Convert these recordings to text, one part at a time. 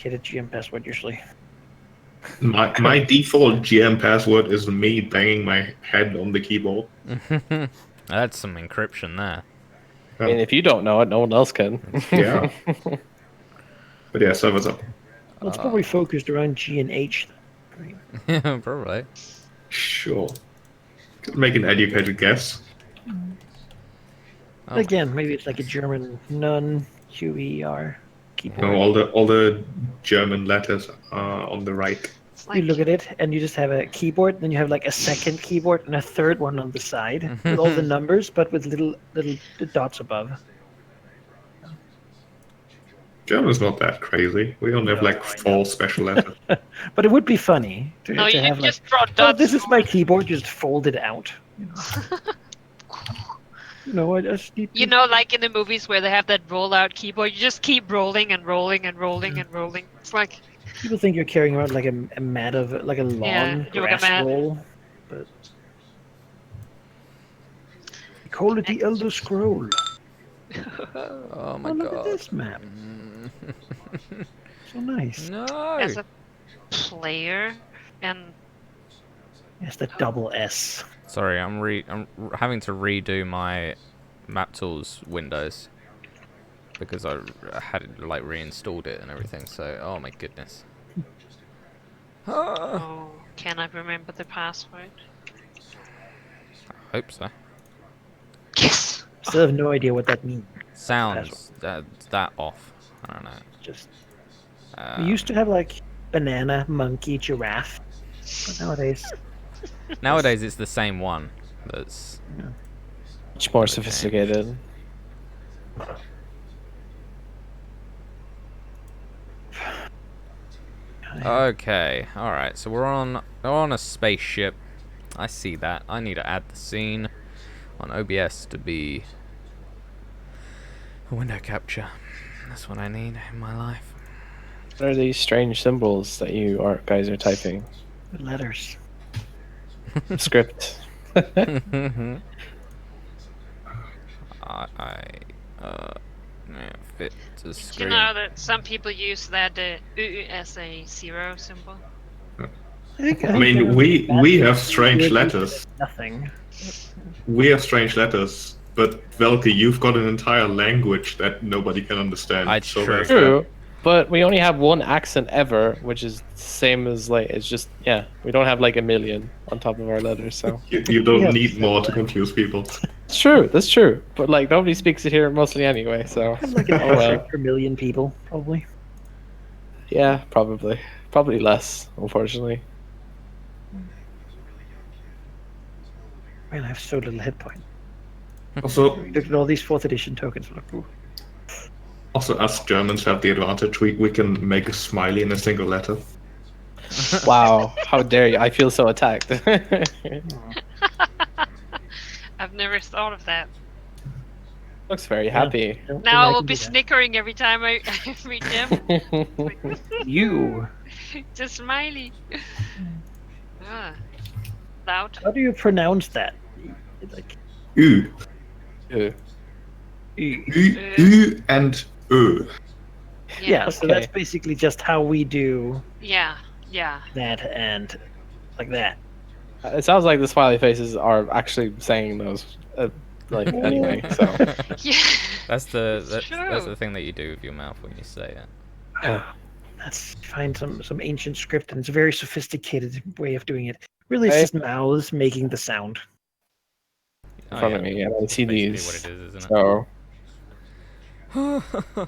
sophisticated GM password usually. My default GM password is me banging my head on the keyboard. That's some encryption there. I mean, if you don't know it, no one else can. Yeah. But yeah, servers up. Well, it's probably focused around G and H. Right? Yeah, probably. Sure. Could make an educated guess. Oh, Again, maybe it's like a German non-QER keyboard. No, all the German letters are on the right. It's You like, look at it, and you just have a keyboard, then you have like a second keyboard and a third one on the side with all the numbers, but with little dots above. German's not that crazy. We only have like 4 special letters. But it would be funny to, no, to you have like, just draw oh, dots. this is my keyboard, just fold it out. I just need You know, like in the movies where they have that roll-out keyboard, you just keep rolling and rolling and rolling and rolling. It's like, people think you're carrying around like a mat of like a long Yeah, yoga grass mat. roll, but they call it the Elder Scroll. oh my Look at god. this map. So nice. No. as a player, and It's the double S. Sorry, I'm having to redo my map tools windows because I had like reinstalled it and everything. So, oh my goodness. Ah, oh, can I remember the password? I hope so. Yes. Still have no idea what that means. Sounds that off. I don't know. Just Um, we used to have like banana, monkey, giraffe, but nowadays it's the same one. That's Much more sophisticated. okay. All right. So we're on a spaceship. I see that. I need to add the scene on OBS to be a window capture. That's what I need in my life. What are these strange symbols that you guys are typing? letters. Script. Fit to Do screen. you know that some people use that as a zero symbol? I mean, we have strange letters. Nothing. We have strange letters, but Velke, you've got an entire language that nobody can understand. It's true. there's True, but we only have one accent ever, which is the same as like it's just we don't have like a million on top of our letters, so You don't Yeah. need more to confuse people. it's true. That's true, but like nobody speaks it here mostly anyway, so Like an Oh, well. accent per million people, probably. yeah, probably less, unfortunately. Man, I have so little hit point. Also, Look at all these 4th edition tokens. Look, ooh. us Germans have the advantage. We can make a smiley in a single letter. Wow, how dare you? I feel so attacked. I've never thought of that. Looks very happy. Don't Now I think will can be do that. snickering every time I read them. You. Just smiley. Ah, loud. How do you pronounce that? Like, U. Ew. U and Ö. yeah, so okay. that's basically just how we do Yeah. that and like that. It sounds like the smiley faces are actually saying those, like anyway. So Yeah. That's the True. thing that you do with your mouth when you say it. Let's find some ancient script, and it's a very sophisticated way of doing it. Really, it's Right. just mouths making the sound. in front of me, and I see Basically these. what it is, isn't So it?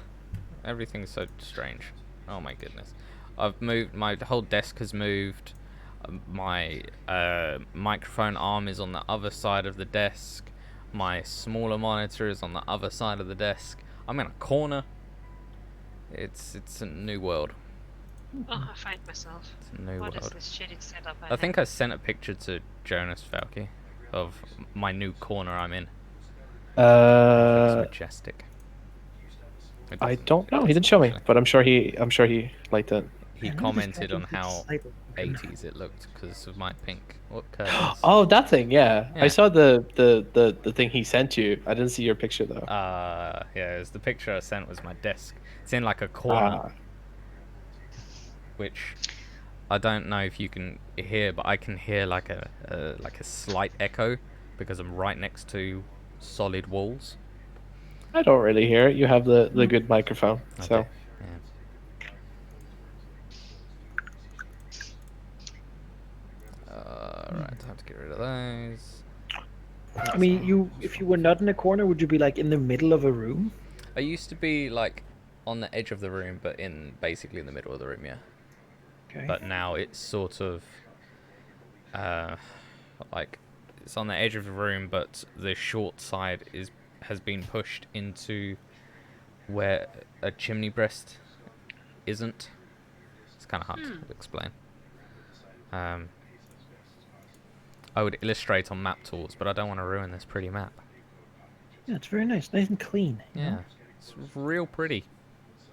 Everything's so strange. Oh my goodness. I've moved, my whole desk has moved. My microphone arm is on the other side of the desk. My smaller monitor is on the other side of the desk. I'm in a corner. It's a new world. Oh, I find myself. It's a new What is world. this shitty setup? I think I sent a picture to Jonas Falke of my new corner I'm in. It's majestic. It I doesn't- don't know. He it didn't show me, doesn't but I'm sure he liked it. He commented on how 80s it looked because of my pink. What curtains? Oh, that thing, yeah. Yeah. I saw the thing he sent you. I didn't see your picture though. Yeah, it was the picture I sent was my desk. It's in like a corner. which I don't know if you can hear, but I can hear like a slight echo because I'm right next to solid walls. I don't really hear it. You have the good microphone, so. Okay. Yeah. Right, time to get rid of those. I mean, if you were not in a corner, would you be like in the middle of a room? I used to be like on the edge of the room, but basically in the middle of the room, yeah. Okay. But now it's sort of like it's on the edge of the room, but the short side has been pushed into where a chimney breast isn't. It's kind of hard to explain. I would illustrate on map tools, but I don't want to ruin this pretty map. Yeah, it's very nice and clean. You Yeah, know? it's real pretty.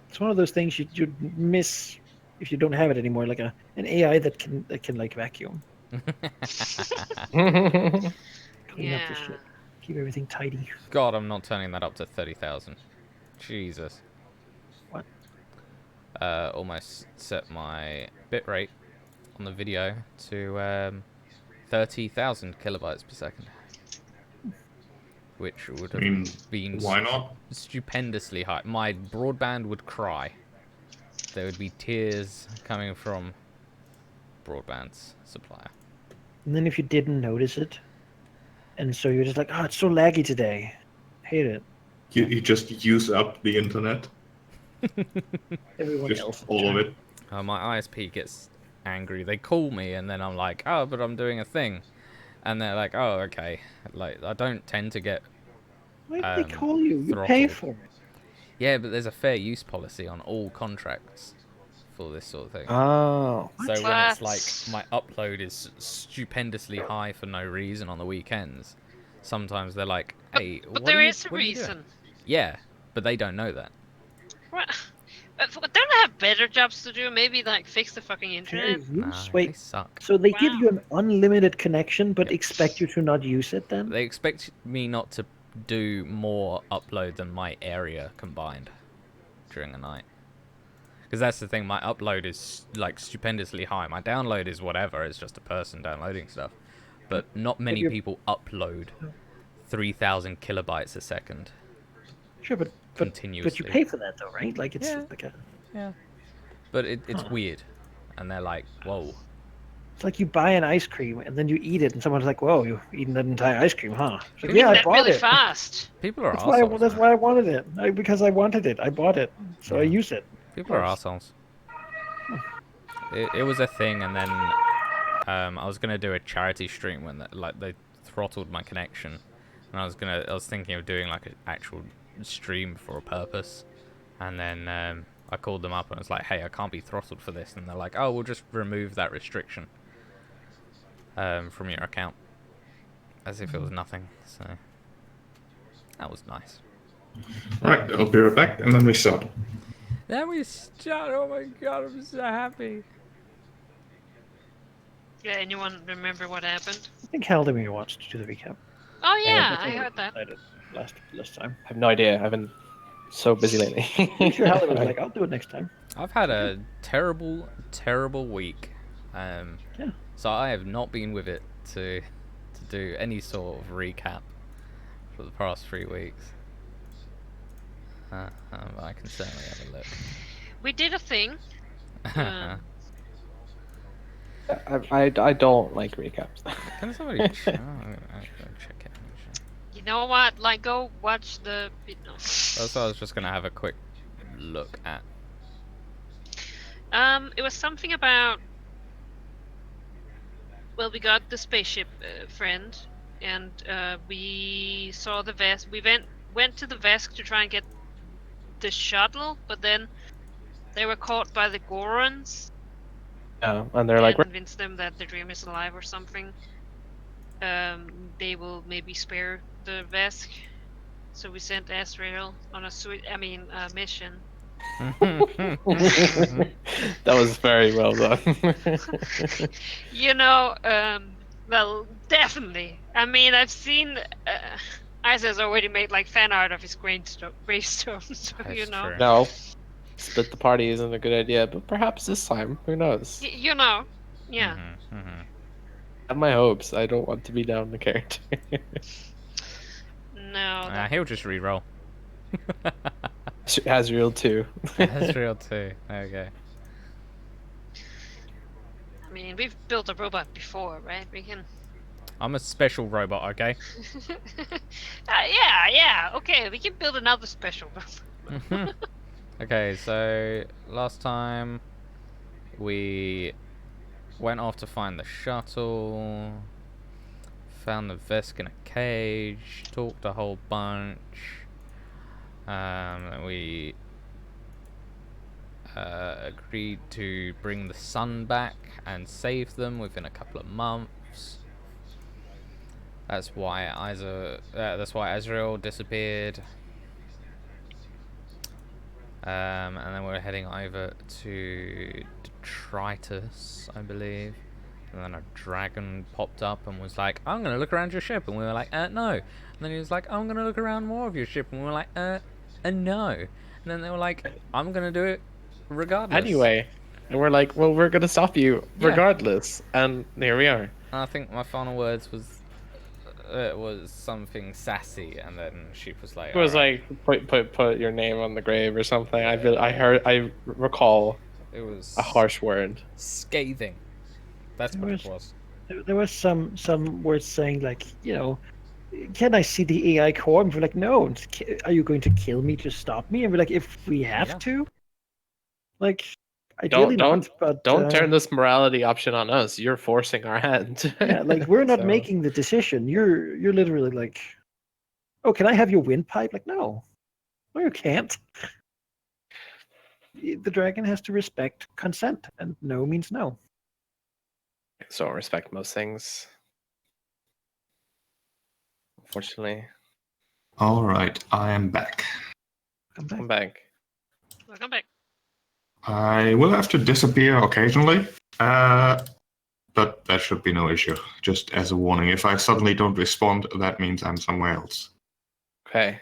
It's one of those things you'd miss if you don't have it anymore, like an AI that can like vacuum, clean up the Yeah. shit, keep everything tidy. God, I'm not turning that up to 30,000. Jesus. What? Almost set my bitrate on the video to 30,000 kilobytes per second, which would I have mean, been why not? stupendously high. My broadband would cry. There would be tears coming from broadband's supplier. And then if you didn't notice it, and so you're just like, oh, it's so laggy today, hate it. You just use up the internet, Everyone just else, all of it. My ISP gets angry. They call me, and then I'm like, oh, but I'm doing a thing. And they're like, oh, okay. Like, I don't tend to get... Why do they call you? You pay throttled. for it. Yeah, but there's a fair use policy on all contracts for this sort of thing. Oh. So when What? it's like my upload is stupendously high for no reason on the weekends, sometimes they're like, hey, But what there are you, is a what are you doing? reason. Yeah, but they don't know that. What? But don't I have better jobs to do? Maybe like fix the fucking Fair internet. Nah, use. they Wait, suck. so they give Wow. you an unlimited connection, but Yep. expect you to not use it then? They expect me not to do more upload than my area combined during the night. Because that's the thing, my upload is like stupendously high. My download is whatever, it's just a person downloading stuff. But not many you're- people upload 3,000 kilobytes a second Sure, but continuously. you pay for that though, right? Like it's Yeah. like a Yeah. But it's weird. And they're like, whoa. it's like you buy an ice cream and then you eat it, and someone's like, "Whoa, you've eaten that entire ice cream, huh?" It's like, Eating yeah, I that bought really it. fast. People are That's assholes. that's why I wanted it. Because I wanted it. I bought it, so I Yeah. use it. People are course. assholes. It was a thing, and then I was gonna do a charity stream when they throttled my connection, and I was thinking of doing like an actual stream for a purpose, and then I called them up and I was like, hey, I can't be throttled for this, and they're like, oh, we'll just remove that restriction from your account, as if it was nothing. So that was nice. Right, I'll be right back, and then we start. Then we start. Oh my god, I'm so happy. Yeah, anyone remember what happened? I think Haldemir wants to do the recap. Oh yeah, That's I what we heard that. decided last time. I have no idea. I've been so busy lately. Pretty sure Haldemir was like, "I'll do it next time." I've had a terrible, terrible week. Yeah. So I have not been with it to do any sort of recap for the past 3 weeks. I can certainly have a look. We did a thing. I don't like recaps. Can somebody check? I'm gonna check it. You know what? Like, go watch the. No. That's what I was just gonna have a quick look at. It was something about. Well, we got the spaceship friend, and we saw the Vesk. We went to the Vesk to try and get the shuttle, but then they were caught by the Gorons. Yeah, and they're like, and convince them that the dream is alive or something. They will maybe spare the Vesk. So we sent Azrael on a mission. that was very well done. You know, well, definitely. I mean, I've seen. Isaac's already made like fan art of his gravestone, so That's you know. true. No. split the party isn't a good idea, but perhaps this time, who knows? You know, yeah. Mm-hmm. I have my hopes. I don't want to be down the character. No, that He'll just re-roll. Azrael too. That's real too. There we go. I mean, we've built a robot before, right? We can. I'm a special robot, okay? Yeah. Okay, we can build another special robot. Okay, so last time we went off to find the shuttle, found the Vesk in a cage, talked a whole bunch. We agreed to bring the sun back and save them within a couple of months. That's why Azrael disappeared. And then we're heading over to Detritus, I believe. And then a dragon popped up and was like, I'm going to look around your ship. And we were like, no. And then he was like, I'm going to look around more of your ship. And we were like, no. And then they were like, I'm going to do it regardless. Anyway, and we're like, well, we're gonna stop you regardless, and here we are. And I think my final words was something sassy, and then she was like, It was "Alright." like put your name on the grave or something. I recall It was a harsh word. scathing. That's what it was. There was some words saying like, can I see the AI core? And we're like, no. Are you going to kill me to stop me? And we're like, if we have to, like, ideally not. But don't turn this morality option on us. You're forcing our hand. Yeah, like we're not So- making the decision. You're literally like, oh, can I have your windpipe? Like, no, you can't. The dragon has to respect consent, and no means no. So I respect most things. Unfortunately, All right, I am back. come back. Welcome back. I will have to disappear occasionally, but that should be no issue. Just as a warning, if I suddenly don't respond, that means I'm somewhere else. Okay.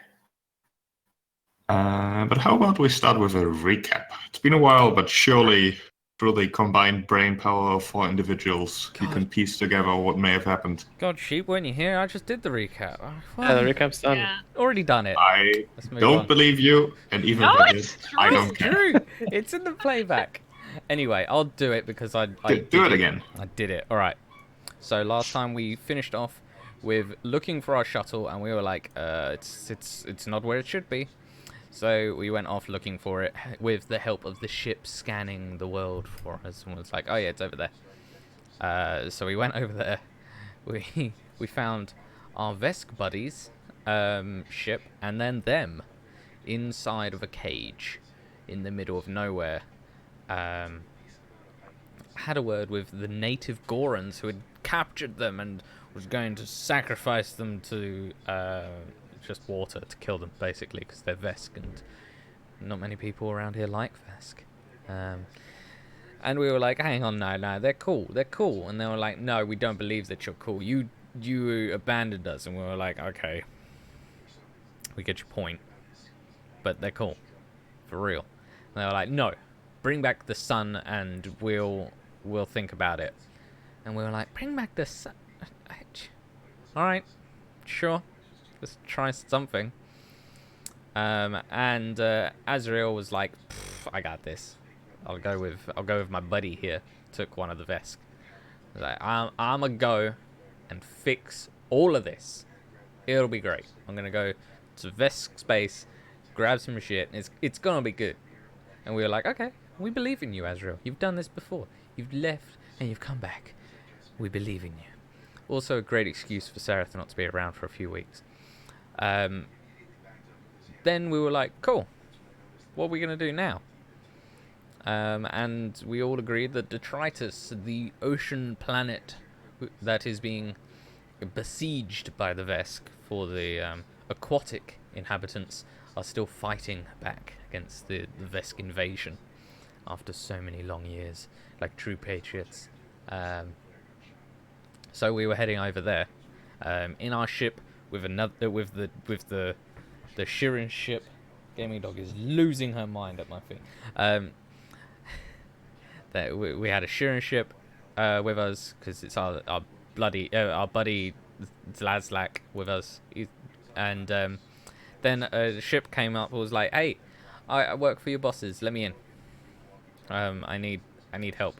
But how about we start with a recap? It's been a while, but surely through the combined brain power of 4 individuals, you can piece together what may have happened. God, sheep, weren't you here? I just did the recap. Yeah, the recap's done. Yeah. Already done it. I Let's move don't on. believe you, and even No, if I it's did, true. I don't It's care. true. It's in the playback. Anyway, I'll do it because I Do it again. I did it. All right. So last time we finished off with looking for our shuttle, and we were like, it's not where it should be. So we went off looking for it with the help of the ship scanning the world for us, and was like, oh yeah, it's over there. So we went over there. We found our Vesk buddies ship, and then them inside of a cage in the middle of nowhere. Had a word with the native Gorans who had captured them and was going to sacrifice them to just water to kill them, basically, because they're Vesk, and not many people around here like Vesk. And we were like, hang on, no, they're cool. And they were like, no, we don't believe that you're cool. You abandoned us. And we were like, okay, we get your point, but they're cool, for real. And they were like, no, bring back the sun and we'll think about it. And we were like, bring back the sun? Alright, sure, let's try something. And Azrael was like, I got this. I'll go with my buddy here. Took one of the Vesk. Like, I'm gonna go and fix all of this. It'll be great. I'm gonna go to Vesk space, grab some shit, and it's gonna be good. And we were like, okay, we believe in you, Azrael. You've done this before. You've left and you've come back. We believe in you. Also a great excuse for Sereth not to be around for a few weeks. Then we were like, cool. What are we going to do now? And we all agreed that Detritus, the ocean planet that is being besieged by the Vesk for the aquatic inhabitants, are still fighting back against the Vesk invasion after so many long years, like true patriots. So we were heading over there in our ship with the Shirin ship Gaming dog is losing her mind at my feet. That we had a shearing ship with us because it's our buddy Zlazlak with us, and then the ship came up and was like, "Hey, I work for your bosses. Let me in. I need help."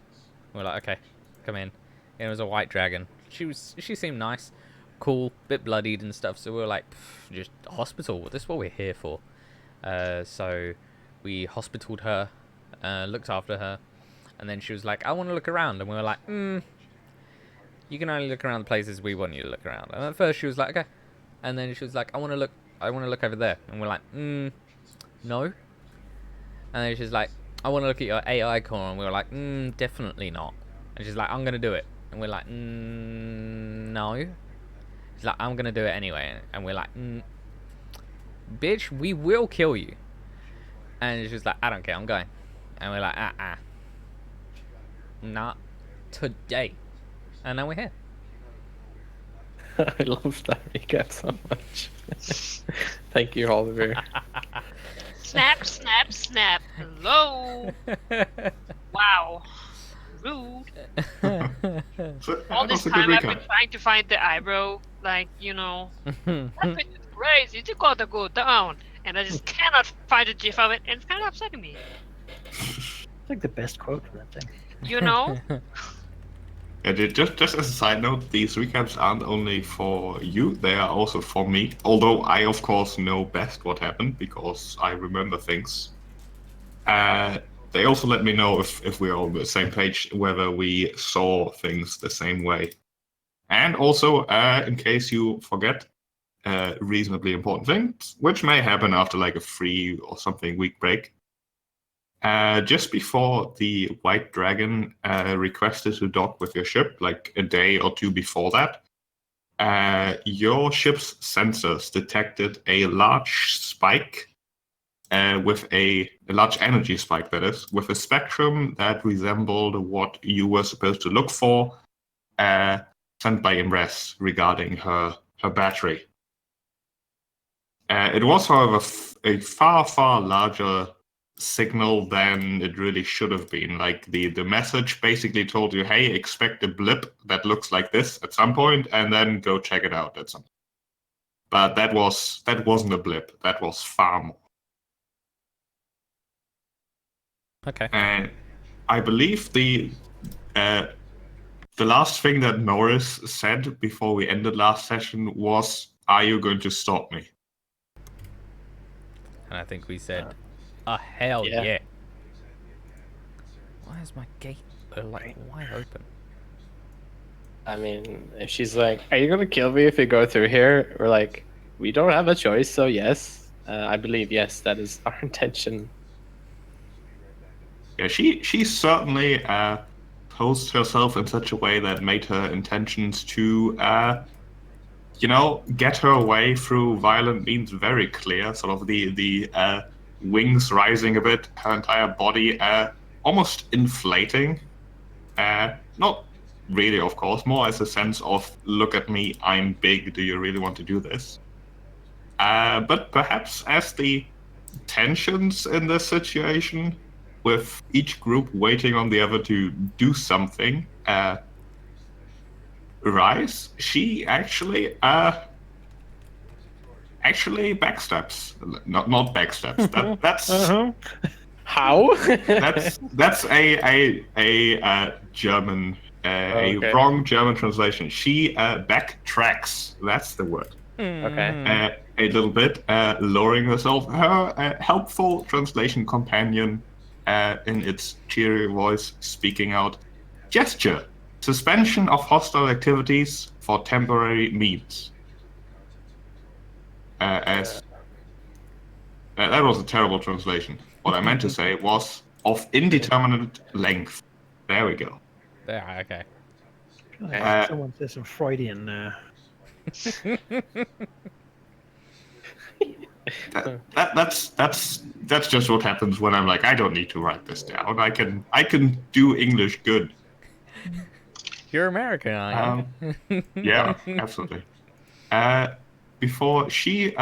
We're like, "Okay, come in." And it was a white dragon. She seemed nice, cool, bit bloodied and stuff. So we were like, just hospital. This is what we're here for. So we hospitaled her, looked after her, and then she was like, "I want to look around," and we were like, "You can only look around the places we want you to look around." And at first she was like, "Okay," and then she was like, "I want to look over there," and we're like, "No." And then she's like, "I want to look at your AI core," and we were like, "Definitely not." And she's like, "I'm gonna do it," and we're like, "No." She's like, "I'm gonna do it anyway," and we're like, "Bitch, we will kill you." And she's like, "I don't care, I'm going," and we're like, not today. And now we're here. I love that recap so much. Thank you, Oliver. Snap, snap, snap. Hello. Wow. Rude. So, All that this was a good time I've been recap. trying to find the eyebrow. Like, that bitch is crazy. You gotta go down. And I just cannot find a gif of it, and it's kind of upsetting me. It's like the best quote for that thing. You know? Yeah, just as a side note, these recaps aren't only for you, they are also for me. Although I, of course, know best what happened because I remember things. They also let me know if we're on the same page, whether we saw things the same way. And also, in case you forget, reasonably important things, which may happen after like a 3 or something week break. Just before the White Dragon requested to dock with your ship, like a day or two before that, your ship's sensors detected a large spike with a large energy spike, that is, with a spectrum that resembled what you were supposed to look for sent by Imres regarding her battery. It was, however, a far, far larger signal than it really should have been. Like the message basically told you, hey, expect a blip that looks like this at some point, and then go check it out at some point. But that wasn't a blip. That was far more. Okay. And I believe the last thing that Norris said before we ended last session was, "Are you going to stop me?" And I think we said, hell Yeah. yeah. Why is my gate wide open? I mean, if she's like, "Are you gonna kill me if you go through here?" We're like, "We don't have a choice, so yes." I believe yes, that is our intention. Yeah, she certainly posed herself in such a way that made her intentions to, get her way through violent means very clear. Sort of the wings rising a bit, her entire body almost inflating. Not really, of course, more as a sense of, look at me, I'm big, do you really want to do this? But perhaps as the tensions in this situation, with each group waiting on the other to do something, rise, she actually backstabs. Not backstabs. That's How? that's a German a Okay. wrong German translation. She backtracks. That's the word. Okay. A little bit, lowering herself. Her helpful translation companion, in its cheery voice, speaking out, gesture, suspension of hostile activities for temporary means. As that was a terrible translation. What I meant to say was of indeterminate length. There we go. There, okay. Someone says some Freudian. That's just what happens when I'm like, I don't need to write this down. I can do English good. You're American, aren't you? Yeah, absolutely. Before she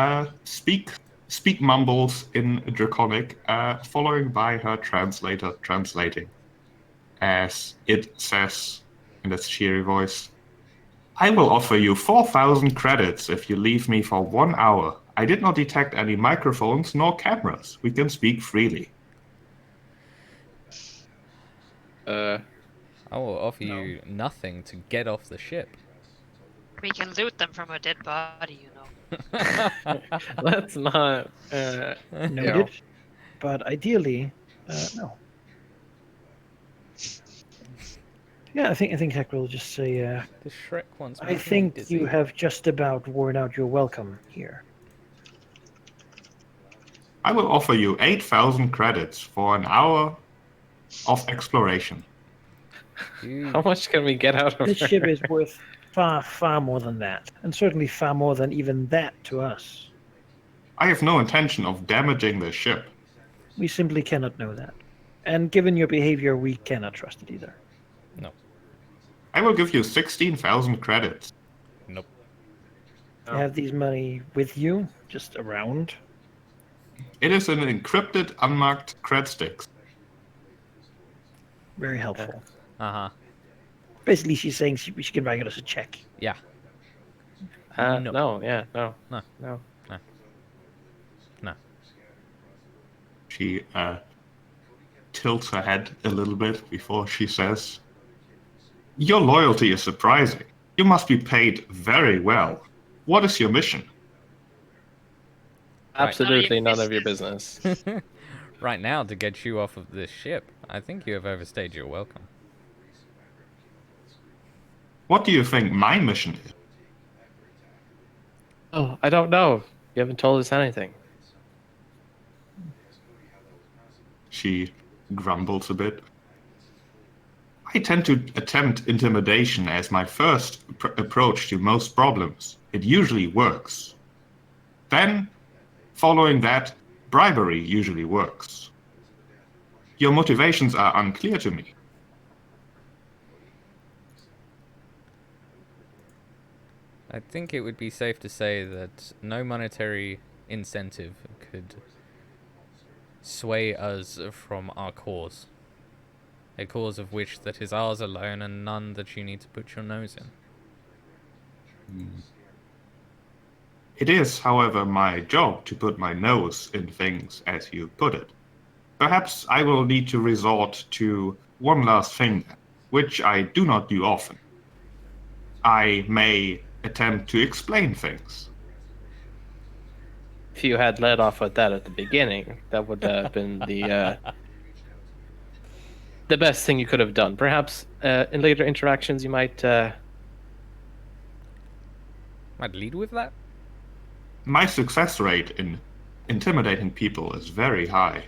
speaks speak mumbles in Draconic, following by her translator translating. As it says in its cheery voice, I will offer you 4,000 credits if you leave me for 1 hour. I did not detect any microphones nor cameras. We can speak freely. I will offer you nothing to get off the ship. We can loot them from a dead body, you know. Let's not. Noted. But ideally, no. Yeah, I think Heck will just say, The Shrek wants me I think dizzy. you have just about worn out your welcome here. I will offer you 8,000 credits for an hour of exploration. How much can we get out of This her? ship is worth far, far more than that, and certainly far more than even that to us. I have no intention of damaging the ship. We simply cannot know that. And given your behavior, we cannot trust it either. No. I will give you 16,000 credits. Nope. You have these money with you, just around. It is an encrypted, unmarked cred sticks. Very helpful. Uh-huh. Basically, she's saying she can write us a check. Yeah. No. No. No. Yeah. No. No. No. No. No. She tilts her head a little bit before she says, Your loyalty is surprising. You must be paid very well. What is your mission? Absolutely none of your business. Right now, to get you off of this ship, I think you have overstayed your welcome. What do you think my mission is? Oh, I don't know. You haven't told us anything. She grumbles a bit. I tend to attempt intimidation as my first approach to most problems. It usually works. Then, following that, bribery usually works. Your motivations are unclear to me. I think it would be safe to say that no monetary incentive could sway us from our cause. A cause of which that is ours alone and none that you need to put your nose in. It is, however, my job to put my nose in things, as you put it. Perhaps I will need to resort to one last thing, which I do not do often. I may attempt to explain things. If you had led off with that at the beginning, that would have been the best thing you could have done. Perhaps in later interactions you might. Might lead with that? My success rate in intimidating people is very high.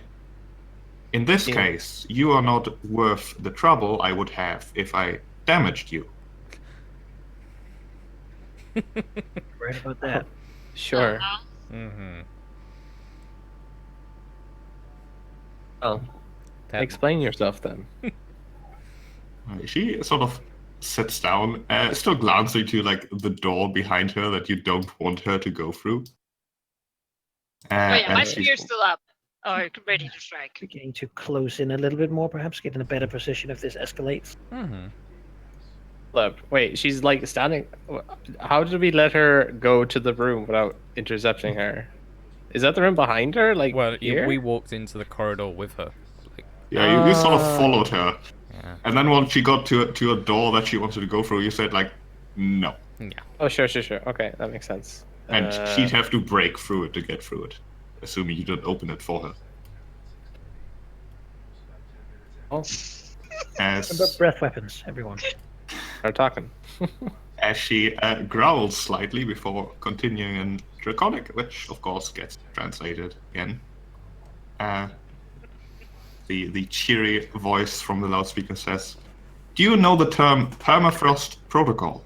In this case, you are not worth the trouble I would have if I damaged you. Right about that. Sure. Mm-hmm. Well, That explain yourself then. She sort of sits down, still glancing to like the door behind her that you don't want her to go through. Oh yeah, my and she- spear's still up. Oh, ready to strike. Beginning to close in a little bit more, perhaps, get in a better position if this escalates. Mm-hmm. Look, wait, she's like standing. How did we let her go to the room without intercepting her? Is that the room behind her? Like, Well, here? we walked into the corridor with her. Like, Yeah, you sort of followed her. yeah. And then when she got to a door that she wanted to go through, you said like, no. Yeah. Oh, sure. Okay, that makes sense. And she'd have to break through it to get through it, assuming you don't open it for her. Oh, As Breath weapons, everyone. start talking. as she growls slightly before continuing in Draconic, which of course gets translated again. The cheery voice from the loudspeaker says, "Do you know the term permafrost protocol?"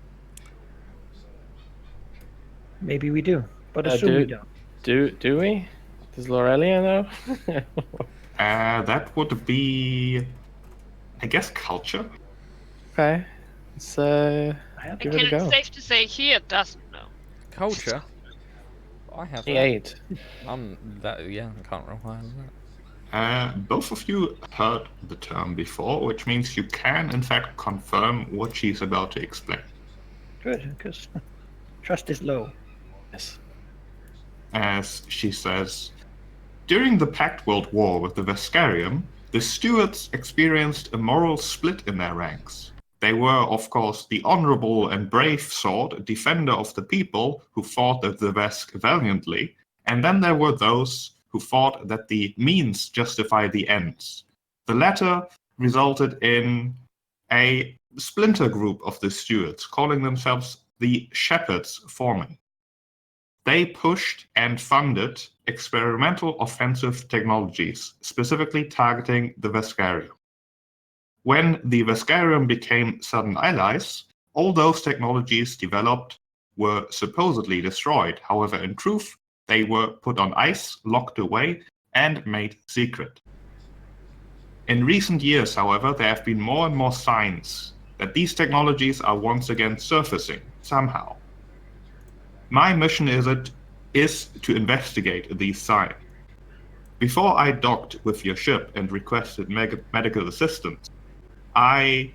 Maybe we do, but assume we don't. Do we? Does Lorelia know? That would be, I guess, culture. Okay, let's give it a It's go. safe to say he doesn't know. Culture? I have that. 28. Yeah, I can't roll higher than that. Both of you heard the term before, which means you can, in fact, confirm what she's about to explain. Good, because trust is low. Yes. As she says, during the Pact World War with the Vescarium, the Stewards experienced a moral split in their ranks. They were, of course, the honorable and brave sort, defender of the people, who fought the Vesk valiantly, and then there were those who thought that the means justify the ends. The latter resulted in a splinter group of the Stewards, calling themselves the Shepherds, forming. They pushed and funded experimental offensive technologies, specifically targeting the Vescarium. When the Vescarium became sudden allies, all those technologies developed were supposedly destroyed. However, in truth, they were put on ice, locked away, and made secret. In recent years, however, there have been more and more signs that these technologies are once again surfacing, somehow. My mission is to investigate these signs. Before I docked with your ship and requested medical assistance, I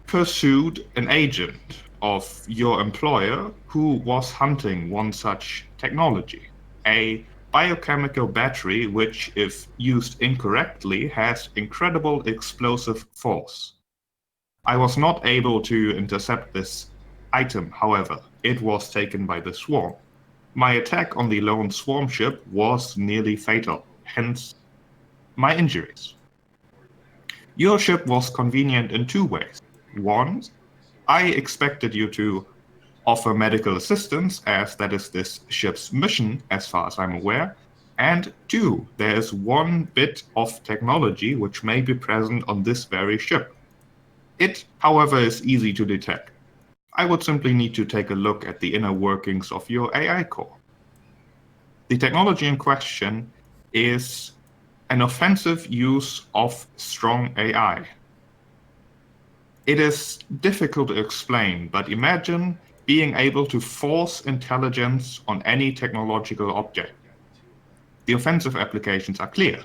pursued an agent of your employer who was hunting one such technology, a biochemical battery which, if used incorrectly, has incredible explosive force. I was not able to intercept this item, however. It was taken by the swarm. My attack on the lone swarm ship was nearly fatal, hence my injuries. Your ship was convenient in two ways. One, I expected you to offer medical assistance, as that is this ship's mission, as far as I'm aware. And two, there is one bit of technology which may be present on this very ship. It, however, is easy to detect. I would simply need to take a look at the inner workings of your AI core. The technology in question is an offensive use of strong AI. It is difficult to explain, but imagine being able to force intelligence on any technological object. The offensive applications are clear.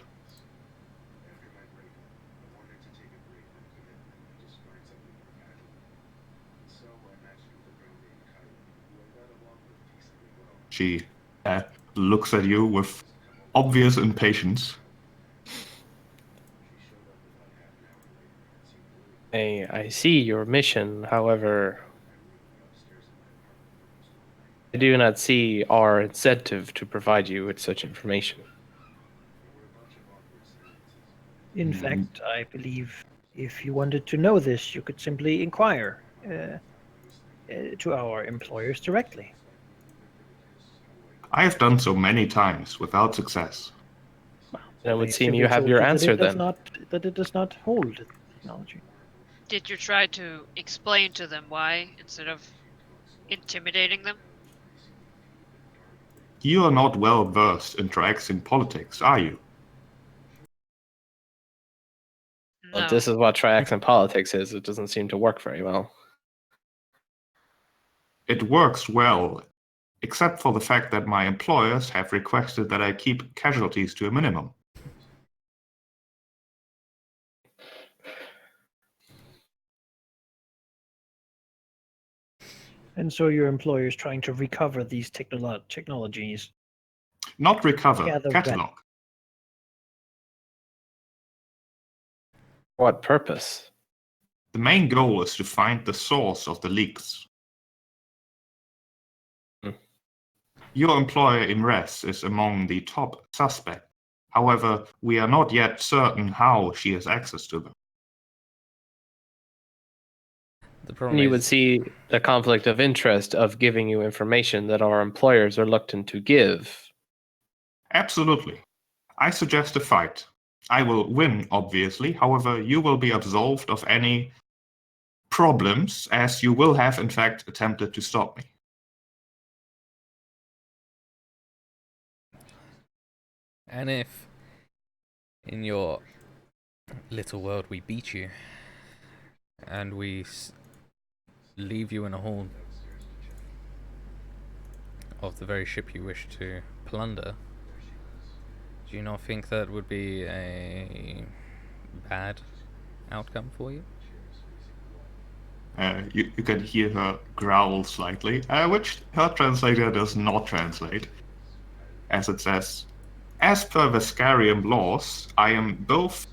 She looks at you with obvious impatience. I see your mission, however, I do not see our incentive to provide you with such information. In fact, I believe if you wanted to know this, you could simply inquire to our employers directly. I have done so many times without success. It would They seem simply you have told your that answer it does then. not that it does not hold the technology. Did you try to explain to them why instead of intimidating them? You are not well versed in Triaxian politics, are you? Well, No. this is what Triaxian politics is. It doesn't seem to work very well. It works well, except for the fact that my employers have requested that I keep casualties to a minimum. And so your employer is trying to recover these technologies. Not recover, Gather catalog. What purpose? The main goal is to find the source of the leaks. Your employer Imres is among the top suspects. However, we are not yet certain how she has access to them. The problem You is, would see the conflict of interest of giving you information that our employers are reluctant to give. Absolutely. I suggest a fight. I will win, obviously. However, you will be absolved of any problems, as you will have, in fact, attempted to stop me. and if in your little world we beat you and we leave you in a hole, of the very ship you wish to plunder, do you not think that would be a bad outcome for you? You can hear her growl slightly, which her translator does not translate, as it says, as per Vescarian laws, I am both.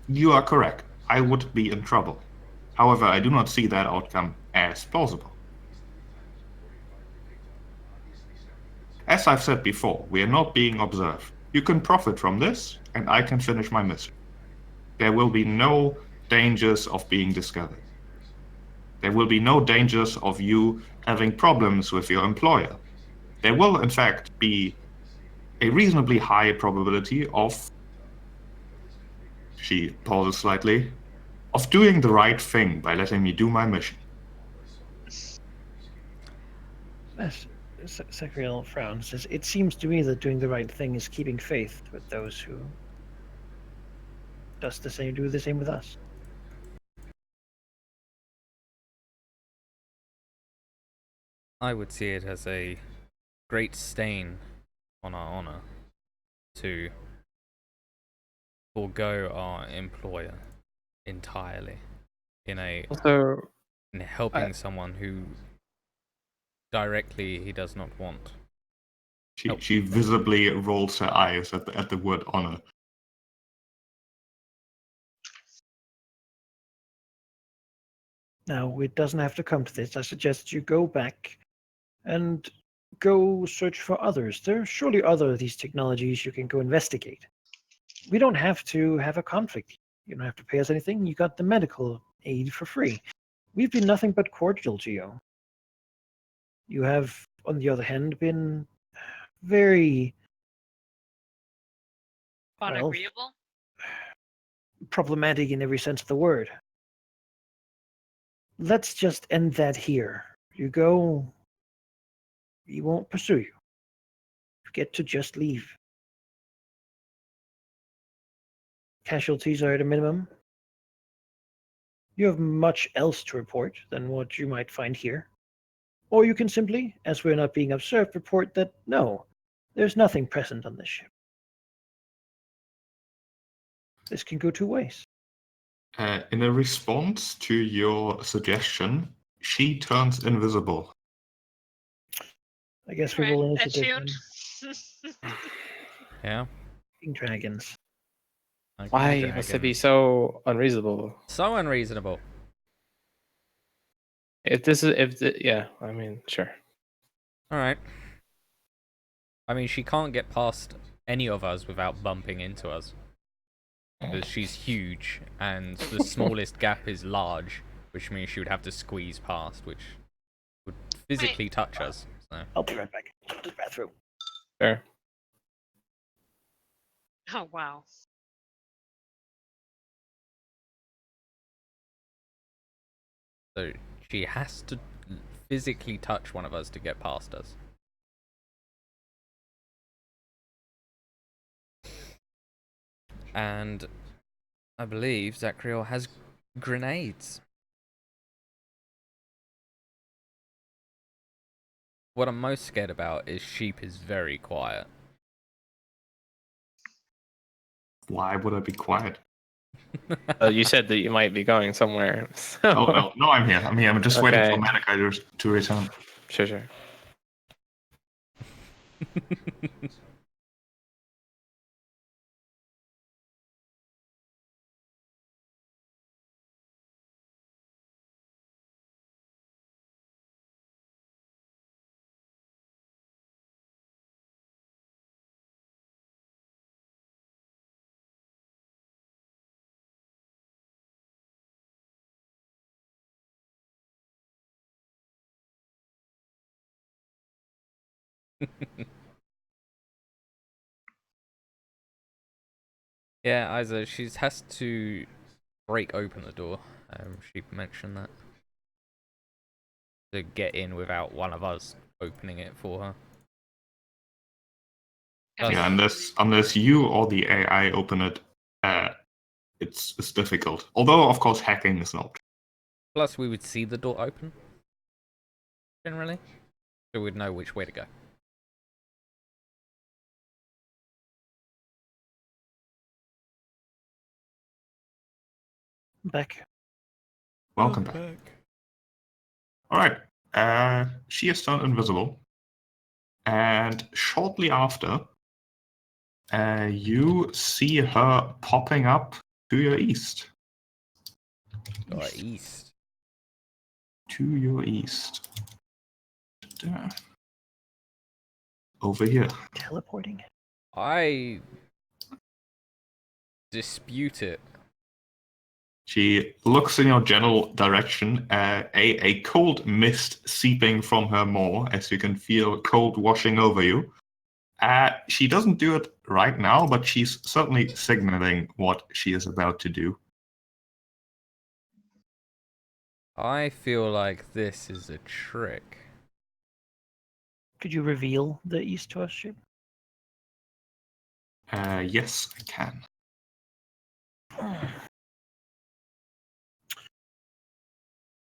You are correct. I would be in trouble. However, I do not see that outcome as plausible. As I've said before, we are not being observed. You can profit from this, and I can finish my mission. There will be no dangers of being discovered. There will be no dangers of you having problems with your employer. There will, in fact, be a reasonably high probability of, she pauses slightly, of doing the right thing by letting me do my mission. Sacriel frowns. Says, "It seems to me that doing the right thing is keeping faith with those who do the same with us." I would see it as a great stain on our honor to forego our employer entirely in Also, helping someone who directly he does not want. She visibly rolls her eyes at the word honor. Now, it doesn't have to come to this. I suggest you go back and go search for others. There are surely other of these technologies you can go investigate. We don't have to have a conflict. You don't have to pay us anything. You got the medical aid for free. We've been nothing but cordial to you. You have, on the other hand, been very Unagreeable. problematic in every sense of the word. Let's just end that here. You go, we won't pursue you. You get to just leave. Casualties are at a minimum. You have much else to report than what you might find here. Or you can simply, as we're not being observed, report that no, there's nothing present on this ship. This can go two ways. In a response to your suggestion, she turns invisible. I guess we will initiative Attuned. Yeah. King dragons. why must it be so unreasonable? So unreasonable. Yeah, I mean, sure. All right. I mean, she can't get past any of us without bumping into us. Because she's huge, and the smallest gap is large, which means she would have to squeeze past, which would physically touch us. So. I'll be right back. To the bathroom. Fair. Oh wow. So she has to physically touch one of us to get past us. And I believe Zacriel has grenades. What I'm most scared about is Sheep is very quiet. Why would I be quiet? You said that you might be going somewhere. So... Oh, no, I'm here. I'm just waiting for Okay. Malachi to return. Sure. Yeah, Isa, she has to break open the door. She mentioned that. To get in without one of us opening it for her. Yeah, unless you or the AI open it, it's difficult. Although, of course, hacking is an option. Plus, we would see the door open. Generally. So we'd know which way to go. Back. Welcome back. All right. She is turned invisible, and shortly after, you see her popping up to your east. East. To your east. Over here. Teleporting. I dispute it. She looks in your general direction, a cold mist seeping from her maw as you can feel cold washing over you. She doesn't do it right now, but she's certainly signaling what she is about to do. I feel like this is a trick. Could you reveal the east to us, Ship? Yes, I can.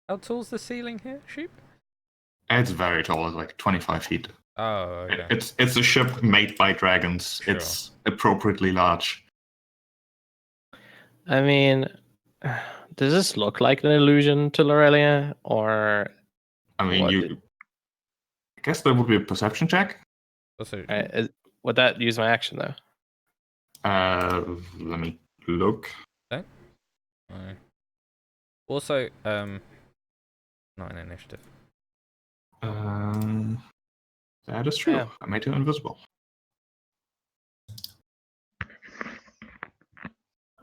How tall's the ceiling here, Sheep? It's very tall, it's like 25 feet. Oh, okay. It's a ship made by dragons. Sure. It's appropriately large. I mean, does this look like an illusion to Lorelia, or I mean, What I guess there would be a perception check. Also, would that use my action though? Let me look. no. Also, not an initiative. That is true. Yeah. I made her invisible.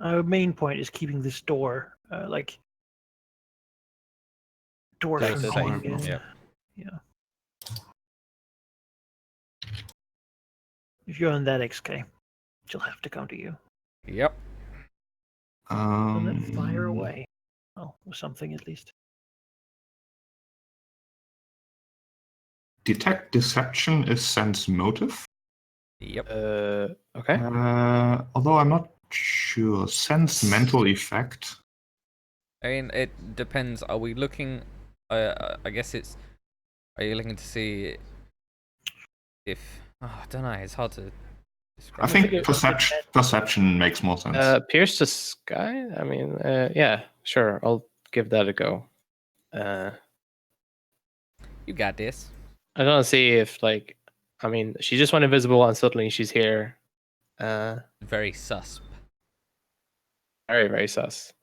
Our main point is keeping this door, door Door from safe. going in. Yep. Yeah. If you're on that XK, she'll have to come to you. Yep. And then fire away. Oh, or something at least. Detect deception is sense motive. Yep. Okay. Although I'm not sure. Sense mental effect. I mean, it depends. Are we looking? I guess it's. Are you looking to see if? Oh, I don't know. It's hard to describe. I think perception makes more sense. Pierce the sky. I mean, yeah, sure. I'll give that a go. You got this. I don't see if I mean, she just went invisible and suddenly she's here. Very sus. Very, very sus.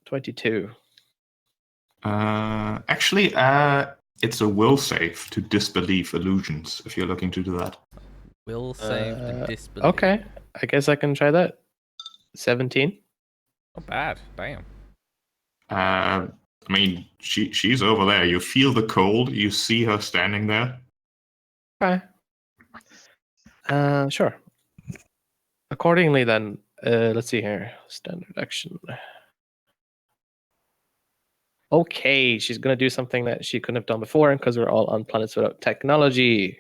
22. Actually, it's a will save to disbelieve illusions if you're looking to do that. Will save the disbelief. Okay, I guess I can try that. 17. Not bad. Damn. I mean, she's over there. You feel the cold. You see her standing there. Okay. Sure. Accordingly, then, let's see here. Standard action. Okay, she's gonna do something that she couldn't have done before, because we're all on planets without technology.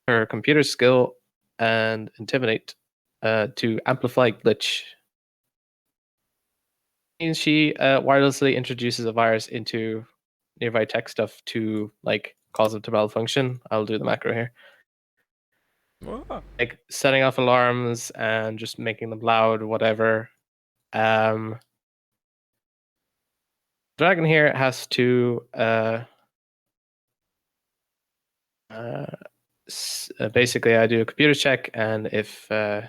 Her computer skill and intimidate to amplify glitch. Means she wirelessly introduces a virus into nearby tech stuff to cause it to malfunction. I'll do the macro here. Like setting off alarms and just making them loud, whatever. Dragon here has to basically I do a computer check, and if they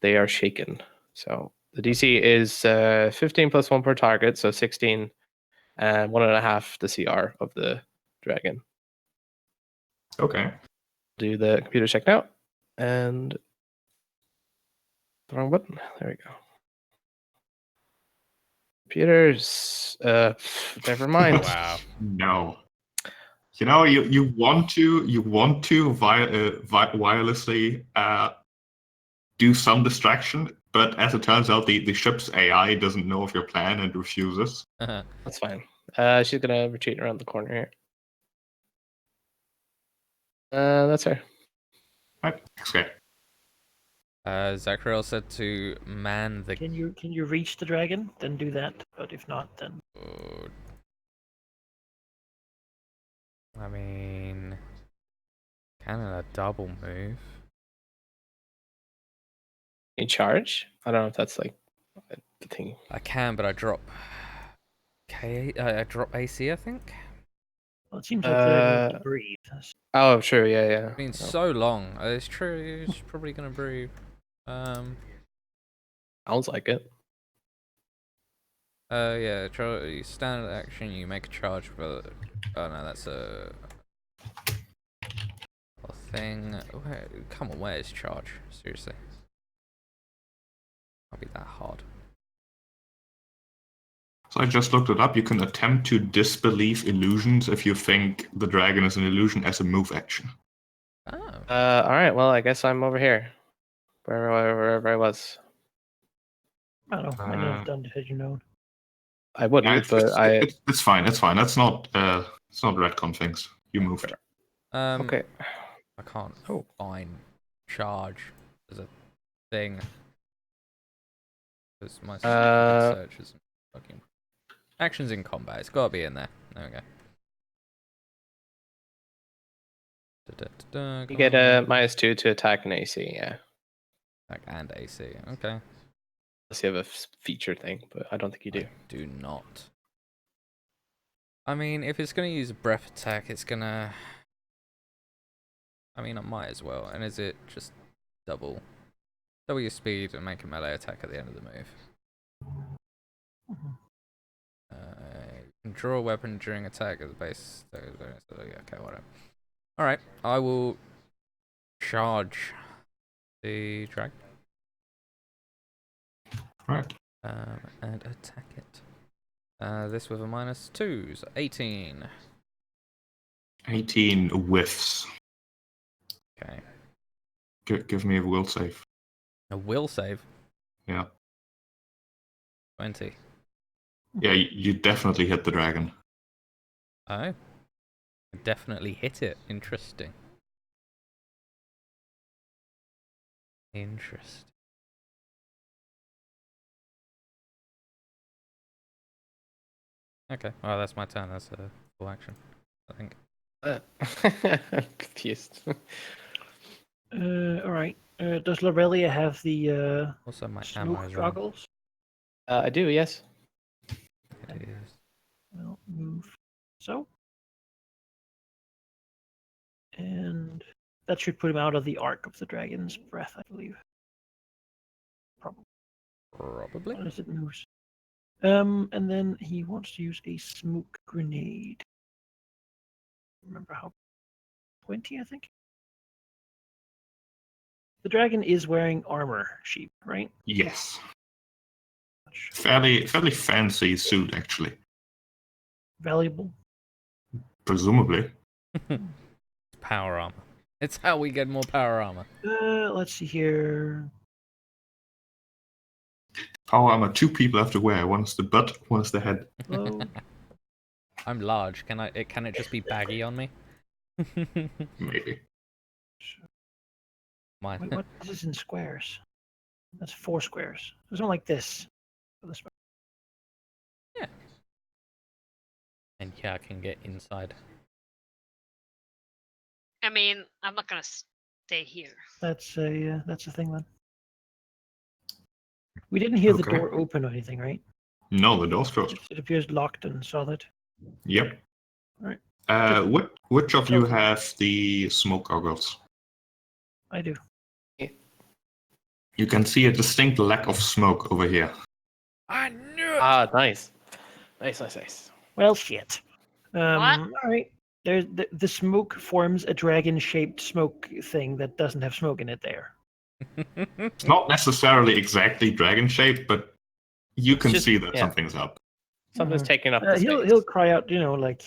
are shaken. So the DC is 15 plus 1 per target, so 16, and 1.5 the CR of the dragon. Okay. Do the computer check now, and the wrong button. There we go. Computers. Never mind. Wow. No. You know, you want to wirelessly do some distraction, but as it turns out, the ship's AI doesn't know of your plan and refuses. That's fine. She's gonna retreat around the corner here. That's her. Right. Okay. Zachariel said to man the. Can you reach the dragon? Then do that. But if not, then Can a double move? In charge? I don't know if that's like the thing. I can, but I drop I drop AC, I think. Well, it seems like they're going to breathe. Oh, true. Yeah. It's been so long. It's true. He's probably gonna breathe. Sounds like it. Yeah. Standard action. You make a charge for. Oh no, that's a thing. Come on, where's charge? Seriously. Can't be that hard. So I just looked it up. You can attempt to disbelieve illusions if you think the dragon is an illusion as a move action. Oh. All right. Well, I guess I'm over here, wherever I was. I don't know. I might have done Decision Node. I wouldn't, but it's fine. It's fine. That's not it's not retcon things. You moved. Okay. I can't find charge as a thing. Because my search isn't fucking. Actions in combat. It's got to be in there. There we go. You get a -2 to attack and AC. Yeah. Attack and AC. Okay. Unless you have a feature thing, but I don't think you do. Do not. I mean, if it's gonna use a breath attack, it's gonna. I mean, I might as well. And is it just double your speed and make a melee attack at the end of the move? You can draw a weapon during attack at the base. Okay, whatever. All right, I will charge the dragon. Right. And attack it. This with a -2, so 18. 18 whiffs. Okay. Give me a will save. A will save? Yeah. 20. Yeah, you definitely hit the dragon. Oh. Definitely hit it. Interesting. Okay, well, that's my turn. That's a full action, I think. I'm confused. All right. Does Lorelia have the Also, my smoke ammo is goggles? I do, yes. It is. Well, move so. And that should put him out of the arc of the dragon's breath, I believe. Probably. What does it move? And then he wants to use a smoke grenade. Remember how 20, I think? The dragon is wearing armor, sheep, right? Yes. Fairly fancy suit, actually. Valuable? Presumably. Power armor. It's how we get more power armor. Let's see here. Power armor, 2 people have to wear. One's the butt, one's the head. Hello? I'm large. Can it just be baggy on me? Maybe. Mine. Wait, what? This is in squares. That's 4 squares. There's one like this. Yeah. And yeah, I can get inside. I mean, I'm not gonna stay here. That's a thing then. We didn't hear the Okay. door open or anything, right? No, the door's closed. It appears locked and solid. Yep. Right. Which of you have the smoke goggles? I do. You can see a distinct lack of smoke over here. I knew it! Ah, nice. Nice. Well, shit. What? All right. There's the smoke forms a dragon-shaped smoke thing that doesn't have smoke in it there. It's not necessarily exactly dragon shaped, but you can see that something's up. Something's taking up the he'll space. he'll cry out, like,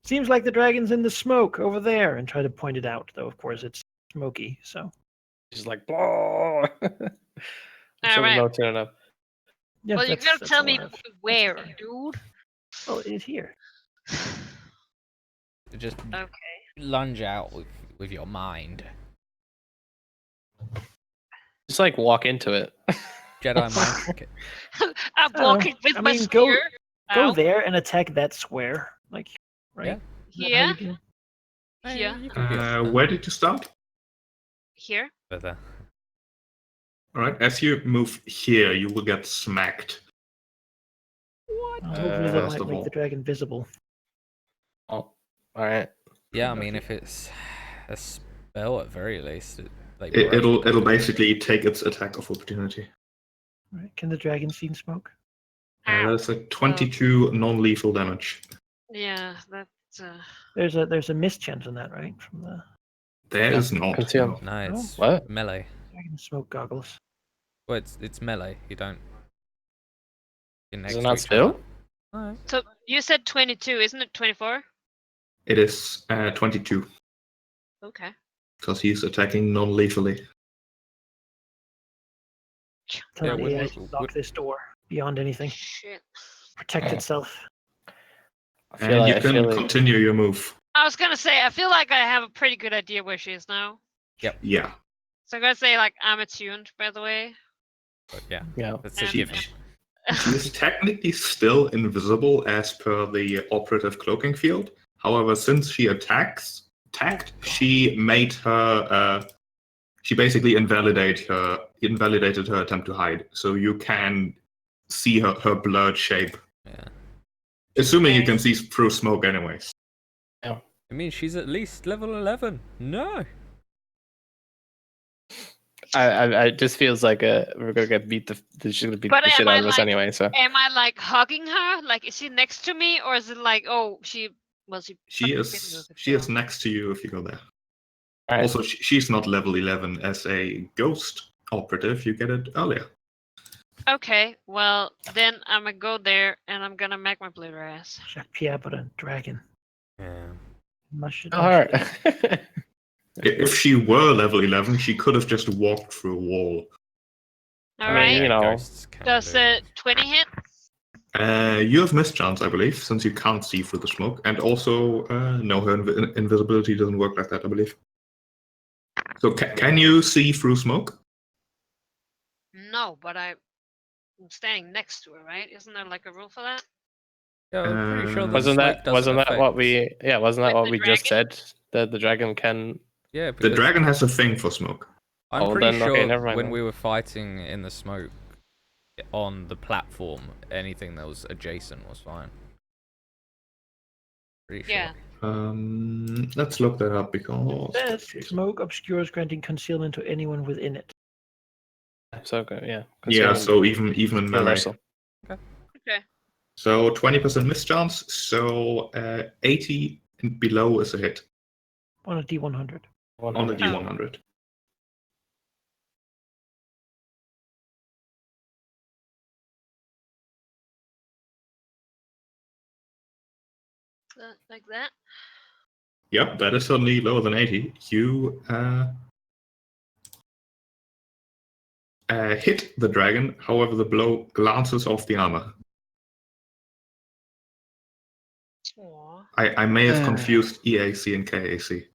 seems like the dragon's in the smoke over there, and try to point it out. Though of course it's smoky, so. Just like, blah. All right. No turn up. Yeah, Well, you gotta that's tell all me I have. where, dude. Well, it is here. Just Okay. lunge out with your mind. Just like walk into it. Jedi mind trick it. I'm walking with my mean, go- spear. Go out there and attack that square, like, right? Yeah. Is that how Here. you do it? Here. You can be Where did you start? Here. further. All right. As you move here, you will get smacked. Well, hopefully that First might of make all. the dragon visible. Oh, all right. Yeah, I mean, if it's a spell at very least, It'll basically take its attack of opportunity. Right. Can the dragon see smoke? That's a 22 non-lethal damage. Yeah, that's. There's a mischance on that, right? From the There Yeah, is not. conceal. No, it's What? melee. dragon smoke goggles. Well, it's melee. You don't. You're next Is it to not each other. still? No. So you said 22, isn't it 24? It is 22 Okay. because he's attacking non-lethally. Tell Yeah, the when AI we- to lock this door beyond anything. Shit. Protect itself. I feel And like, you I feel can like continue your move. I was gonna say, I feel like I have a pretty good idea where she is now. Yeah. So I'm gonna say, like, I'm attuned, by the way. But yeah, yeah. that's a And- given. She is technically still invisible as per the operative cloaking field. However, since she attacked, she made her. She basically invalidated her attempt to hide. So you can see her blurred shape. Yeah. Assuming you Okay. can see through smoke, anyways. It means she's at least level 11. No. I it just feels like we're gonna get beat she's gonna beat But the shit am I out of us like- anyway. So Am I like hugging her? Like, is she next to me, or is it like, oh, she? Well, she. She fucking bit me is with a she is tail. next to you if you go there. Alright. Also, she's not level 11 as a ghost operative. You get it earlier. Okay, well then I'm gonna go there and I'm gonna make my blue ass. Jacques Pierre, but a dragon. Yeah. Mush it. all right. If she were level 11, she could have just walked through a wall. All I mean, right. you know, Ghosts can Does do it. 20 hit? You have mischance, I believe, since you can't see through the smoke. And also, no, her invisibility doesn't work like that, I believe. So can you see through smoke? No, but I'm standing next to her, right? Isn't there like a rule for that? Yeah, I'm pretty sure that wasn't smoke that doesn't what affect- we wasn't that With what the we just dragon? said, that the dragon can? Yeah, The because dragon has a thing for smoke. I'm Oh, pretty then, sure okay, never mind when then. we were fighting in the smoke on the platform, anything that was adjacent was fine. Pretty sure. Yeah. Let's look that up because. Says smoke obscures, granting concealment to anyone within it. So okay, yeah. Yeah, Concealment so even in melee. universal. Okay. So 20% mischance. So 80 and below is a hit On a D100. on the 100. D100. Like that. Yep, that is certainly lower than 80. You hit the dragon, however, the blow glances off the armor. Aw. I may have confused EAC and KAC.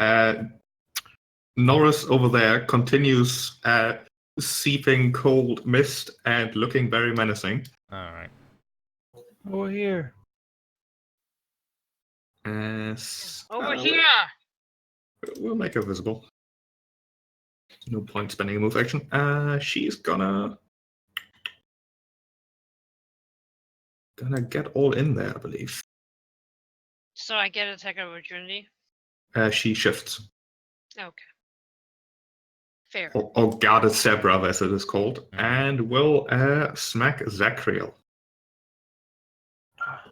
Oh. Norris over there continues seeping cold mist and looking very menacing. Alright. Over here. Over here. We'll make her visible. No point spending a move action. She's gonna get all in there, I believe. So I get attack of opportunity. She shifts. Okay. Fair. Or guarded Zebra, as it is called, and will smack Zachriel.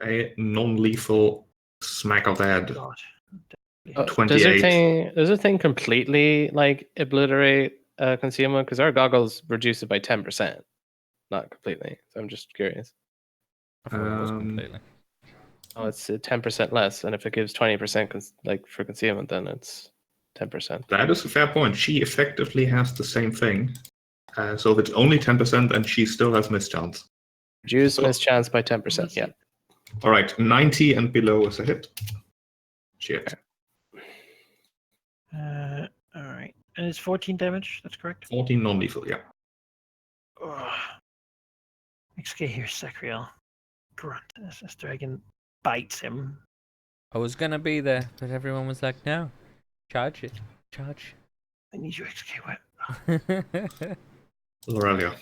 A non-lethal smack of the head. God. Does 28. the thing completely like obliterate concealment? Because our goggles reduce it by 10%, not completely. So I'm just curious. I thought it was completely. Oh, it's 10% less, and if it gives 20% like for concealment, then it's 10%. That is a fair point. She effectively has the same thing. So if it's only 10%, and she still has mischance. Reduce mischance by 10%. Yeah. All right, 90 and below is a hit. Shit. All right. And it's 14 damage. That's correct. 14 non-lethal, yeah. Ugh. XK here, Sacriel. Grunt. This dragon bites him. I was gonna be there, but everyone was like, "No, charge it, charge." I need you to execute it. Lorelia.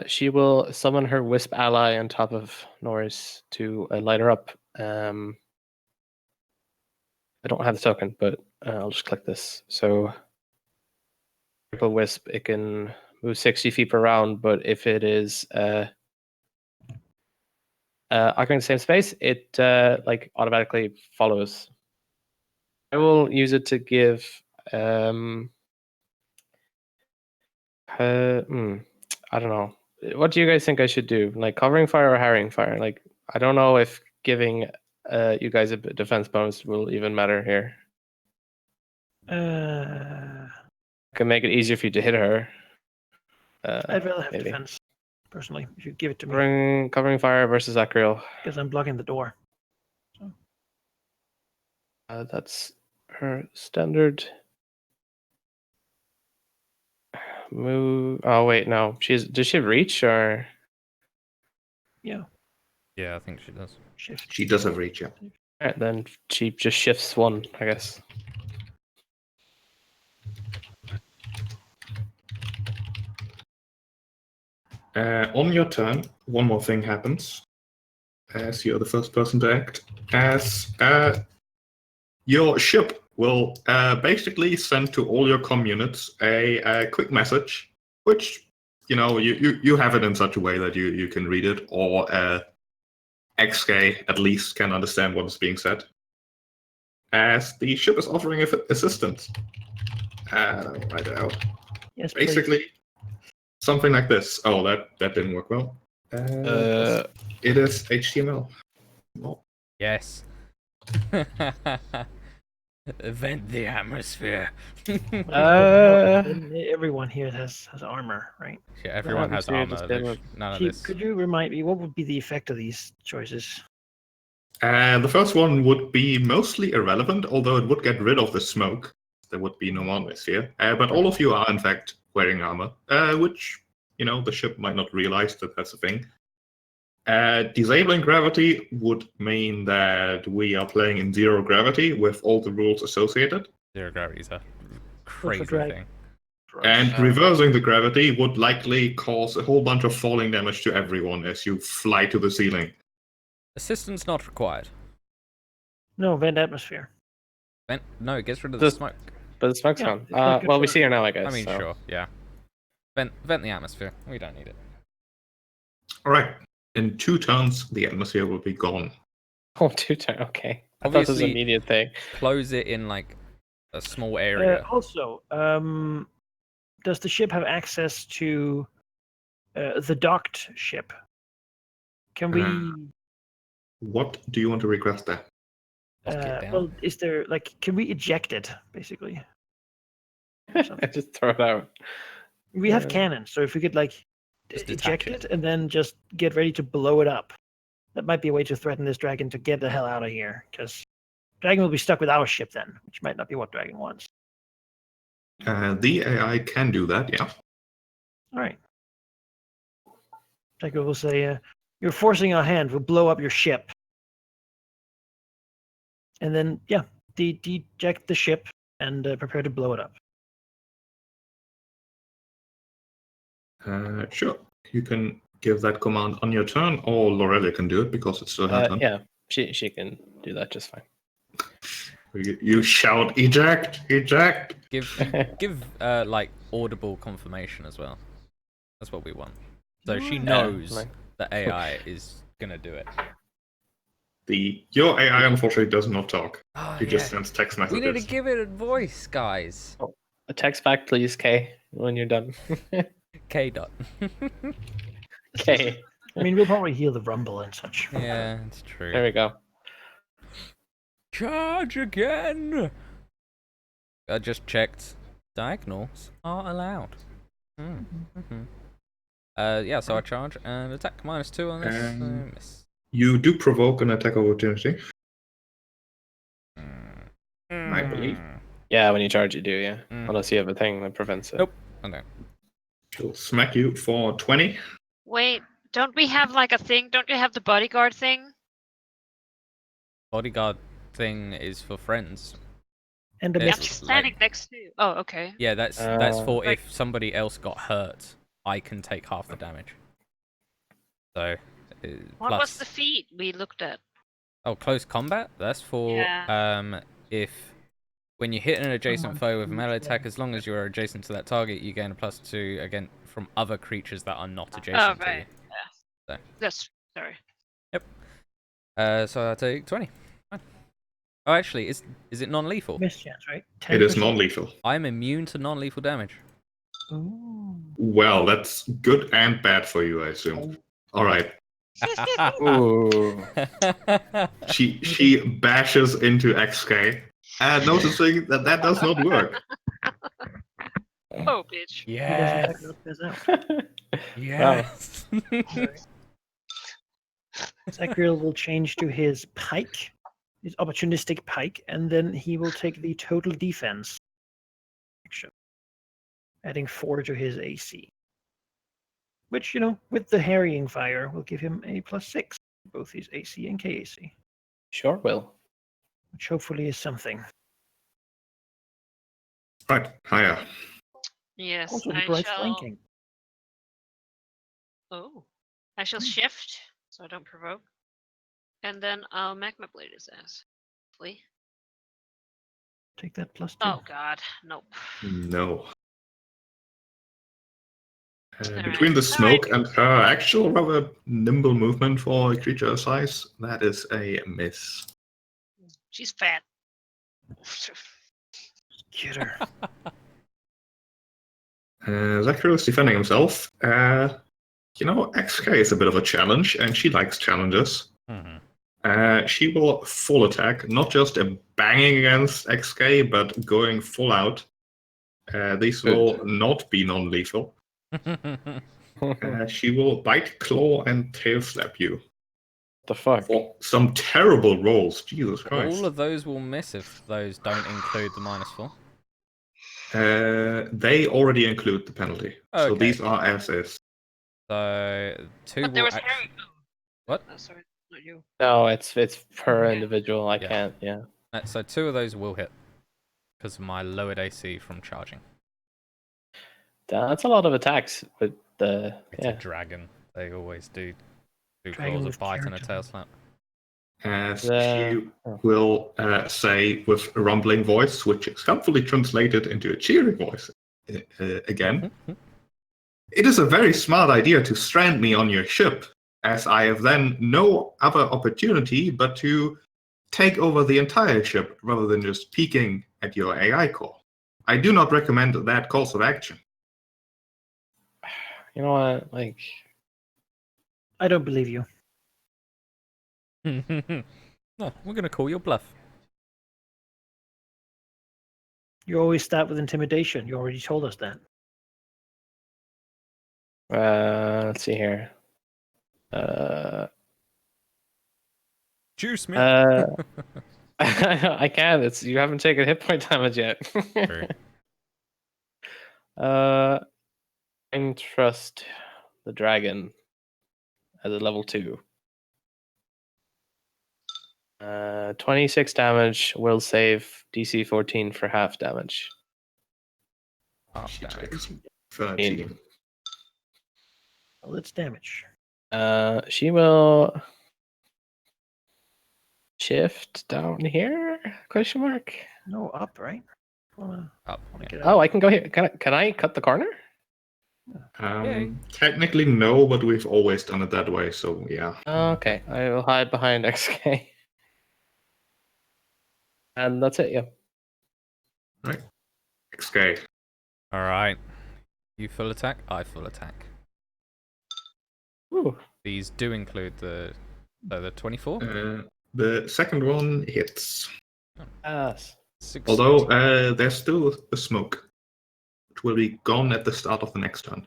She will summon her wisp ally on top of Norris to light her up. I don't have the token, but I'll just click this. So, triple wisp, it can move 60 feet per round, but if it is occupying the same space, it like automatically follows. I will use it to give. I don't know. What do you guys think I should do? Like covering fire or harrying fire? Like I don't know if giving you guys a defense bonus will even matter here. Uh, Can make it easier for you to hit her. I'd rather have maybe. defense, personally, if you give it to me. Covering fire versus Acreal. Because I'm blocking the door. That's her standard move. Oh wait, no. Does she reach or? Yeah. Yeah, I think she does. Shift. She does have reach, yeah. Alright, then she just shifts one, I guess. On your turn, one more thing happens. As you're the first person to act. As your ship will basically send to all your comm units a quick message, which, you have it in such a way that you can read it, or XK at least can understand what is being said. As the ship is offering assistance. Write it out. Yes, Basically, please. something like this. Oh, that didn't work well. It is HTML. Well, Yes. Vent the atmosphere. Everyone here has armor, right? Yeah, everyone has armor. None of Chief, this. could you remind me what would be the effect of these choices? the first one would be mostly irrelevant, although it would get rid of the smoke. There would be no atmosphere. But all of you are, in fact, wearing armor, which, the ship might not realize that that's a thing. Disabling gravity would mean that we are playing in zero gravity with all the rules associated. Zero gravity is a crazy drag. thing. And reversing the gravity would likely cause a whole bunch of falling damage to everyone as you fly to the ceiling. Assistance not required. No, vent atmosphere. No, it gets rid of the smoke. But the smoke's Yeah, gone. it's not good Well, we for- see her now, I guess. I mean, so. sure, yeah. Vent the atmosphere. We don't need it. Alright. In 2 turns, the atmosphere will be gone. Oh, 2 turns. Okay. I thought this was an Obviously, immediate thing. Close it in like a small area. Also, does the ship have access to the docked ship? Can we? What do you want to request there? Lock it down. Well, is there can we eject it basically? Just throw it out. We have cannons, so if we could Just eject detach it and then just get ready to blow it up, that might be a way to threaten this dragon to get the hell out of here. Because dragon will be stuck with our ship then, which might not be what dragon wants. The AI can do that, yeah. All right. Dragon will say, "You're forcing our hand. We'll blow up your ship." And then, yeah, deject the ship and prepare to blow it up. Sure. You can give that command on your turn, or Lorelia can do it because it's still her turn. Yeah, she can do that just fine. You shout, eject, eject. Give like audible confirmation as well. That's what we want. So she knows the AI is gonna do it. Your AI unfortunately does not talk. Oh, He just sends text messages. We need to give it a voice, guys. A text back, please, Kay, when you're done. K dot. Kay. I mean, we'll probably heal the rumble and such. Yeah, it's true. There we go. Charge again. I just checked. Diagonals are allowed. Yeah, so I charge and attack -2 on this. Miss. You do provoke an attack opportunity. I believe. Yeah, when you charge, you do, yeah. Unless you have a thing that prevents it. Nope. Okay. She'll smack you for 20. Wait, Don't we have like a thing? Don't you have the bodyguard thing? Bodyguard thing is for friends. And the I'm It's just mist. standing next to you. Oh, okay. Yeah, that's for Right. if somebody else got hurt, I can take half the damage. So, What plus. was the feat we looked at? Oh, close combat? That's for if when you hit an adjacent foe with a melee attack, as long as you're adjacent to that target, you gain a +2 again from other creatures that are not Oh, adjacent to you. right. Yeah. So. That's sorry. Yep. So I take 20. Fine. Oh, actually, is it non-lethal? Mist chance, right? It is 10%? non-lethal. I'm immune to non-lethal damage. Ooh. Well, that's good and bad for you, I assume. All right. Ooh. She bashes into XK, noticing that does not work. Oh, bitch. He does in fact Yes. not pass out. Yes. Zachariel will change to his pike, his opportunistic pike, and then he will take the total defense action, adding 4 to his AC. Which, with the harrying fire, will give him a +6, both his AC and KAC, Sure will. which hopefully is something. Right, higher. Yes, Also, he I provides shall. flanking. Oh, I shall shift so I don't provoke, and then I'll magma blade his ass. Hopefully. Take that +2. Oh God, nope. No. Alright. Between the smoke and her actual rather nimble movement for a creature her size, that is a miss. She's fat. Get her. Zachariel is defending himself. XK is a bit of a challenge, and she likes challenges. She will full attack, not just a banging against XK, but going full out. These will not be non-lethal. She will bite, claw, and tail slap you. The fuck? For some terrible rolls, Jesus Christ. All of those will miss if those don't include the -4. They already include the penalty, so Okay. these are as is. So 2 But there will was actually. Harry. What? Oh, sorry, not you. No, it's per Yeah. individual. I Yeah. can't. Yeah. So 2 of those will hit because of my lowered AC from charging. That's a lot of attacks, but It's a dragon. They always do 2 Dragon claws, a with bite, and a character. tail slap. As she will say with a rumbling voice, which is helpfully translated into a cheering voice again. It is a very smart idea to strand me on your ship, as I have then no other opportunity but to take over the entire ship rather than just peeking at your AI core. I do not recommend that course of action. You know what? Like, I don't believe you. No, we're gonna call your bluff. You always start with intimidation. You already told us that. let's see here. Juice me. I can't. It's you haven't taken hit point damage yet. True. And trust the dragon as a level 2. 26 damage, will save, DC 14 for half damage. She takes 13. Well, it's damage. She will shift down here? Question mark. No, up, right? Up. Wanna get Oh, up? I can go here. Can I cut the corner? Technically, no, but we've always done it that way, so yeah. Okay, I will hide behind XK. And that's it, yeah. Right. XK. All right. You full attack. I full attack. Ooh. These do include the 24. The second one hits. Yes. 16. Although there's still a smoke, which will be gone at the start of the next turn.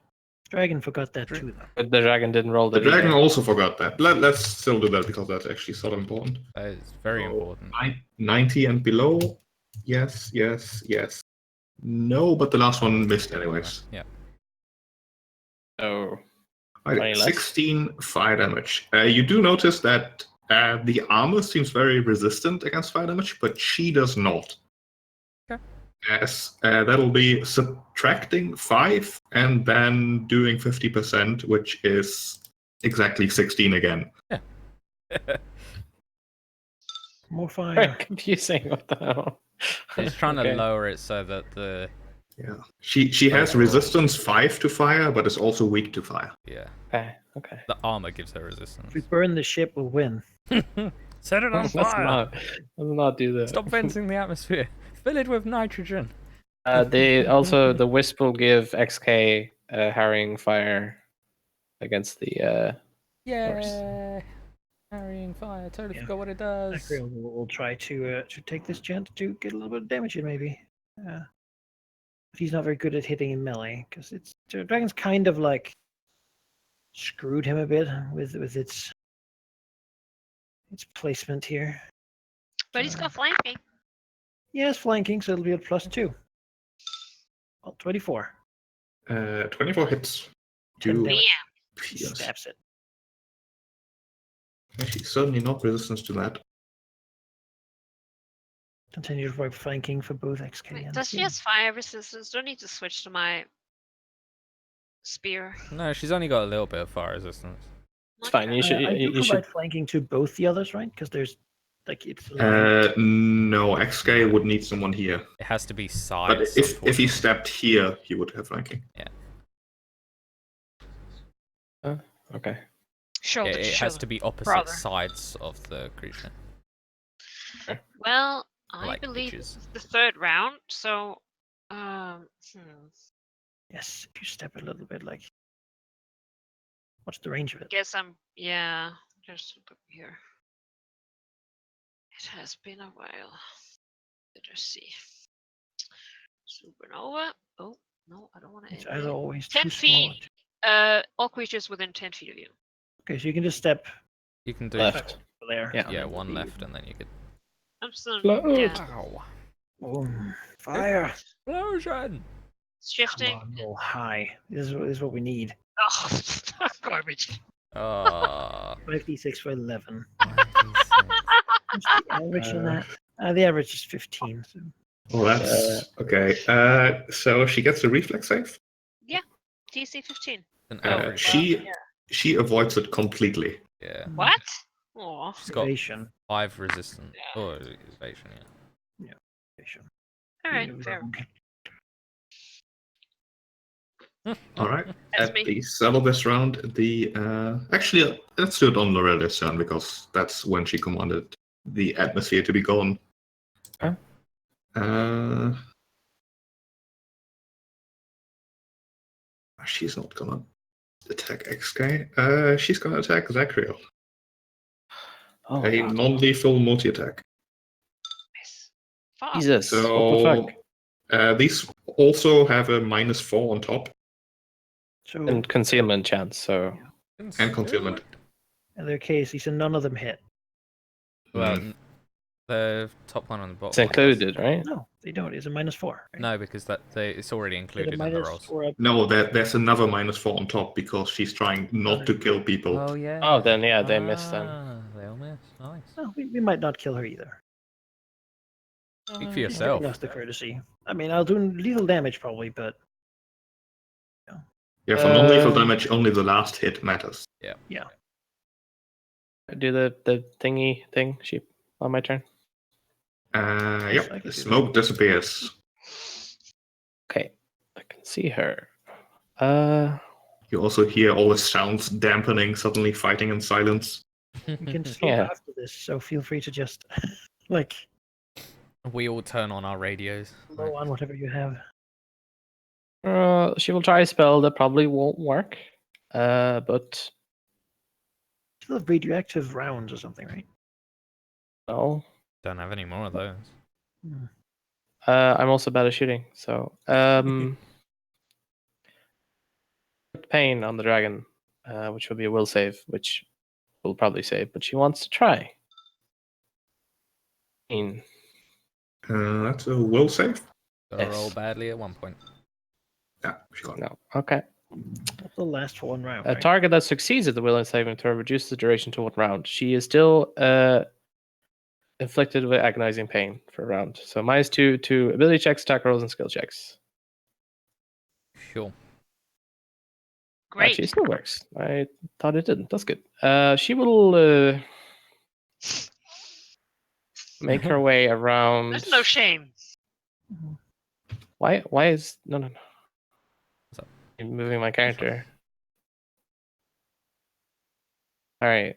Dragon forgot that too, though. But the dragon didn't roll The that dragon either. also forgot that. Let's still do that because that's actually sort of important. That is very important. 90 and below. Yes, yes, yes. No, but the last one missed anyways. Yeah. Oh. Okay, 20 less. 16 fire damage. You do notice that the armor seems very resistant against fire damage, but she does not. Okay. As that'll be subtracting 5 and then doing 50%, which is exactly 16 again. More Very fire. confusing. What the hell? He's trying Okay. to lower it so that the Yeah. She has Overall. resistance 5 to fire, but is also weak to fire. yeah Okay. the armor gives her If we resistance. burn the ship, we'll win. Set it on Let's fire! not do that. Stop venting the atmosphere. Fill it with nitrogen. They also the wisp will give XK harrying fire against the Yeah. Carrying fire. Totally Yeah. forgot what it does. Acreal will try to take this chance to get a little bit of damage in, maybe. But he's not very good at hitting in melee because it's the dragon's kind of like screwed him a bit with its placement here. But he's got flanking. Yes, flanking, so it'll be a +2. Well, 24. 24 hits. 10 You damage. Yeah. He pierce. stabs it. She's certainly not resistant to that. Continue to work flanking for both XK Wait, and does she Q. have fire resistance? Do I need to switch to my spear? No, she's only got a little bit of fire resistance. It's fine. You should. I do You provide should. flanking to both the others, right? Because there's like it's aligned. No, XK would need someone here. It has to be But sides. if he unfortunately. stepped here, he would have flanking. Okay. Shoulder Yeah, to it has shoulder. to be opposite brother. sides of the creature. Well, I Like believe bitches. this is the third round, so Yes, if you step a little bit, like what's the range of it? guess I'm just look up here. It has been a while. Let us see. Supernova. Oh no, I don't want to It's end either it. always 10 too small. feet. All creatures within 10 feet of you. Okay, so you can just step You can do Left. there. Yeah. yeah, one left and then you could. I'm still Float. yeah. Wow. Boom. Fire. Explosion! Shifting. Come on, roll high. This is what we need. Oh, garbage. 5d6 for 11. What's the average on that? The average is 15. So. Oh, that's okay. So she gets a reflex save. DC 15. An Uh, average. she avoids it completely. Yeah. What? Oh. She's got Evasion. 5 resistance. Oh, evasion, yeah. Evasion. All right, fair. All right. That's At me. the start of this round, the actually let's do it on Lorella's turn because that's when she commanded the atmosphere to be gone. Huh? She's not gonna attack XK. She's gonna attack Zachriel. Oh, A wow. non-lethal multi-attack. Nice. Fuck. Jesus. What the So fuck? these also have a -4 on top. So And concealment chance. So And concealment. in their case, he said none of them hit. Well, Mm. the top one on the bottom. it's one does. included, right? No, they don't. It's a -4. Right? No, because it's already Is it a included in the minus rolls. or a- No, there's another -4 on top because she's trying not to kill people. Oh yeah. Oh, then yeah, they missed then. They all missed. Nice. No, we might not kill her either. Speak for She's yourself. giving us the courtesy. I mean, I'll do lethal damage probably, but Yeah, for non-lethal Um, damage, only the last hit matters. Do the thingy thing, sheep, on my turn. I Yep, can do smoke disappears. Okay, I can see her. You also hear all the sounds dampening, suddenly fighting in silence. we can sleep Yeah. after this, so feel free to just like We all turn on our radios. blow on whatever you have. She will try a spell that probably won't work. But Still have radioactive rounds or something, right? no. Don't have any more of those. I'm also bad at shooting, so pain on the dragon, which will be a will save, which will probably save, but she wants to try. That's a will save. Gotta Yes. roll badly at one point. Yeah, she got it. No. Okay. That's the last one round. A Right? target that succeeds at the will and saving throw reduces the duration to 1 round. She is still inflicted with agonizing pain for a round. So -2 to ability checks, attack rolls, and skill checks. Sure. Great. Actually, it still works. I thought it didn't. That's good. She will make her way around. There's no shame. Why is no. What's up? I'm moving my character. All right.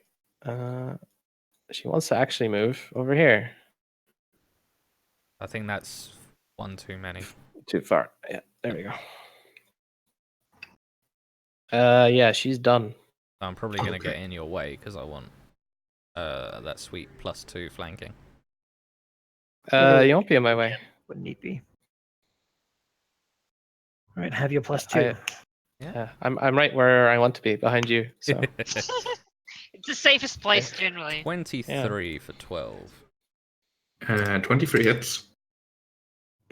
She wants to actually move over here. I think that's one too many. Too far. Yeah, there we go. Yeah, she's done. I'm probably gonna Okay. get in your way because I want that sweet +2 flanking. You won't be in my way. Wouldn't need be. All right, have your +2. Yeah, I'm right where I want to be, behind you. So It's the safest place generally. 23 for 12. 23 hits.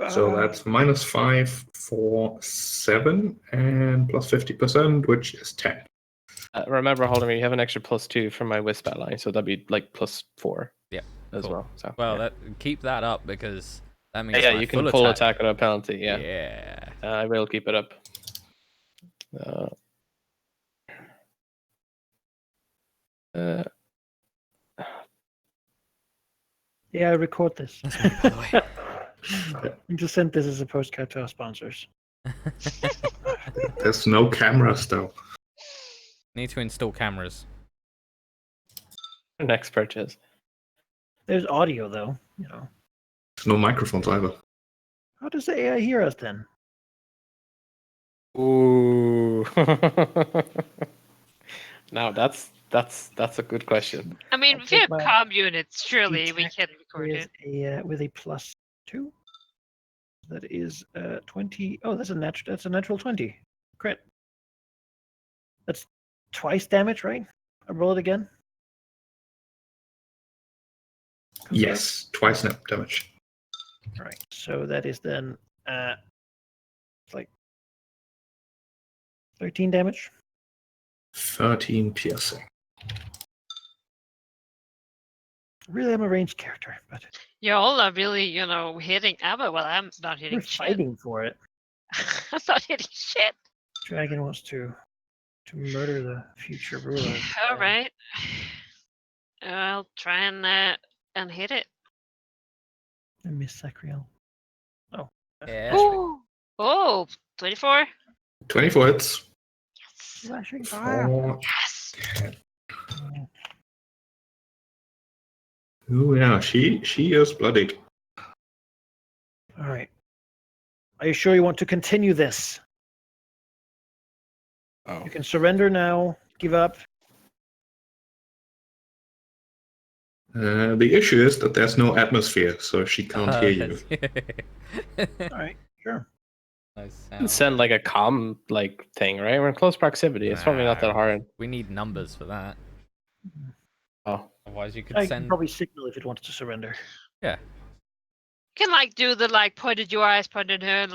So that's -5 for 7 and plus 50%, which is 10. remember, Halder, you have an extra +2 from my wisp ally, so that'd be like +4. Yeah, as cool. well. So Well, keep that up because that means yeah, my you can full full attack. attack without penalty. Yeah, Yeah. I will keep it up. Yeah, I record this. That's me, by the way. We just sent this as a postcard to our sponsors. There's no cameras though. Need to install cameras. Next purchase. There's audio though, you know. There's no microphones either. How does the AI hear us then? Ooh. Now that's a good question. I mean, I'll if you take have my comm units, surely we detect can record With it. with a +2. That is 20. Oh, that's a natural 20. Crit. That's twice damage, right? I roll it again. Confirm? Yes, twice net damage. All right. So that is then it's like 13 damage. 13 piercing. Really, I'm a ranged character, but You all are really, hitting Abba. Well, I'm not hitting we're shit. fighting for it. I'm not hitting shit. Dragon wants to murder the future ruler. All right. I'll try and hit it. I miss Sacriel. Oh. Yeah. Ooh. Oh, 24. 24 hits. Slashing fire. For Yes. 10. Oh yeah, she is bloodied. All right. Are you sure you want to continue this? Oh. You can surrender now. Give up. The issue is that there's no atmosphere, so she can't hear you. All right. Sure. Nice You can sound. send like a comm thing, right? We're in close proximity. It's probably not that Nah, hard. We need numbers for that. Oh. Otherwise, you could I can send. probably signal if it wants to surrender. Yeah. Can do the pointed your eyes, pointed her,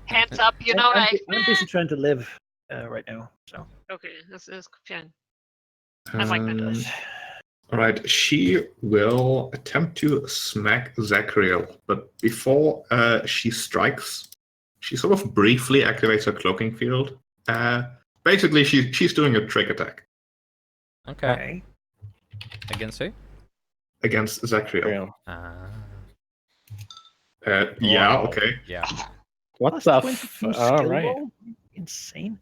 hands up, I'm busy trying to live right now. So. Okay, that's fine. Um, Alright, she will attempt to smack Zachariel, but before she strikes, she sort of briefly activates her cloaking field. Basically, she's doing a trick attack. Okay. Against who? Against Zachariel. Yeah, Wow. okay. Yeah. What Plus the 22 All skill right. roll? Insane.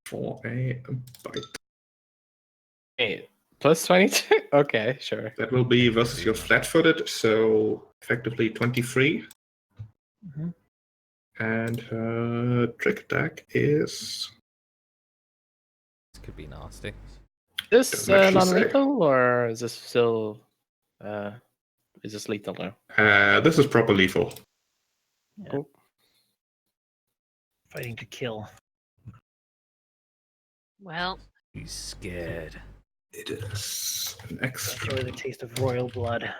For a bite. Hey, plus 22? Okay, sure. That will be versus your flat-footed, so effectively 23. Mm-hmm. And her trick attack is... This could be nasty. Is this Doesn't actually say. non-lethal, or is this still... is this lethal now? This is proper lethal. Yeah. Cool. Fighting to kill. Well, He's scared. It is an Enjoy extra. the taste of royal blood.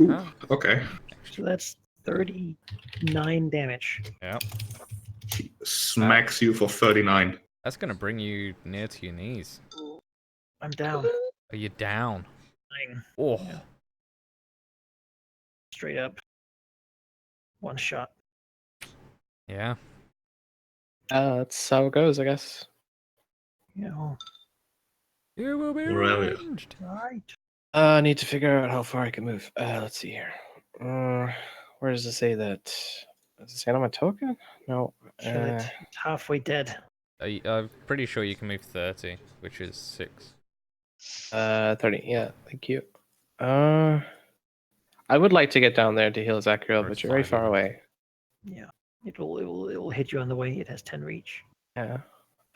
Ooh, okay. So that's 39 damage. Yeah. She smacks you for 39. That's gonna bring you near to your knees. I'm down. Are you down? 9. Oh. Yeah. Straight up. One shot. Yeah. That's how it goes, I guess. You know, You will be Aurelia. revenged. right. I need to figure out how far I can move. Let's see here. Where does it say that? Does it say it on my token? No. Kill it. It's halfway dead. I'm pretty sure you can move 30, which is 6. 30. Yeah, thank you. I would like to get down there to heal Zacriel, Or but it's you're very 5 far even. away. Yeah. It'll hit you on the way. It has 10 reach. Yeah.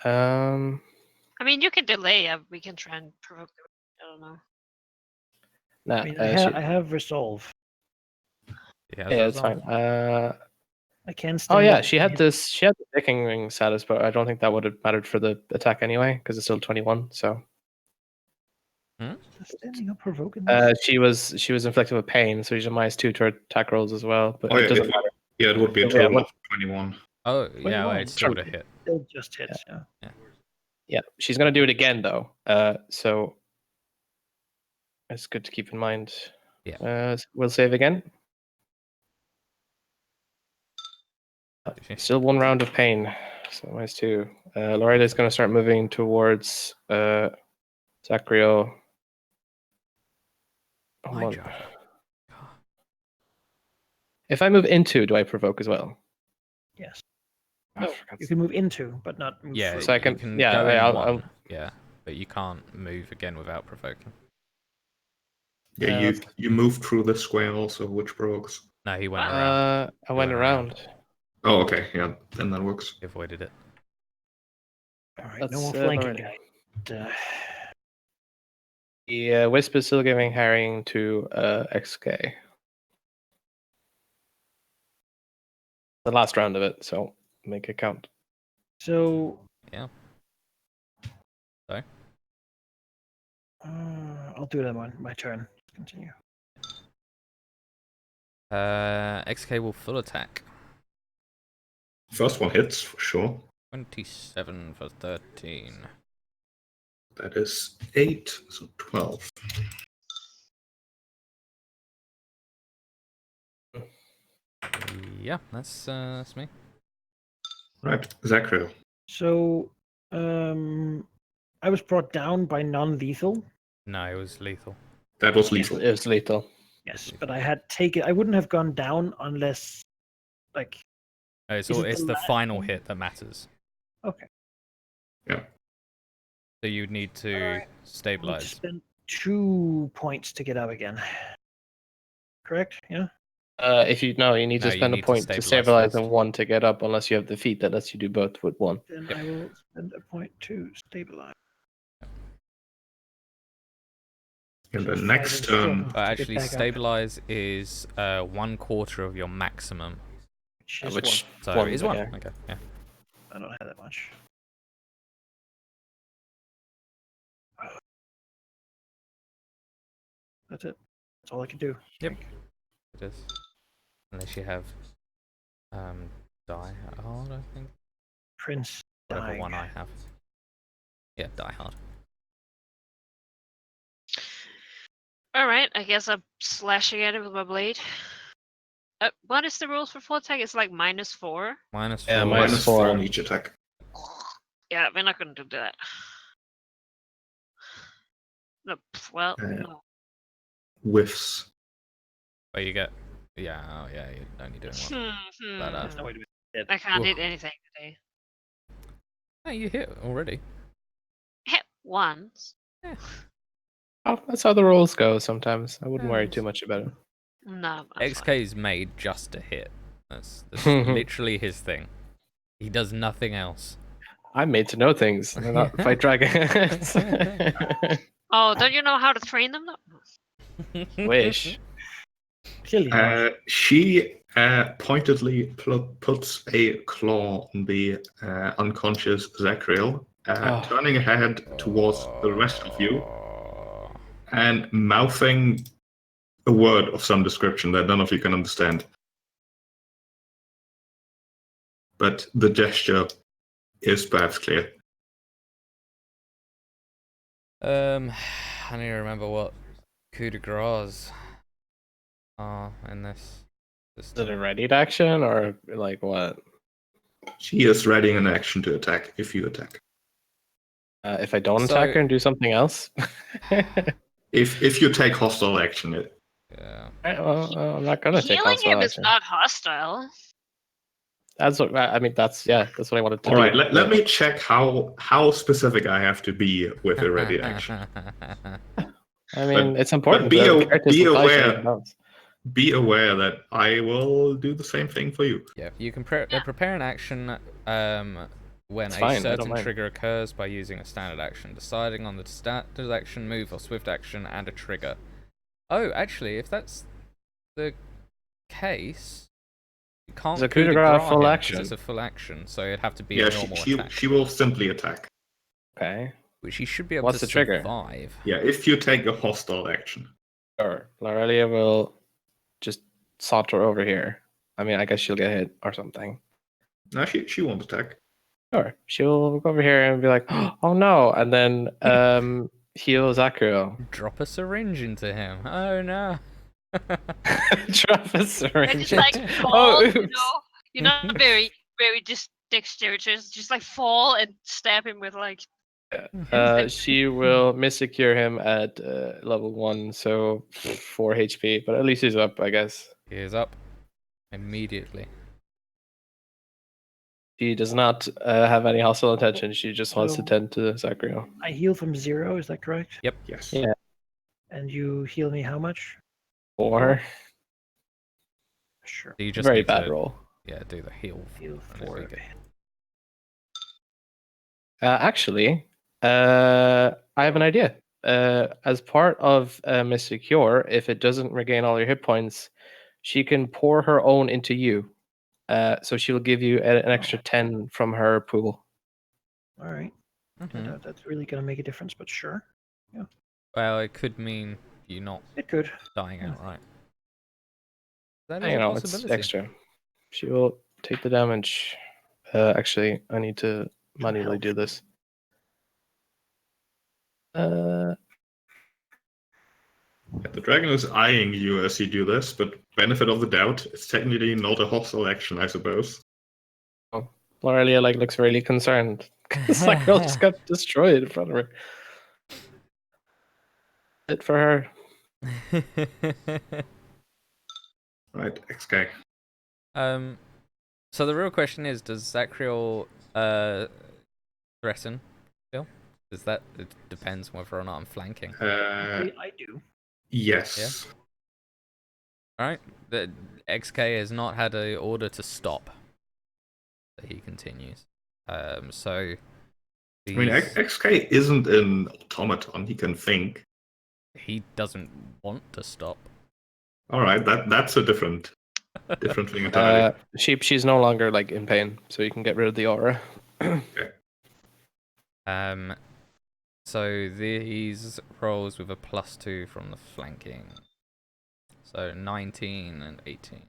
I mean, you can delay. We can try and provoke the. I don't know. Nah, I mean, I have resolve. Yeah, yeah, it's fine. I can Oh stand yeah, up she and had hit- this. She had the Viking ring status, but I don't think that would have mattered for the attack anyway, because it's still 21. So standing up provoking this. she was inflicted with pain, so she's a -2 to her attack rolls as well. But Oh, it yeah, doesn't matter. Yeah, it would be a Yeah, total what- of 21. Oh, yeah, 21. it still would have hit. Still just hits. Yeah. Yeah, she's gonna do it again though. So it's good to keep in mind. Yeah. We'll save again. Still one round of pain. So -2. Loretta's gonna start moving towards Zacriel. My Hold on. job. If I move into, do I provoke as well? Yes. Oh, No, for God's you can move into, but not move Yeah, through. So I you can- can yeah, go in I'll- one. I'll- Yeah, but you can't move again without provoking. Yeah, you move through the square also, which provokes. No, he went around. I went around. Oh, okay, yeah, then that works. He avoided it. All right, That's no more flanking, already. guy. The Wisp is still giving harrying to XK. The last round of it, so make it count. So. Yeah. Sorry? I'll do that one. My turn. Continue. XK will full attack. First one hits, for sure. 27 for 13. That is 8, so 12. Yeah, that's me. Right, Zacriel. So, I was brought down by non-lethal. No, it was lethal. That was lethal. It was lethal. Yes, but I had taken. I wouldn't have gone down unless, like. It's Is it it's the the last final one? hit that matters. Okay. Yeah. So you'd need to Alright. I need to stabilize. spend 2 points to get up again. Correct? Yeah. If you know, you need No, to you spend need a to point to stabilize stabilize first. and 1 to get up, unless you have the feat that lets you do both with 1. Then Yep. I will spend a point to stabilize. And So the 5 next and turn, 7 to But get actually, back up, stabilize is 1/4 of your maximum. which is one. So One, it is but 1. yeah. Okay, yeah. I don't have that much. That's it. That's all I can do. Yep. It is. Unless you have die hard, I think. Prince Whatever dying. one I have. Yeah, die hard. All right, I guess I'm slashing at it with my blade. What is the rules for full attack? It's like -4. -4. Yeah, minus -4. 4 on each attack. Yeah, we're not gonna do that. No, well, Yeah. no. Whiffs. But you get. Yeah, oh yeah, you're only doing 1. But, There's no way to do it. I can't Oof. hit anything today. Oh, you hit already. Hit once. Oh, that's how the rolls go sometimes. I wouldn't worry Yes. too much about it. No, I'm XK fine. is made just to hit. That's literally his thing. He does nothing else. I'm made to know things, and not fight dragons. Oh, don't you know how to train them though? Wish. Clearly not. She pointedly puts a claw on the unconscious Zacriel, turning her head towards the rest of you and mouthing a word of some description that none of you can understand. but the gesture is perhaps clear. I need to remember what coup de grace are in this Is it system. a ready action or like what? She is readying an action to attack if you attack. If I don't So- attack her and do something else? If you take hostile action, Yeah. Well, I'm not gonna take Healing hostile him is action. not hostile. That's what I mean. That's what I wanted to all do. right. Let me check how specific I have to be with a ready action. I mean, But- it's important. be The a- character be supply chain aware. counts. Be aware that I will do the same thing for you. Yeah, you can prepare an action when It's a fine, I don't certain mind. trigger occurs by using a standard action, deciding on the standard action, move, or swift action, and a trigger. Oh, actually, if that's the case, you can't Is a coup de coup de grace grace full him, 'cause action? it's a full action, so it'd have to be Yeah, a normal she attack, will simply attack. Okay. which he should be able What's to the trigger? survive. Yeah, if you take a hostile action. Sure. Lorelia will just saunter over here. I mean, I guess she'll get hit or something. No, she won't attack. Sure. She'll go over here and be like, "Oh no!" and then heal Zakuo. Drop a syringe into him. Oh no. Drop a And syringe. just like into- fall, you oops. know. You're not very dexterous. Just like fall and stab him with like. She will secure him at level 1, so 4 HP, but at least he's up, I guess. He is up immediately. She does not have any hostile intention. She just wants to So- tend to Zakuo. I heal from 0. Is that correct? Yes. Yeah. And you heal me how much? 4. Sure. So you just Very need bad to, roll. Yeah, do the heal. Heal and it'll be 4. good. Actually, I have an idea. As part of Mystic Cure, if it doesn't regain all your hit points, she can pour her own into you. So she will give you an extra 10 from her pool. All right. I Mhm. doubt that's really going to make a difference, but sure. Well, it could mean you not It could. dying Yeah. outright. That is You a know, it's possibility. extra. She will take the damage. Actually, I need to manually do this. The dragon is eyeing you as you do this, but benefit of the doubt, it's technically not a hostile action, I suppose. Lorelia looks really concerned. It's like girl just got destroyed in front of her. It for her. Right, XK. So the real question is, does Zacriel threaten still? Does that, it depends whether or not I'm flanking. I do. Yes. Alright, the XK has not had an order to stop. So he continues. So I mean, these- XK isn't an automaton, he can think. he doesn't want to stop. Alright, that's a different thing entirely. She's no longer in pain, so you can get rid of the aura. So these rolls with a +2 from the flanking. So 19 and 18.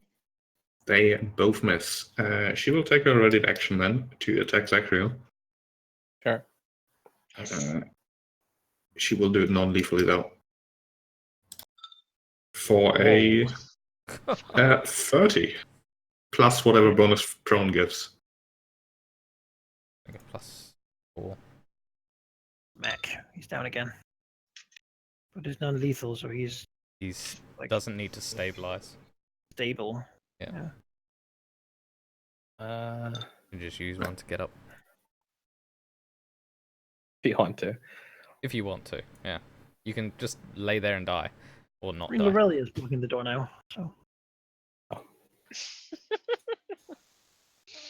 They both miss. She will take a ready action then to attack Zacriel. Sure. She will do it non-lethally though. For a 30. Plus whatever bonus prone gives. Okay, +4. Mac. He's down again. But he's non-lethal, so he's He's like doesn't need to stabilize. stable. Yeah. You just use one to get up If you want to. if you want to. Yeah, you can just lay there and die, or I not mean, die. Lorelia is blocking the door now, so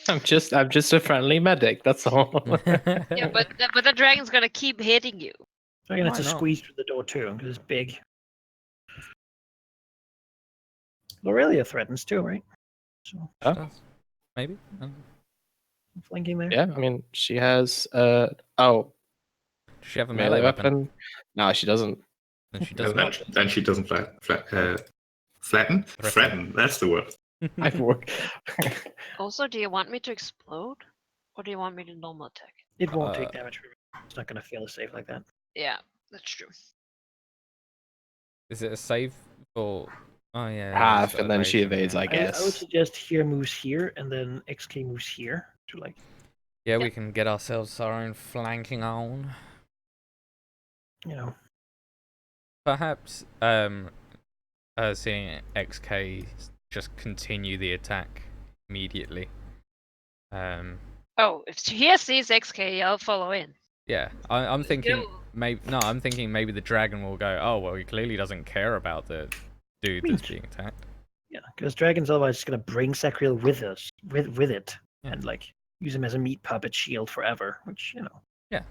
I'm just a friendly medic. That's all. Yeah, but the dragon's gonna keep hitting you. I'm gonna have Why to not? squeeze through the door too because it's big. Lorelia threatens too, right? So Huh? Maybe. flanking there. Yeah, I mean she has Does she have a melee weapon? weapon. No, she doesn't. Then she does And not. then she doesn't flatten. Threaten. That's the word. I've worked. Also, do you want me to explode? Or do you want me to normal attack? It won't take damage. It's not gonna fail a save like that. Yeah, that's true. Is it a save or? Oh yeah. Half, it's and then she evasion, evades, yeah. I I would guess. suggest here moves here, and then XK moves here to like. Yeah, we can get ourselves our own flanking on. You know. Perhaps seeing XK just continue the attack immediately. Oh, if he sees XK, I'll follow in. Yeah, I'm thinking Go. I'm thinking maybe the dragon will go, oh well, he clearly doesn't care about the dude that's being attacked. Yeah, because dragon's otherwise just gonna bring Sacriel with us, with it, and like use him as a meat puppet shield forever. Which Yeah.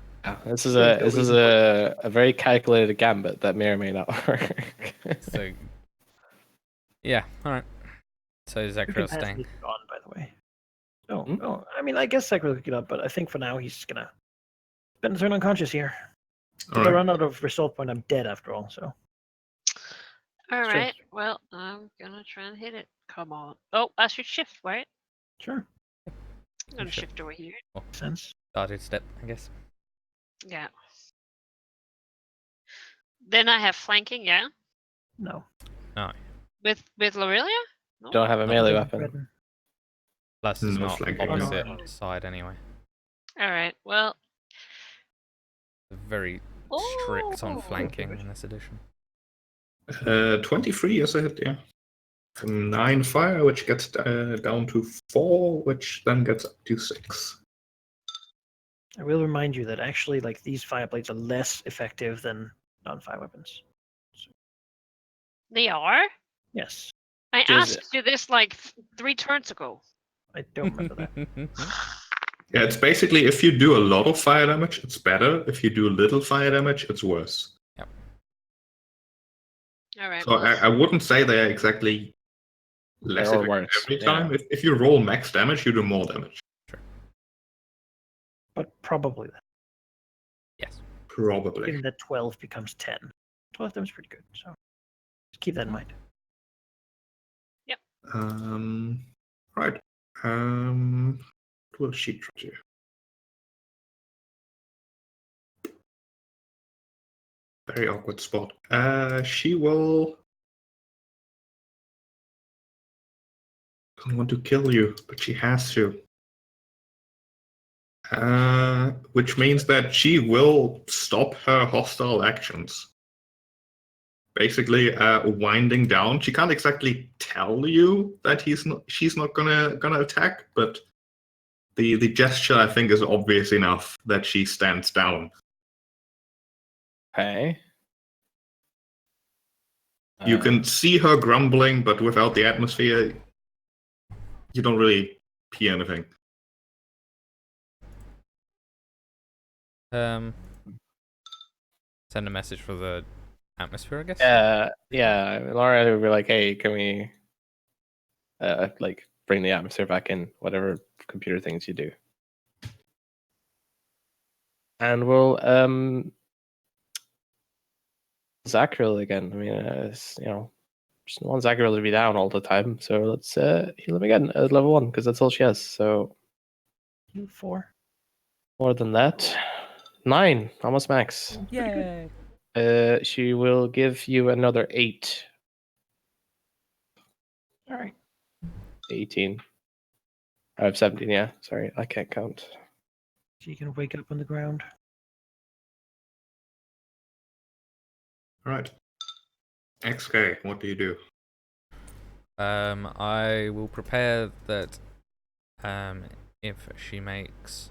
This is There's no a very calculated gambit that may or may not work. So yeah, all right. So Zacriel's staying. Is gone, by the way. Oh, Hmm? oh, I mean, I guess Sacriel could get up, but I think for now he's gonna spend a turn unconscious here. If I Alright. run out of resolve point, I'm dead after all. So All Sure. right. Well, I'm gonna try and hit it. Come on. Oh, I should shift, right? sure, I'm gonna should. shift over here. makes sense. Started step, I guess. Yeah. Then I have flanking, yeah? No, No. With Lorelia? No. Don't have a melee weapon. Threaten. Plus it's No not flanking, no. opposite side anyway. All right. Well. Very strict on Oh. flanking in this edition. 23 is a hit, yeah. 9 fire, which gets down to 4, which then gets up to 6. I will remind you that actually, like these fire blades are less effective than non-fire weapons. They are? Yes, I Does- asked you this like 3 turns ago. I don't remember that. Yeah, it's basically if you do a lot of fire damage, it's better. If you do little fire damage, it's worse. All right. So Well, I wouldn't say they're exactly less Or effective worse, every yeah. time. If you roll max damage, you do more damage. But probably that. Yes. Probably. Given that 12 becomes 10. 12 damage is pretty good. So just keep that in mind. Right. What will she try to do? Very awkward spot. She will. Doesn't want to kill you, but she has to. Which means that she will stop her hostile actions. Basically, winding down. She can't exactly tell you that she's not gonna attack, but the gesture I think is obvious enough that she stands down. Okay. You can see her grumbling, but without the atmosphere, you don't really hear anything. Send a message for the atmosphere, I guess. Yeah. Laura would be like, "Hey, can we, like, bring the atmosphere back in? Whatever computer things you do." And we'll Zacriel again. I mean, just don't want Zacriel to be down all the time. So let's heal him again at level 1 because that's all she has. So You 4. more than that, 9, almost max. Yay! She will give you another 8. All right. 18. I have 17. Yeah, sorry, I can't count. So you can wake up on the ground. All right. XK, what do you do? I will prepare that. If she makes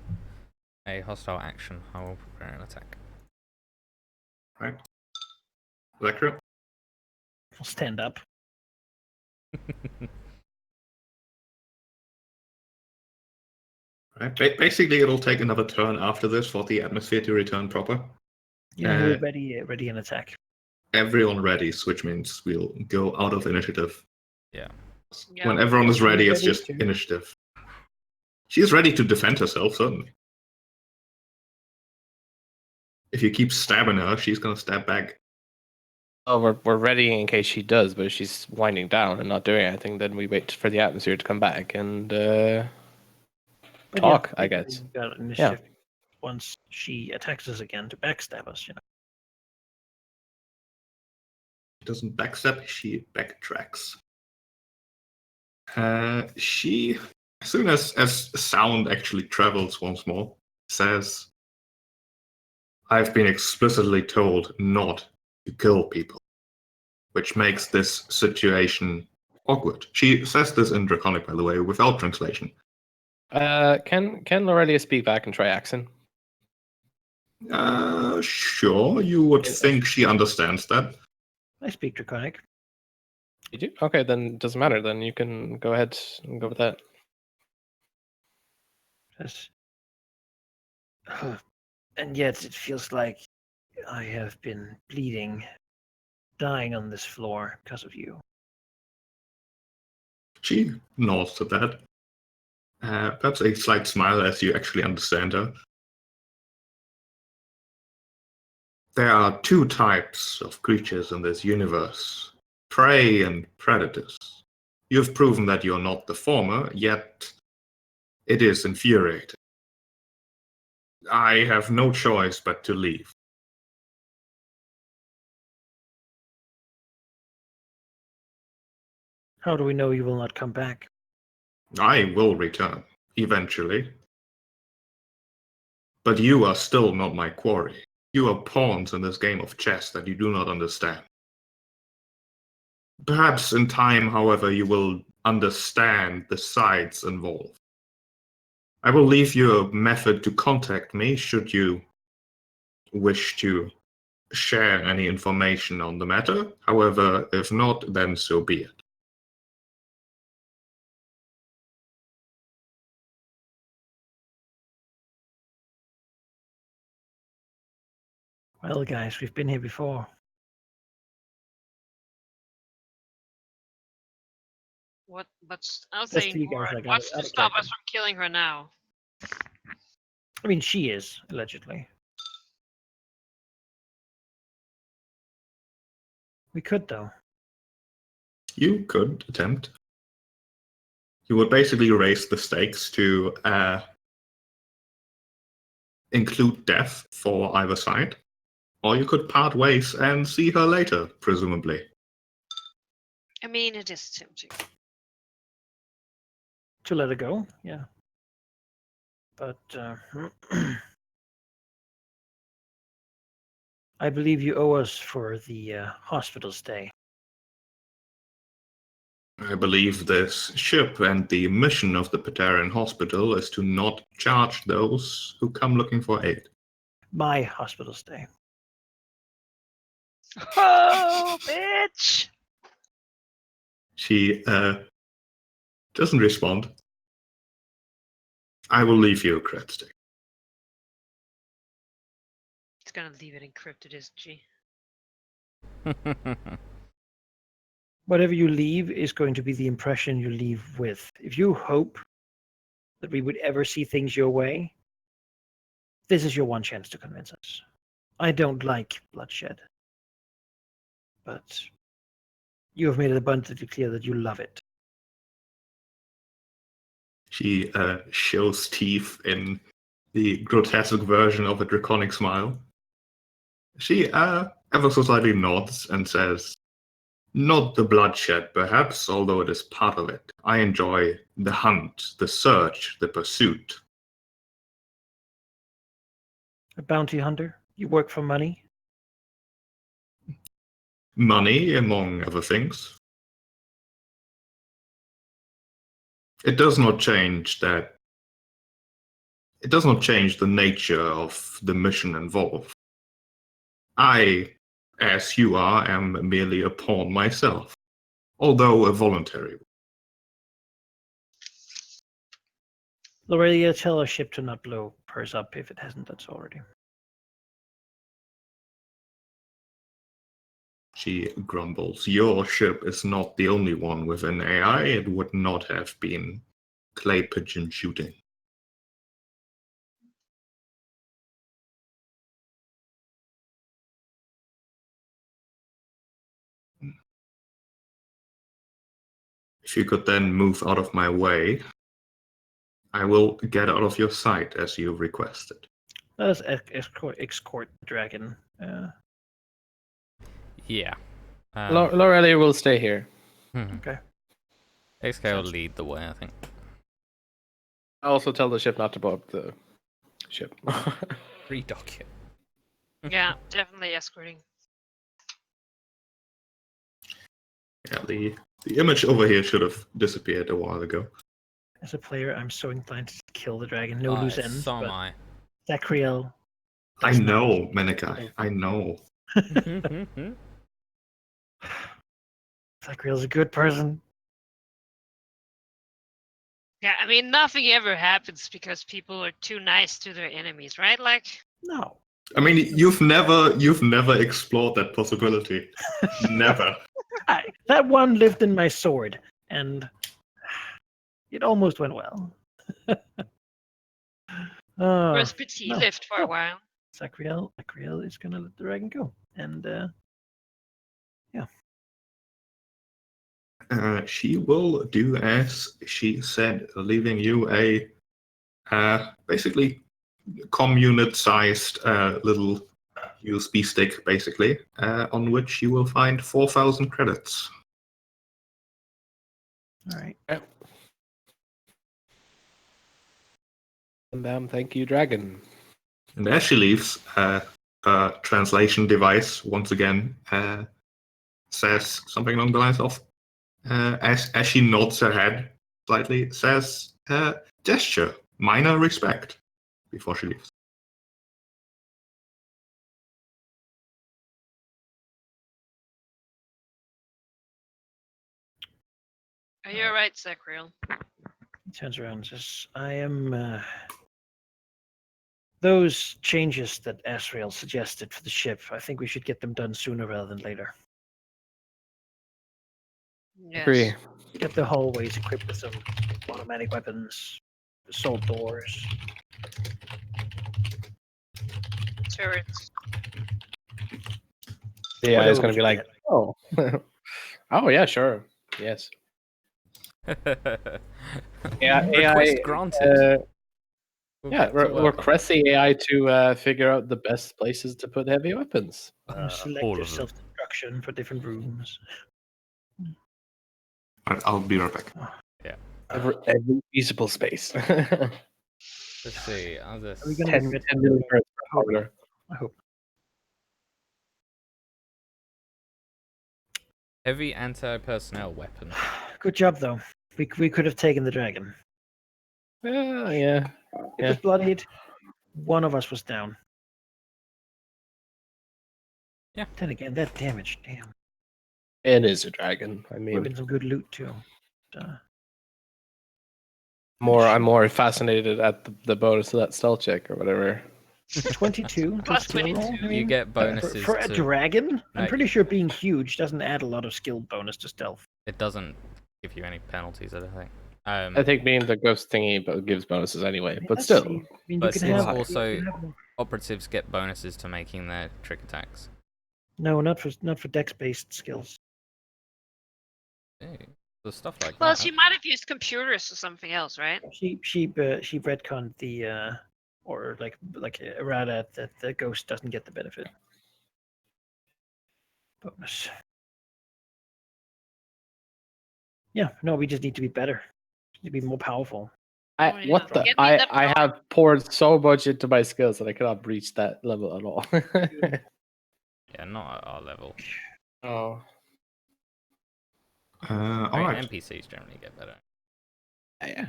a hostile action, I will prepare an attack. Right. Electro? We'll stand up. Right. Basically, it'll take another turn after this for the atmosphere to return proper. Yeah, we're ready an attack. Everyone readies, which means we'll go out of initiative. Yeah. Yeah. When everyone is ready, it's ready just to. initiative. She's ready to defend herself, certainly. If you keep stabbing her, she's gonna stab back. Oh, we're ready in case she does, but if she's winding down and not doing anything, then we wait for the atmosphere to come back and talk, I guess. We've got initiative once she attacks us again to backstab us, you know. She doesn't backstab, she backtracks. She, as soon as sound actually travels once more, says, I've been explicitly told not to kill people, which makes this situation awkward. She says this in Draconic, by the way, without translation. Can Lorelia speak back in Triaxon? Sure, you would think she understands that. I speak Draconic. You do? Okay, then it doesn't matter. Then you can go ahead and go with that. Yes. And yet it feels like I have been bleeding, dying on this floor because of you. She nods to that. Perhaps a slight smile as you actually understand her. There are two types of creatures in this universe, prey and predators. You've proven that you're not the former, yet it is infuriating. I have no choice but to leave. How do we know you will not come back? I will return, eventually. But you are still not my quarry. You are pawns in this game of chess that you do not understand. Perhaps in time, however, you will understand the sides involved. I will leave you a method to contact me should you wish to share any information on the matter. However, if not, then so be it. Well, guys, we've been here before. What? But I'll Just say to you more. guys, like, What's out to of stop character. us from killing her now? I mean, she is, allegedly. We could, though. You could attempt. You would basically raise the stakes to include death for either side. Or you could part ways and see her later, presumably. I mean, it is tempting. To let her go, yeah. But I believe you owe us for the hospital stay. I believe this ship and the mission of the Patarian Hospital is to not charge those who come looking for aid. My hospital stay. Oh, bitch! She doesn't respond. I will leave you a cred stick. It's gonna leave it encrypted, isn't she? Whatever you leave is going to be the impression you leave with. If you hope that we would ever see things your way, this is your one chance to convince us. I don't like bloodshed, but you have made it abundantly clear that you love it. She shows teeth in the grotesque version of a draconic smile. She ever so slightly nods and says, not the bloodshed, perhaps, although it is part of it. I enjoy the hunt, the search, the pursuit. A bounty hunter? You work for money? Money, among other things. It does not change that. It does not change the nature of the mission involved. I, as you are, am merely a pawn myself, although a voluntary one. Lorelia, tell our ship to not blow hers up if it hasn't done so already. She grumbles. Your ship is not the only one with an AI. It would not have been clay pigeon shooting. if you could then move out of my way, I will get out of your sight as you requested. Let us escort the dragon. Yeah. Lorelei will stay here. Okay. XK will lead the way, I think. I also tell the ship not to blow up the ship. Redock it. Yeah, definitely escorting. Yeah, the image over here should have disappeared a while ago. As a player, I'm so inclined to kill the dragon. No loose ends. So am but I. Zacriel. I know, Menekai. I know. Zacriel's a good person. Yeah, I mean, nothing ever happens because people are too nice to their enemies, right? Like, No. I mean, you've never explored that possibility. Never. That one lived in my sword, and it almost went well. whereas Petit no. lived for a while. Zacriel is gonna let the dragon go, and yeah. She will do as she said, leaving you a basically community-sized little USB stick, basically, on which you will find 4,000 credits. All right. And thank you, dragon. And as she leaves, her translation device once again says something along the lines of, as she nods her head slightly, says, gesture, minor respect, before she leaves. Are you alright, Zacriel? He turns around and says, I am. Those changes that Asriel suggested for the ship, I think we should get them done sooner rather than later. Yes. Agree. Get the hallways equipped with some automatic weapons, assault doors. Turrets. Yeah, Whatever it's gonna we be like, get. oh, oh yeah, sure, yes. Yeah, Request AI. granted. We'll Yeah, get to work. request the AI to figure out the best places to put heavy weapons. You all selective of them. self-destruction for different rooms. I'll be right back. Every feasible space. Let's see. Other Are we gonna 10 million per order. I hope. heavy anti-personnel weapon. Good job, though. We could have taken the dragon. Yeah. It was bloodied. One of us was down. Yeah. Then again, that damage, damn. It is a dragon. I Would have mean, been some good loot too. I'm more fascinated at the bonus of that stealth check or whatever. 22 Plus skill roll, 22. I mean, You get bonuses for a to. dragon. I'm No, pretty sure being huge doesn't add a lot of skill bonus to stealth. It doesn't give you any penalties, I don't think. I think being the ghost thingy gives bonuses anyway, but Let's still. see. I mean, But you can it's have also- you can have more. Operatives get bonuses to making their trick attacks. No, not for dex-based skills. Ooh, so stuff like Well, that. she might have used computers or something else, right? She retconned the or like errata that the ghost doesn't get the benefit bonus. Yeah, no, we just need to be better. We need to be more powerful. Oh, yeah. What the? Get me that I power. have poured so much into my skills that I cannot breach that level at all. Yeah, not at our level. Oh. All right. NPCs generally get better. Yeah.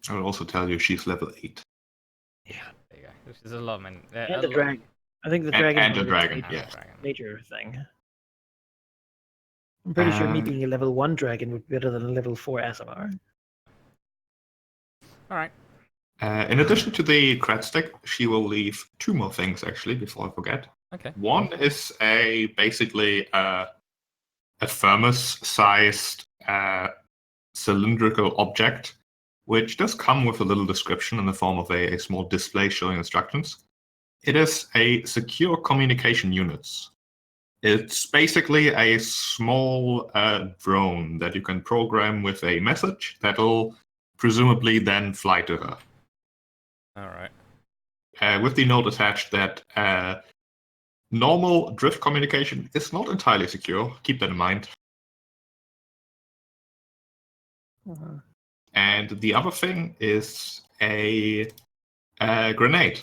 I will also tell you she's level 8. There you go. Which is a lot, man. And the dragon. I think the dragon. And the is dragon, major- yes. Major thing. I'm pretty sure me being a level 1 dragon would be better than a level 4 Asimar. Alright. In addition to the cred stick, she will leave 2 more things actually before I forget. Okay. One is basically a thermos-sized cylindrical object, which does come with a little description in the form of a small display showing instructions. It is a secure communication unit. It's basically a small drone that you can program with a message that'll presumably then fly to her. All right. With the note attached that normal drift communication is not entirely secure. Keep that in mind. Uh-huh. And the other thing is a grenade.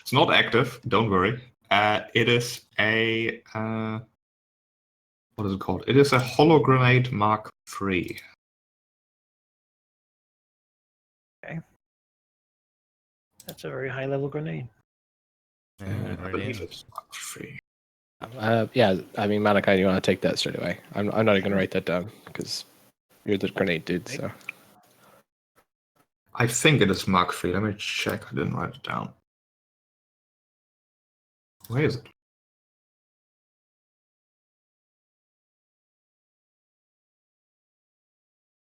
It's not active, don't worry. It is a what is it called? It is a hollow grenade Mark III. Okay. That's a very high level grenade. Yeah, it I really believe is. it's Mark III. Yeah, I mean, Malachi, you want to take that straight away? I'm not even Sure. gonna write that down because you're the grenade dude. So I think it is Mark III. Let me check. I didn't write it down. Where is it?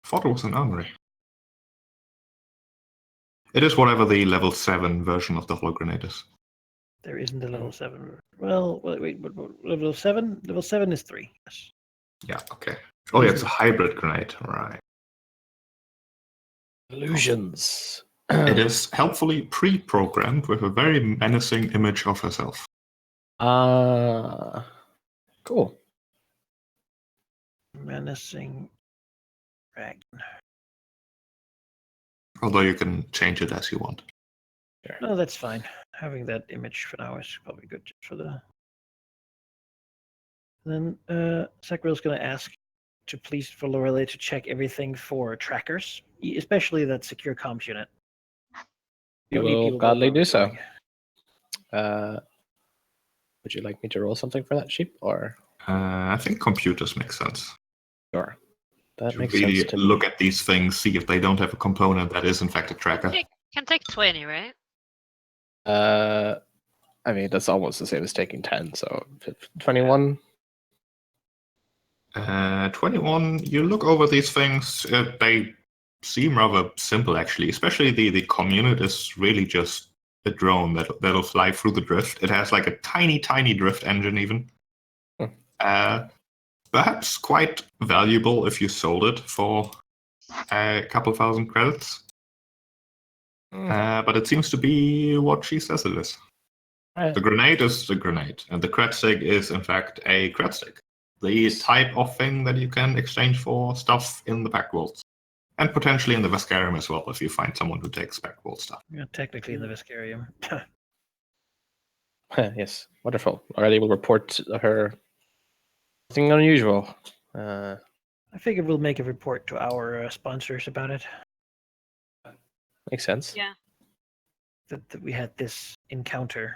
I thought it was an armory. It is whatever the level 7 version of the hollow grenade is. There isn't a level 7. Well, wait, level 7? Level 7 is 3. Yes. Yeah, okay. Oh, yeah, it's a hybrid grenade. Right. illusions. It is helpfully pre-programmed with a very menacing image of herself. Cool. Menacing dragon. Although you can change it as you want. No, that's fine. Having that image for now is probably good just for the. Then Sakrill's going to ask to please for Lorelei to check everything for trackers, especially that secure comms unit. You Don't need will people gladly knowing where do we're so. going. Would you like me to roll something for that sheep, or I think computers make sense. sure? That To makes really sense to look me. at these things, see if they don't have a component that is in fact a tracker. Can take 20, right? I mean, that's almost the same as taking 10. So 21. 21, you look over these things, they seem rather simple actually, especially the comm unit is really just a drone that'll fly through the drift. It has like a tiny drift engine even. Perhaps quite valuable if you sold it for a couple thousand credits. But it seems to be what she says it is. The grenade is the grenade, and the cred stick is in fact a cred stick. The type of thing that you can exchange for stuff in the Pact Worlds. And potentially in the Vescarium as well, if you find someone who takes Pact World stuff. Yeah, technically in the Vescarium. Yes, wonderful. Already will report her nothing unusual. I figured we'll make a report to our sponsors about it. Makes sense. Yeah. That we had this encounter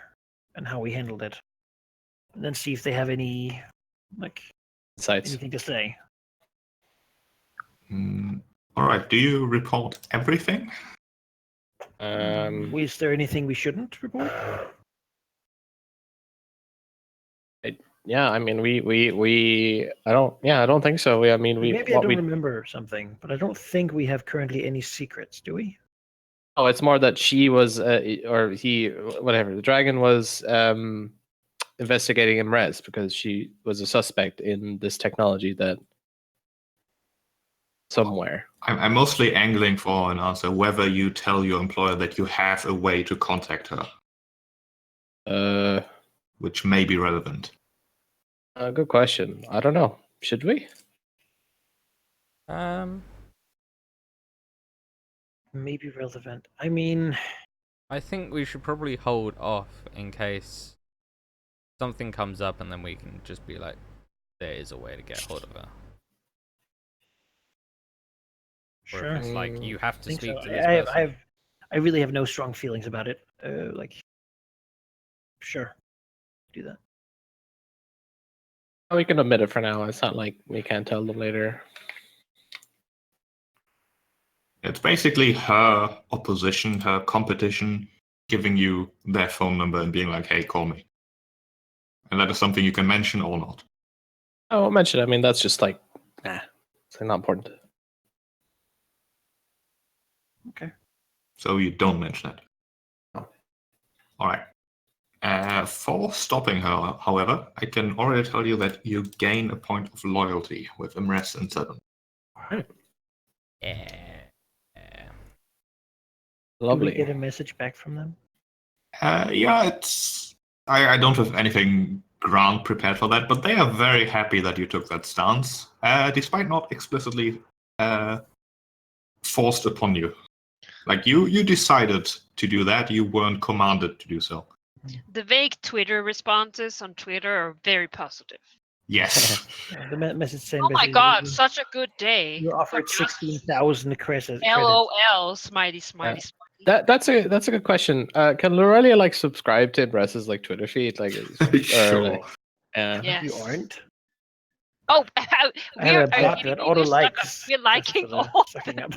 and how we handled it. And then see if they have any, Insights. anything to say. All right, do you report everything? Is there anything we shouldn't report? Yeah, I mean, I don't think so. I mean, Maybe I don't remember something, but I don't think we have currently any secrets, do we? Oh, it's more that she was, or he, whatever. The dragon was investigating Imrez because she was a suspect in this technology that somewhere. I'm mostly angling for an answer whether you tell your employer that you have a way to contact her. Which may be relevant. Good question. I don't know. Should we? Maybe relevant. I mean, I think we should probably hold off in case something comes up, and then we can just be like, there is a way to get hold of her. sure. Or if it's like you have to speak so. to this person. I really have no strong feelings about it. Sure, do that. We can omit it for now. It's not like we can't tell them later. It's basically her opposition, her competition, giving you their phone number and being like, hey, call me. And that is something you can mention or not. Oh, I'll mention it. I mean, that's just like, it's not important. Okay. So you don't mention it. No. All right. For stopping her, however, I can already tell you that you gain a point of loyalty with Imrest and 7. Yeah. Do we Lovely. get a message back from them? Yeah, it's. I don't have anything grand prepared for that, but they are very happy that you took that stance, despite not explicitly forced upon you. Like you decided to do that. You weren't commanded to do so. The vague Twitter responses on Twitter are very positive. Yes. The message saying Oh my basically, god, such a good day. you're offered For just 16,000 credits. LOL, smiley, smiley, smiley. That's a good question. Can Lorelia like subscribe to Impress's like Twitter feed? Like, Sure. like, Yes. You aren't. Oh, I we're have a bot that auto likes. We're liking all sucking up.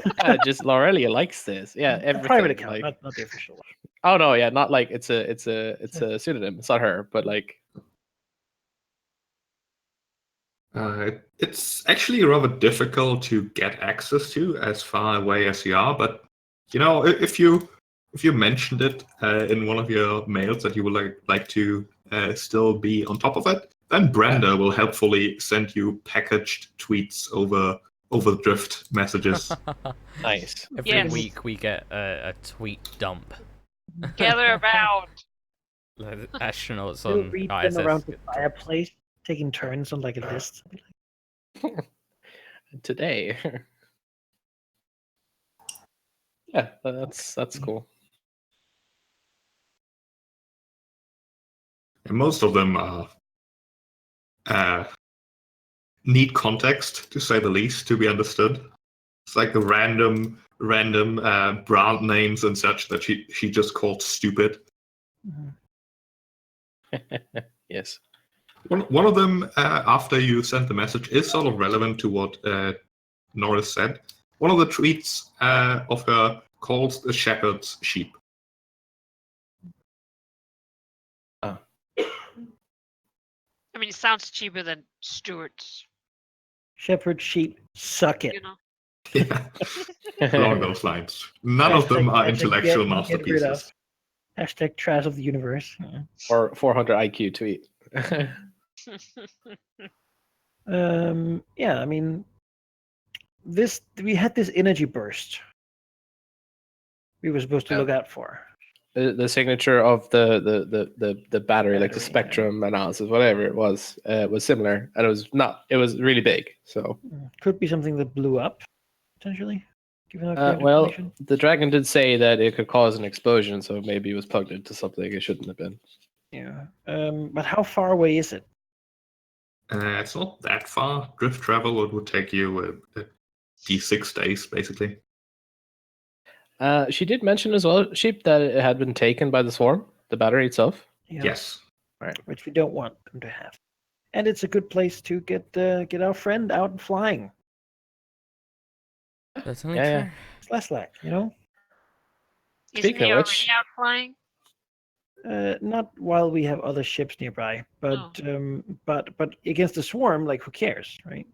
just Lorelia likes this. Yeah, A everything. private account, like, not the official one. oh no, yeah, not like it's a pseudonym. It's not her, but like. It's actually rather difficult to get access to as far away as you are, but you know, if you mentioned it in one of your mails that you would like to still be on top of it, then Brenda will helpfully send you packaged tweets over drift messages. Nice. Every Yes. week we get a tweet dump. Gather around. Like the astronauts We'll on read them ISS. around the get dropped. fireplace, taking turns on like a list. Today. Yeah, that's cool. And most of them need context, to say the least, to be understood. It's like the random brand names and such that she just called stupid. Yes. One of them, after you sent the message, is sort of relevant to what Norris said. One of the tweets of her calls the shepherd's sheep. I mean, it sounds cheaper than Stewart's. Shepherd sheep, suck it. You know. Yeah, along those lines. None of them are intellectual masterpieces. Hashtag trash of the universe. Or 400 IQ tweet. Yeah, I mean, we had this energy burst. We were supposed to look out for. The signature of the battery, like the spectrum analysis, whatever it was similar, and it was really big. So could be something that blew up, potentially. Given well, the dragon did say that it could cause an explosion, so maybe it was plugged into something it shouldn't have been. Yeah. But how far away is it? It's not that far. Drift travel would take you D6 days, basically. She did mention as well, Sheep, that it had been taken by the swarm, the battery itself. Yeah. Yes. Right. Which we don't want them to have. And it's a good place to get our friend out and flying. That's only true. It's less lack, you know? Isn't he already out flying? Not while we have other ships nearby, but but against the swarm, like who cares, right?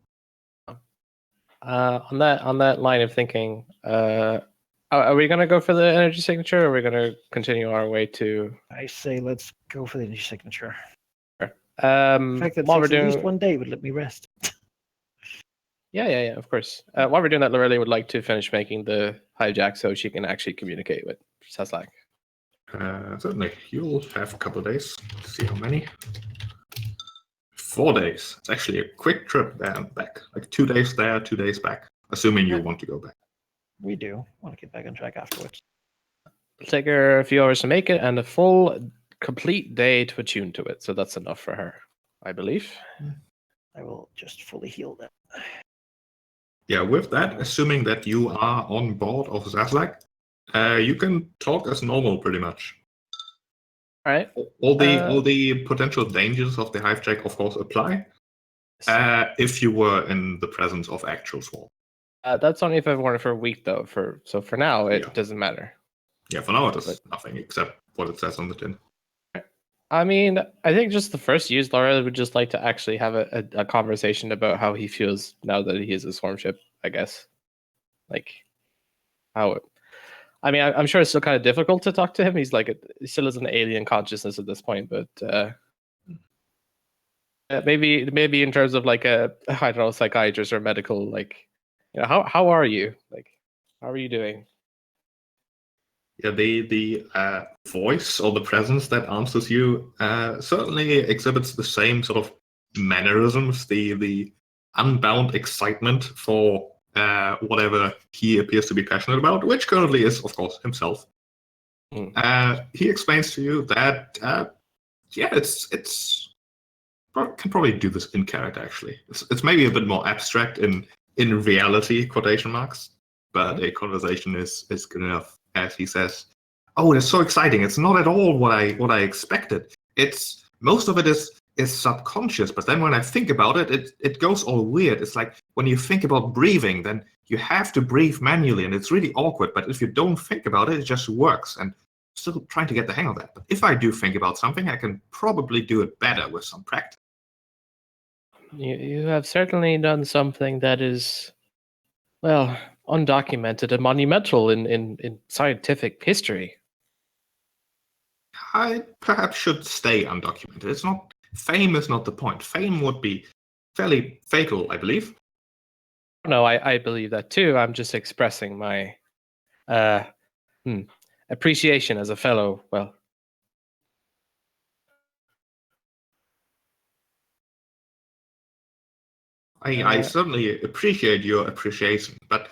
On that line of thinking, are we gonna go for the energy signature, or are we gonna continue our way to? I say let's go for the energy signature. Sure. The fact that while we're at least doing 1 day would let me rest. yeah, of course. While we're doing that, Lorelei would like to finish making the hijack so she can actually communicate with Saslak. Certainly. You'll have a couple of days. Let's see how many. 4 days. It's actually a quick trip there and back. Like 2 days there, 2 days back. Assuming you want to go back. We do want to get back on track afterwards. It'll take her a few hours to make it and a full, complete day to attune to it. So that's enough for her, I believe. I will just fully heal that. Yeah, with that, assuming that you are on board of Zaslak, you can talk as normal, pretty much. All right. All the potential dangers of the hijack, of course, apply. If you were in the presence of actual swarm. That's only if I've worn it for a week, though. For now, it doesn't matter. Yeah, for now it does nothing except what it says on the tin. I mean, I think just the first use, Laura would just like to actually have a conversation about how he feels now that he is a swarm ship, I guess. Like, how I mean, I'm sure it's still kind of difficult to talk to him. He's like, he still is an alien consciousness at this point, but maybe in terms of like a, I don't know, psychiatrist or medical, like, how are you? Like, how are you doing? Yeah, the voice or the presence that answers you certainly exhibits the same sort of mannerisms, the unbound excitement for whatever he appears to be passionate about, which currently is, of course, himself. He explains to you that it's can probably do this in character. Actually, it's maybe a bit more abstract in reality, quotation marks, but a conversation is good enough. As he says, "Oh, it's so exciting! It's not at all what I expected. It's most of it is subconscious, but then when I think about it, it goes all weird. It's like when you think about breathing, then you have to breathe manually, and it's really awkward. But if you don't think about it, it just works. And still trying to get the hang of that. But if I do think about something, I can probably do it better with some practice." You have certainly done something that is, well, undocumented and monumental in scientific history. I perhaps should stay undocumented. It's not fame is not the point. Fame would be fairly fatal, I believe. No, I believe that too. I'm just expressing my appreciation as a fellow, well, I certainly appreciate your appreciation, but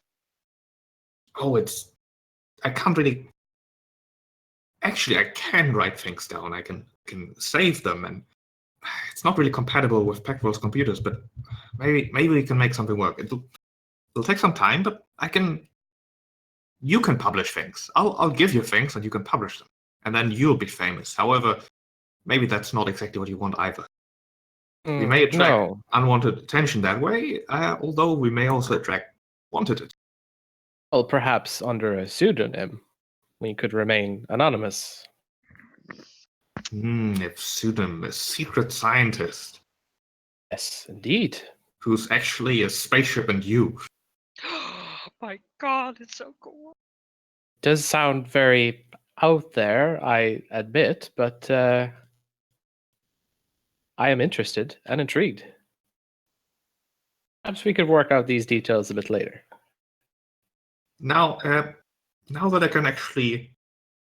I can't really. Actually, I can write things down. I can save them, and it's not really compatible with Packworld's computers. But maybe we can make something work. It'll take some time, but I can. You can publish things. I'll give you things, and you can publish them, and then you'll be famous. However, maybe that's not exactly what you want either. We may attract unwanted attention that way, although we may also attract wanted it. Well, perhaps under a pseudonym, we could remain anonymous. If pseudonym, a secret scientist. Yes, indeed. Who's actually a spaceship and you. Oh my god, it's so cool. Does sound very out there, I admit, but I am interested and intrigued. Perhaps we could work out these details a bit later. Now that I can actually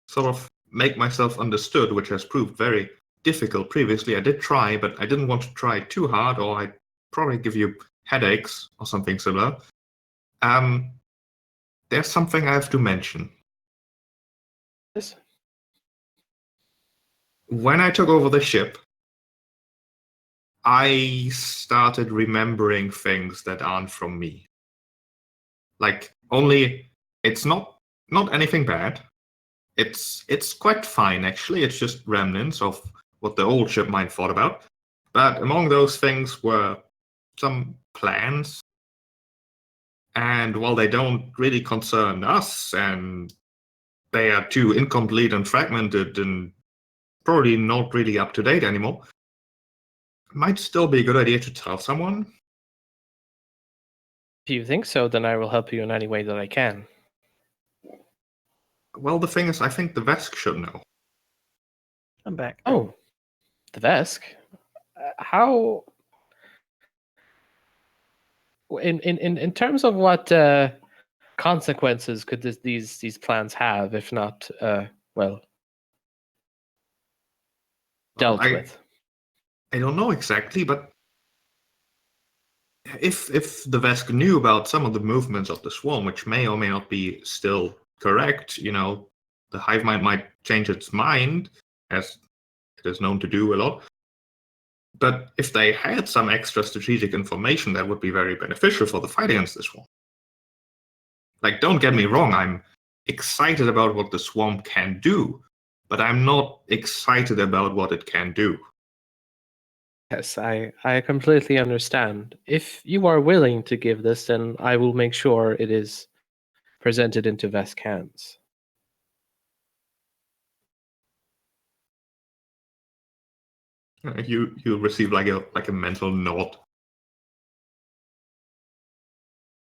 sort of make myself understood, which has proved very difficult previously, I did try, but I didn't want to try too hard, or I'd probably give you headaches or something similar. There's something I have to mention. Yes. When I took over the ship, I started remembering things that aren't from me. Like, only it's not anything bad. It's quite fine actually. It's just remnants of what the old ship might thought about. But among those things were some plans. And while they don't really concern us, and they are too incomplete and fragmented and probably not really up to date anymore, it might still be a good idea to tell someone. If you think so, then I will help you in any way that I can. Well, the thing is, I think the Vesk should know. I'm back. Oh, the Vesk? How... In terms of what consequences could these plans have, if not, dealt with? I don't know exactly, but if the Vesk knew about some of the movements of the swarm, which may or may not be still correct, the hive mind might change its mind, as it is known to do a lot. But if they had some extra strategic information, that would be very beneficial for the fight against the swarm. Like, don't get me wrong, I'm excited about what the swarm can do, but I'm not excited about what it can do. Yes, I completely understand. If you are willing to give this, then I will make sure it is presented into Vesk hands. You receive like a mental nod.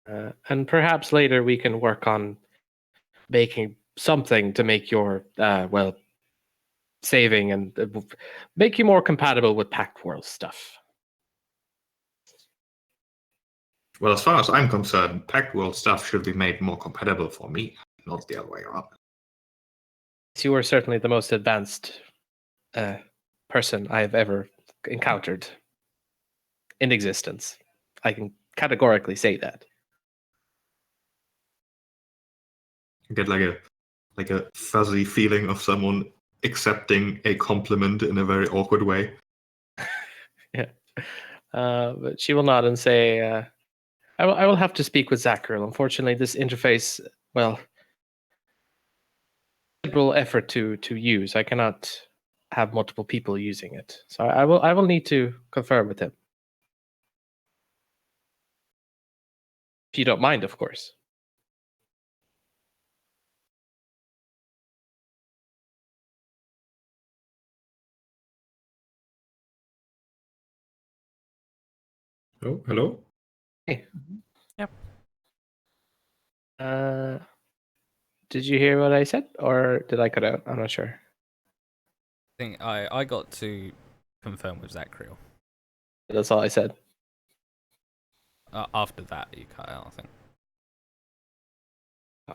And perhaps later we can work on making something to make your saving and make you more compatible with Pact World stuff. Well, as far as I'm concerned, Pact World stuff should be made more compatible for me, not the other way around. You are certainly the most advanced person I have ever encountered in existence. I can categorically say that. You get like a fuzzy feeling of someone accepting a compliment in a very awkward way. Yeah. But she will nod and say, I will have to speak with Zacheril. Unfortunately, this interface, well, considerable effort to use. I cannot have multiple people using it. So I will need to confer with him. If you don't mind, of course. Oh, hello? Hey. Yep. Did you hear what I said, or did I cut out? I'm not sure. I think I got to confirm with Zacriel. That's all I said. After that, you cut out, I think.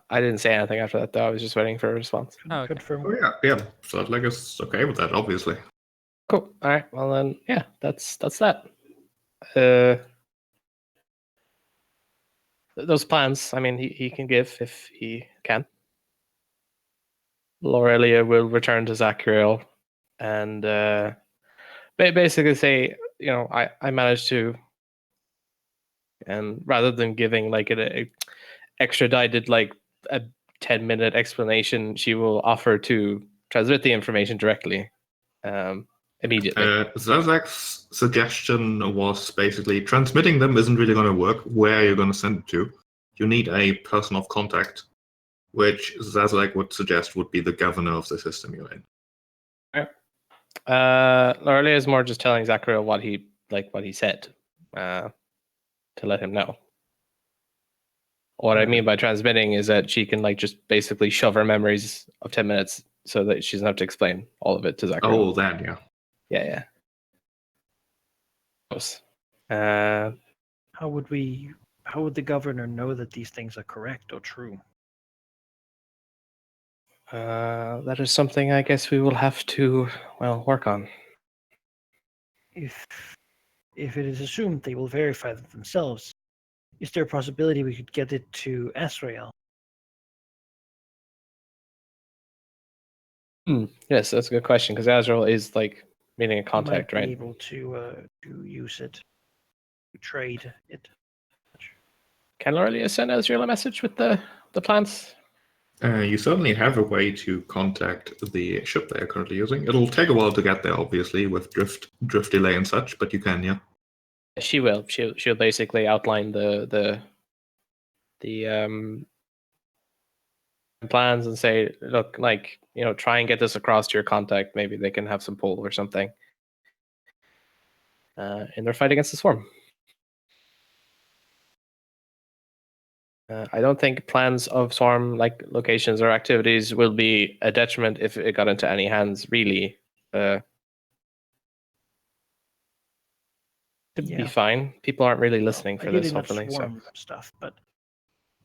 I didn't say anything after that, though. I was just waiting for a response. Oh, okay. Confirm. Oh yeah. So like it's okay with that, obviously. Cool. All right. Well then, yeah, that's that. Those plans. I mean, he can give if he can. Lorelia will return to Zacriel and basically say, I managed to, and rather than giving like an extradited like a 10-minute explanation, she will offer to transmit the information directly, immediately. Zazak's suggestion was basically transmitting them isn't really going to work. Where are you going to send it to? You need a person of contact, which Zazak would suggest would be the governor of the system you're in. Lorelia is more just telling Zacriel what he said, to let him know. What I mean by transmitting is that she can like just basically shove her memories of 10 minutes so that she doesn't have to explain all of it to Zacriel. Oh, that, yeah. Yeah. How would the governor know that these things are correct or true? That is something I guess we will have to, work on. If it is assumed they will verify that themselves, is there a possibility we could get it to Azrael? Yes, that's a good question, because Azrael is like meeting a contact, Might right? be able to use it, to trade it. Can Lorelia send Azrael a message with the plans? You certainly have a way to contact the ship they are currently using. It'll take a while to get there, obviously, with drift delay and such, but you can, yeah. She will. She'll basically outline the plans and say, look, like, try and get this across to your contact. Maybe they can have some pull or something in their fight against the swarm. I don't think plans of swarm like locations or activities will be a detriment if it got into any hands, really. It'd be fine. People aren't really listening for this, hopefully. Swarm stuff, but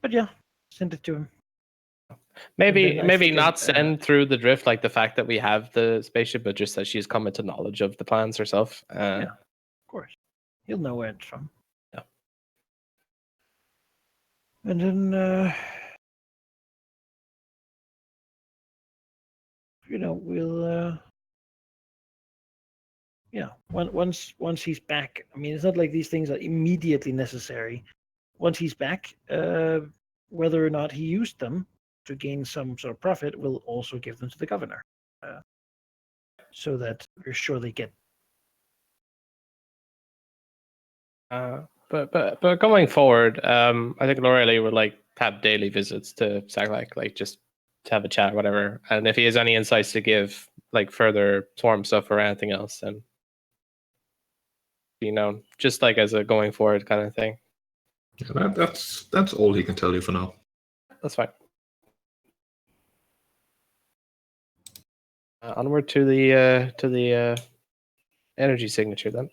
yeah, send it to him. Maybe not send through the drift like the fact that we have the spaceship, but just that she's come into knowledge of the plans herself. Yeah, of course. He'll know where it's from. Yeah. And then we'll once he's back. I mean, it's not like these things are immediately necessary. Once he's back, whether or not he used them to gain some sort of profit, we'll also give them to the governor, so that we're sure they get. But going forward, I think Lorelia would like have daily visits to Zaglak, like just to have a chat, whatever. And if he has any insights to give, like further swarm stuff or anything else, then just like as a going forward kind of thing. Yeah, that's all he can tell you for now. That's fine. Onward to the energy signature then.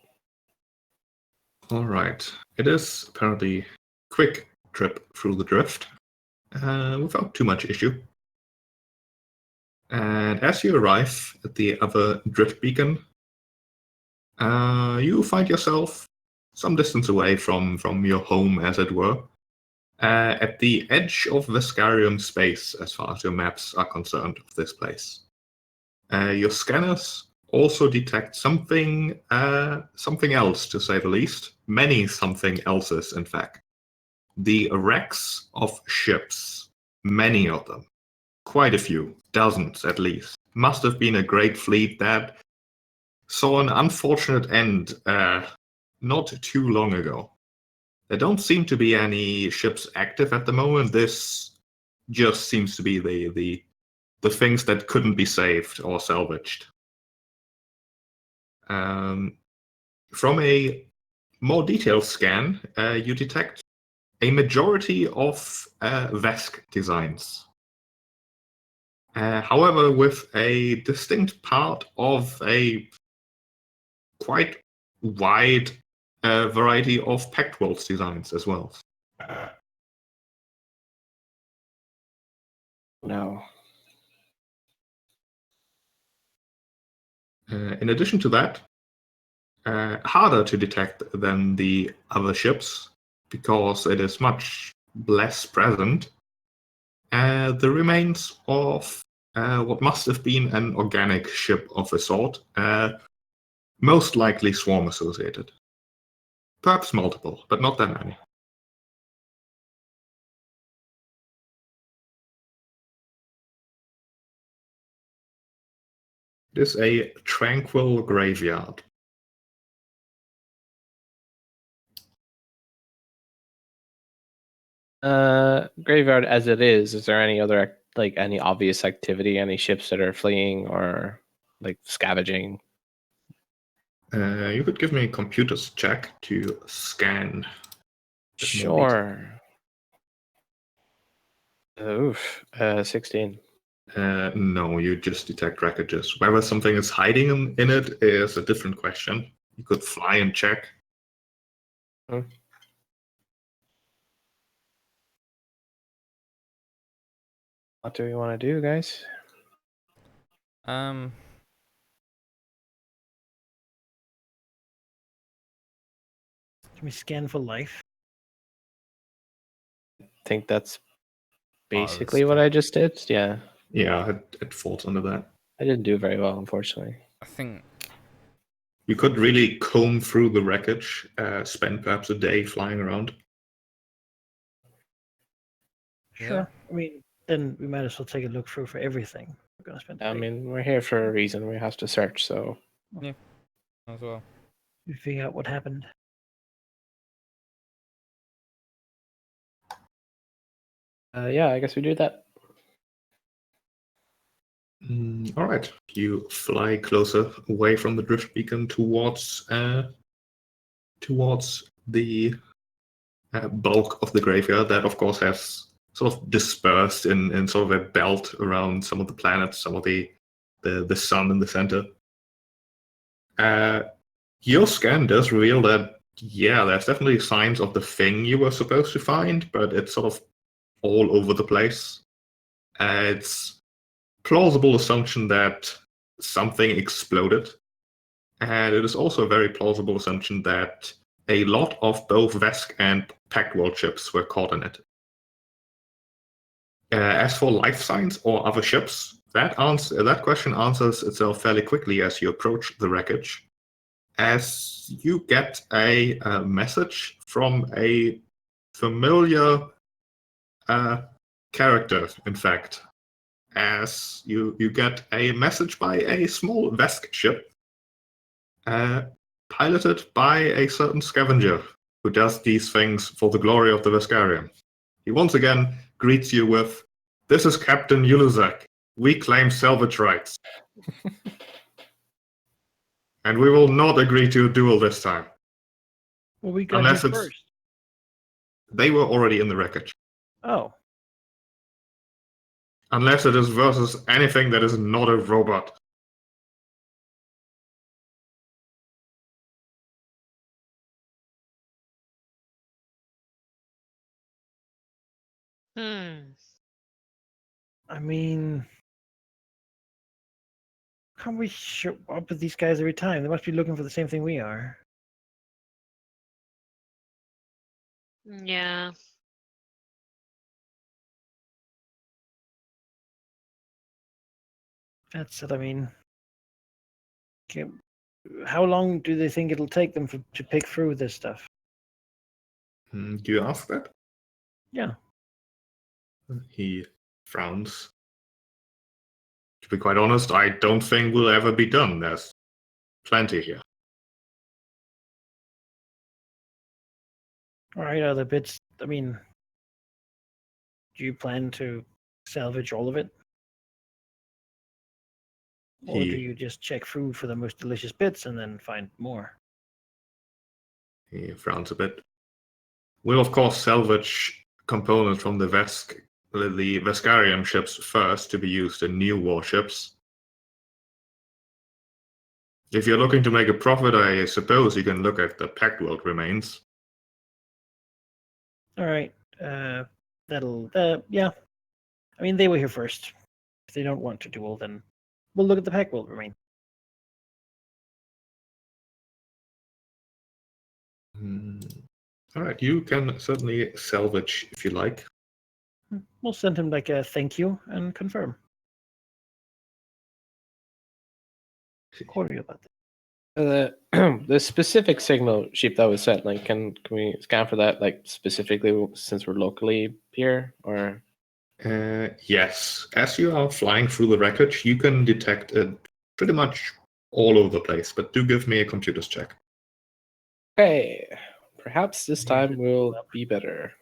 All right. It is apparently quick trip through the drift, without too much issue. And as you arrive at the other drift beacon, you find yourself some distance away from your home, as it were, at the edge of Vescarium space, as far as your maps are concerned of this place. Your scanners also detect something else, to say the least. Many something else's, in fact. The wrecks of ships, many of them. Quite a few, dozens at least. Must have been a great fleet that saw an unfortunate end not too long ago. There don't seem to be any ships active at the moment. This just seems to be the things that couldn't be saved or salvaged. From a more detailed scan, you detect a majority of Vesk designs. However, with a distinct part of a quite wide variety of Pact Worlds designs as well. No. In addition to that, harder to detect than the other ships, because it is much less present, the remains of what must have been an organic ship of a sort, most likely swarm associated. Perhaps multiple, but not that many. It is a tranquil graveyard. Graveyard as it is there any other any obvious activity, any ships that are fleeing or scavenging? You could give me a computers check to scan. Sure. Oof. 16. No, you just detect wreckages. Whether something is hiding in it is a different question. You could fly and check. Hmm. What do we want to do, guys? Um, Can we scan for life? I think that's part of the basically what scan. I just did. Yeah. Yeah, it falls under that. I didn't do very well, unfortunately. I think You could really comb through the wreckage, spend perhaps a day flying around. Sure. Yeah. I mean, then we might as well take a look through for everything. We're gonna spend. I mean, we're here for a reason. We have to search, so. as well. we figure out what happened. Yeah, I guess we do that. All right. You fly closer away from the drift beacon towards the bulk of the graveyard that, of course, has sort of dispersed in sort of a belt around some of the planets, some of the sun in the center. Your scan does reveal that, yeah, there's definitely signs of the thing you were supposed to find, but it's sort of all over the place. It's plausible assumption that something exploded, and it is also a very plausible assumption that a lot of both Vesk and Pact World ships were caught in it. As for life signs or other ships, that question answers itself fairly quickly as you approach the wreckage, as you get a message from a familiar character, in fact, as you get a message by a small Vesk ship piloted by a certain scavenger who does these things for the glory of the Veskarium. He once again greets you with, "This is Captain Yuluzak. We claim salvage rights. And we will not agree to a duel this time." Well, we got Unless here it's- first. They were already in the wreckage. Oh, Unless it is versus anything that is not a robot. Hmm. I mean, can't we show up with these guys every time? They must be looking for the same thing we are. Yeah. That's it. I mean, how long do they think it'll take them to pick through this stuff? Do you ask that? Yeah. He frowns. To be quite honest, I don't think we'll ever be done. There's plenty here. All right, other bits. I mean, do you plan to salvage all of it? Or do you just check through for the most delicious bits and then find more? He frowns a bit. We'll of course salvage components from the Veskarium ships first to be used in new warships. If you're looking to make a profit, I suppose you can look at the Pact World remains. All right. That'll. Yeah. I mean, they were here first. If they don't want to duel, then we'll look at the Pact World remain. All right, you can certainly salvage if you like. We'll send him like a thank you and confirm. Cordial about that. The specific signal ship that was sent, like, can we scan for that, like, specifically since we're locally here, or? Yes, as you are flying through the wreckage, you can detect it pretty much all over the place, but do give me a computer's check. Okay, perhaps this time will be better.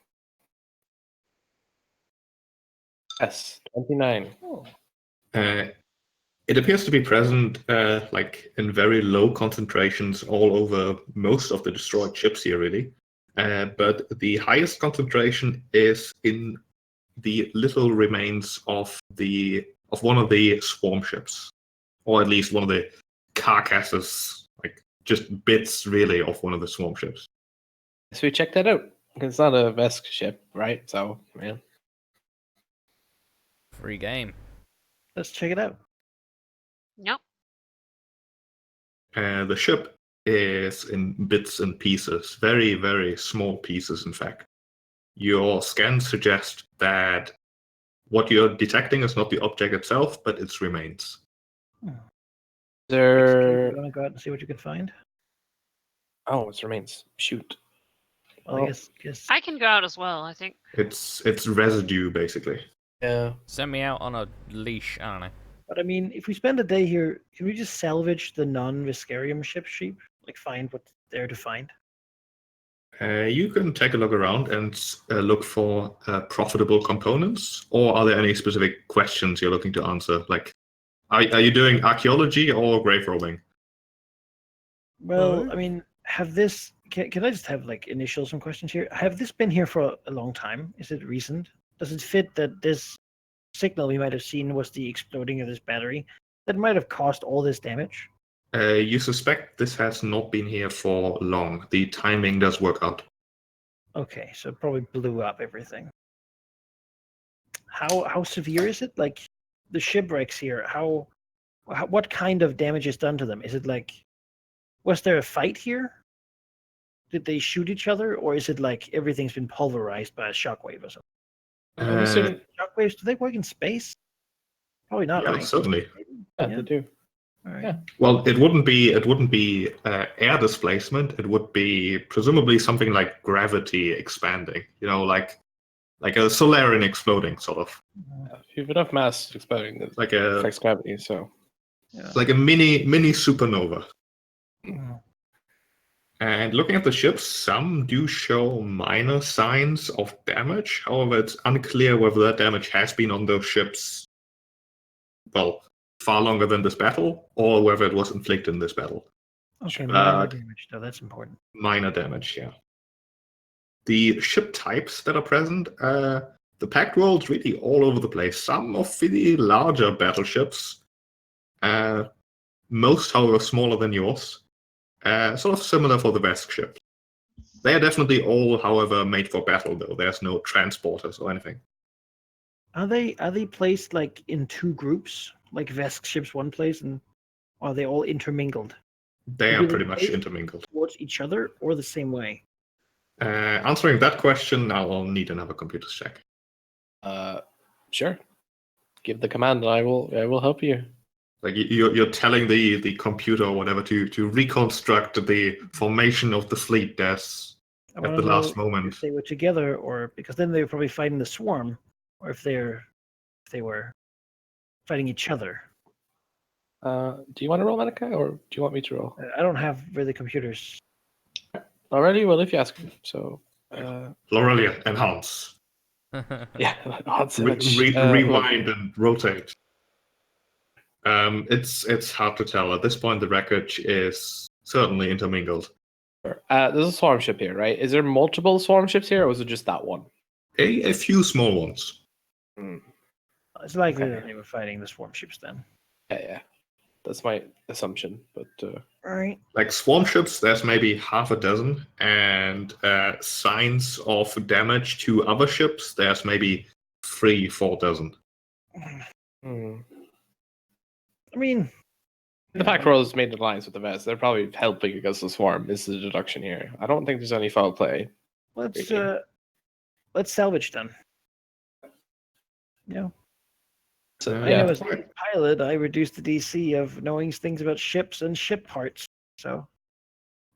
Yes, 29. Oh. It appears to be present like in very low concentrations all over most of the destroyed ships here, really. But the highest concentration is in the little remains of one of the swarm ships, or at least one of the carcasses, like just bits really of one of the swarm ships. So we check that out. It's not a Vesk ship, right? So, man. Free game. Let's check it out. Yep. The ship is in bits and pieces, very, very small pieces, in fact. Your scans suggest that what you're detecting is not the object itself, but its remains. There. You want to go out and see what you can find? Oh, it remains. Shoot. Well, I guess. I can go out as well, I think. It's residue, basically. Yeah. Send me out on a leash. I don't know. But I mean, if we spend a day here, can we just salvage the non-Viscarium sheep? Like, find what's there to find? You can take a look around and look for profitable components, or are there any specific questions you're looking to answer? Like, are you doing archaeology or grave robbing? Well, I mean, have this... Can I just have, like, initial some questions here? Have this been here for a long time? Is it recent? Does it fit that this signal we might have seen was the exploding of this battery that might have caused all this damage? You suspect this has not been here for long. The timing does work out. Okay, so it probably blew up everything. How severe is it? Like, the shipwrecks here, what kind of damage is done to them? Is it like, was there a fight here? Did they shoot each other, or is it like everything's been pulverized by a shockwave or something? Shockwaves, do they work in space? Probably not, yeah, right? certainly. Yeah, they do. All right. Yeah. Well, it wouldn't be air displacement. It would be presumably something like gravity expanding. You know, like a Solarian exploding, sort of. If you have enough mass exploding, it Like a affects gravity. So. Yeah. like a mini supernova. Mhm. And looking at the ships, some do show minor signs of damage. However, it's unclear whether that damage has been on those ships, well, far longer than this battle, or whether it was inflicted in this battle. Okay, minor damage, though. That's important. Minor damage, yeah. The ship types that are present, the Pact World's really all over the place. Some of the larger battleships, most, however, smaller than yours. Sort of similar for the Vesk ship. They are definitely all, however, made for battle, though. There's no transporters or anything. Are they placed like in two groups, like Vesk ships one place, and are they all intermingled? They Or are do they pretty much face intermingled. towards each other or the same way? Answering that question, now I'll need another computer check. Sure. Give the command, and I will help you. Like you're telling the computer or whatever to reconstruct the formation of the fleet that's I at want the to know last moment. if they were together, or because then they were probably fighting the swarm, or if they were fighting each other. Do you want to roll, Medica, or do you want me to roll? I don't have really computers. Already? Well, if you ask me. So, Lorelia, enhance. yeah, odds image. Rewind and rotate. It's hard to tell. At this point, the wreckage is certainly intermingled. There's a swarm ship here, right? Is there multiple swarm ships here, or was it just that one? A few small ones. It's likely Okay. that they were fighting the swarm ships then. Yeah. That's my assumption, but All right. Like swarm ships, there's maybe half a dozen, and signs of damage to other ships, there's maybe 3-4 dozen. hmm. I mean, The fact Rose made an alliance with the Vest, they're probably helping against the swarm. Is the deduction here? I don't think there's any foul play. let's Really? let's salvage them. Yeah. So, I yeah. know as a pilot, I reduced the DC of knowing things about ships and ship parts. So,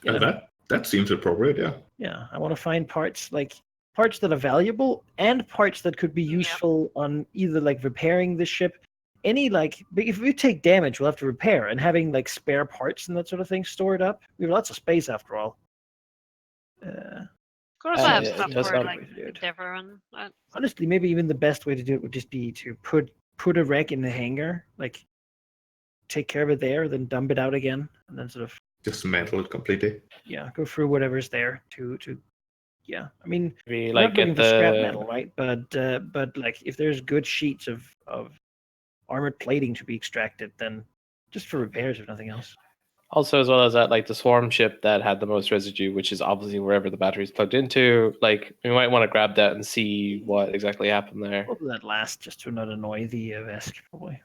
you know, That seems appropriate, yeah. yeah, I want to find parts like parts that are valuable and parts that could be useful on either like repairing the ship. Any like if we take damage, we'll have to repair, and having like spare parts and that sort of thing stored up. We have lots of space after all. Of course, I have yeah, stuff it does for sound like Viatoran. Honestly, maybe even the best way to do it would just be to put a wreck in the hangar, like take care of it there, then dump it out again, and then sort of Dismantle it completely. go through whatever's there to yeah. I mean, Maybe we're like not looking get for scrap the metal, right? But like if there's good sheets of armored plating to be extracted, then just for repairs if nothing else. also as well as that, like the swarm ship that had the most residue, which is obviously wherever the battery's plugged into. Like we might want to grab that and see what exactly happened there. We'll do that last, just to not annoy the Vesk, probably.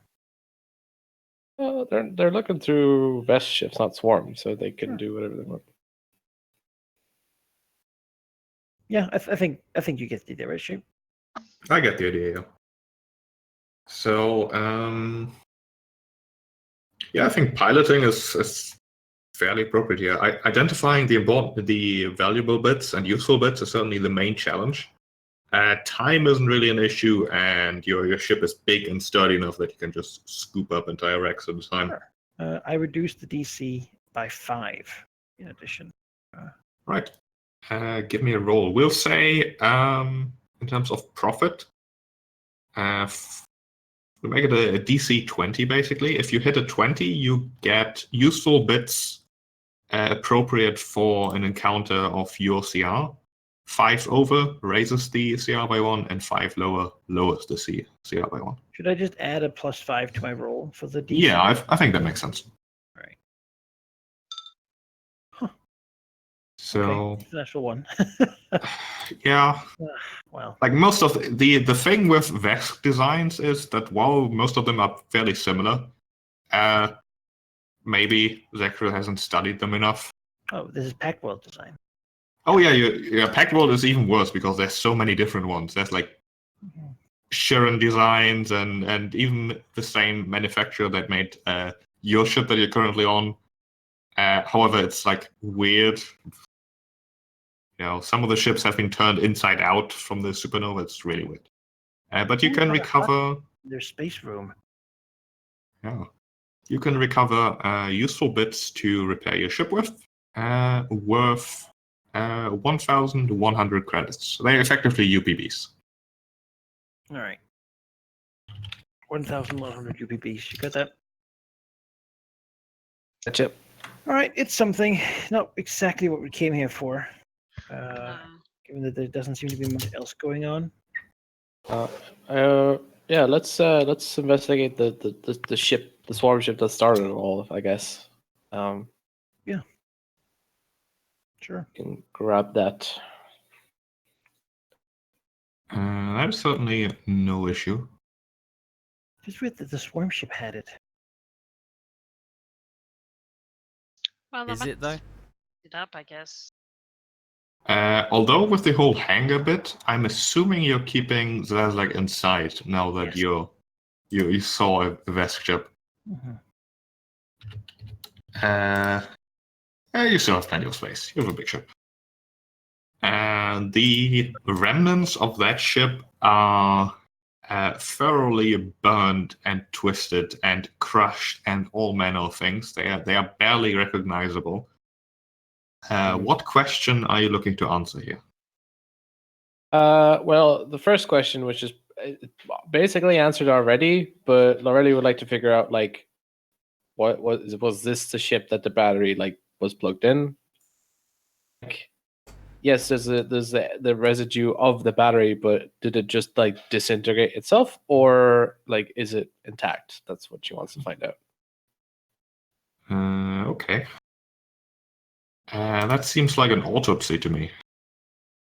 They're looking through Vest ships, not swarm, so they can do whatever they want. Yeah, I think you get the idea, right, Shape? I get the idea, yeah. So, yeah, I think piloting is fairly appropriate here. Identifying the valuable bits and useful bits is certainly the main challenge. Time isn't really an issue, and your ship is big and sturdy enough that you can just scoop up entire wrecks at a time. Sure. I reduced the DC by 5 in addition. Right. Give me a roll. We'll say, in terms of profit, we make it a DC 20, basically. If you hit a 20, you get useful bits appropriate for an encounter of your CR. 5 over raises the CR by 1, and 5 lower lowers the CR by 1. Should I just add a +5 to my roll for the DC? Yeah, I think that makes sense. Right. So, okay. It's an actual one. yeah. Well, like most of the thing with Vesk designs is that while most of them are fairly similar, maybe Zachary hasn't studied them enough. oh, this is Pact World design. Oh yeah, Pact World is even worse because there's so many different ones. There's like Sharon designs and even the same manufacturer that made your ship that you're currently on. However, it's like weird. You know, some of the ships have been turned inside out from the supernova. It's really weird. But you can recover. There's space room. Yeah, you can recover useful bits to repair your ship with, worth 1,100 credits. So they're effectively UPBs. All right. 1,100 UPBs. You got that? That's it. All right. It's something. Not exactly what we came here for. Given that there doesn't seem to be much else going on. Yeah, let's investigate the ship, the swarm ship that started it all, I guess. Yeah. Sure. Can grab that. That's certainly no issue. Just weird that the swarm ship had it. Well, Is it though? it up, I guess. Although with the whole hangar bit, I'm assuming you're keeping Zazlak inside now that Yes. you saw a Vesk ship. Mhm. You still have plenty of space. You have a big ship. And the remnants of that ship are thoroughly burned and twisted and crushed and all manner of things. They are barely recognizable. What question are you looking to answer here? Well, the first question, which is basically answered already, but Lorelli would like to figure out like, what was this the ship that the battery like was plugged in? Like, yes, there's the residue of the battery, but did it just like disintegrate itself, or like is it intact? That's what she wants to find out. Okay. That seems like an autopsy to me.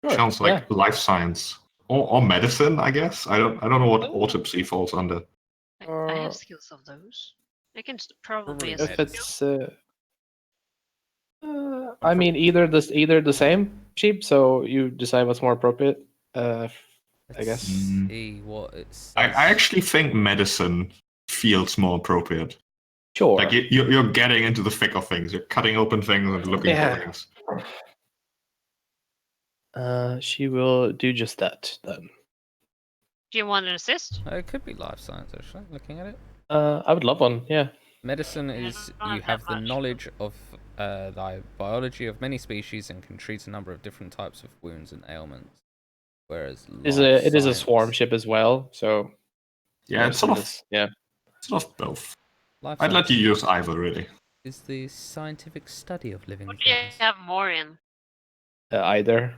Sure, Sounds like life science or medicine, I guess. I don't know what autopsy falls under. I have skills of those. I can probably Probably if assist medicine. it's I mean, either the same sheep, so you decide what's more appropriate. I Let's guess. see what it I says. actually think medicine feels more appropriate. Sure. Like you're getting into the thick of things. You're cutting open things and looking for things. She will do just that then. Do you want an assist? It could be life science, actually, looking at it. I would love one. Yeah. Medicine is not you that have the much. knowledge of the biology of many species and can treat a number of different types of wounds and ailments. Whereas It is a science- swarm ship as well, so Yeah, it's medicine is sort of both. Life I'd let science you use either, really. is the scientific study of living What do you things. have more in? either.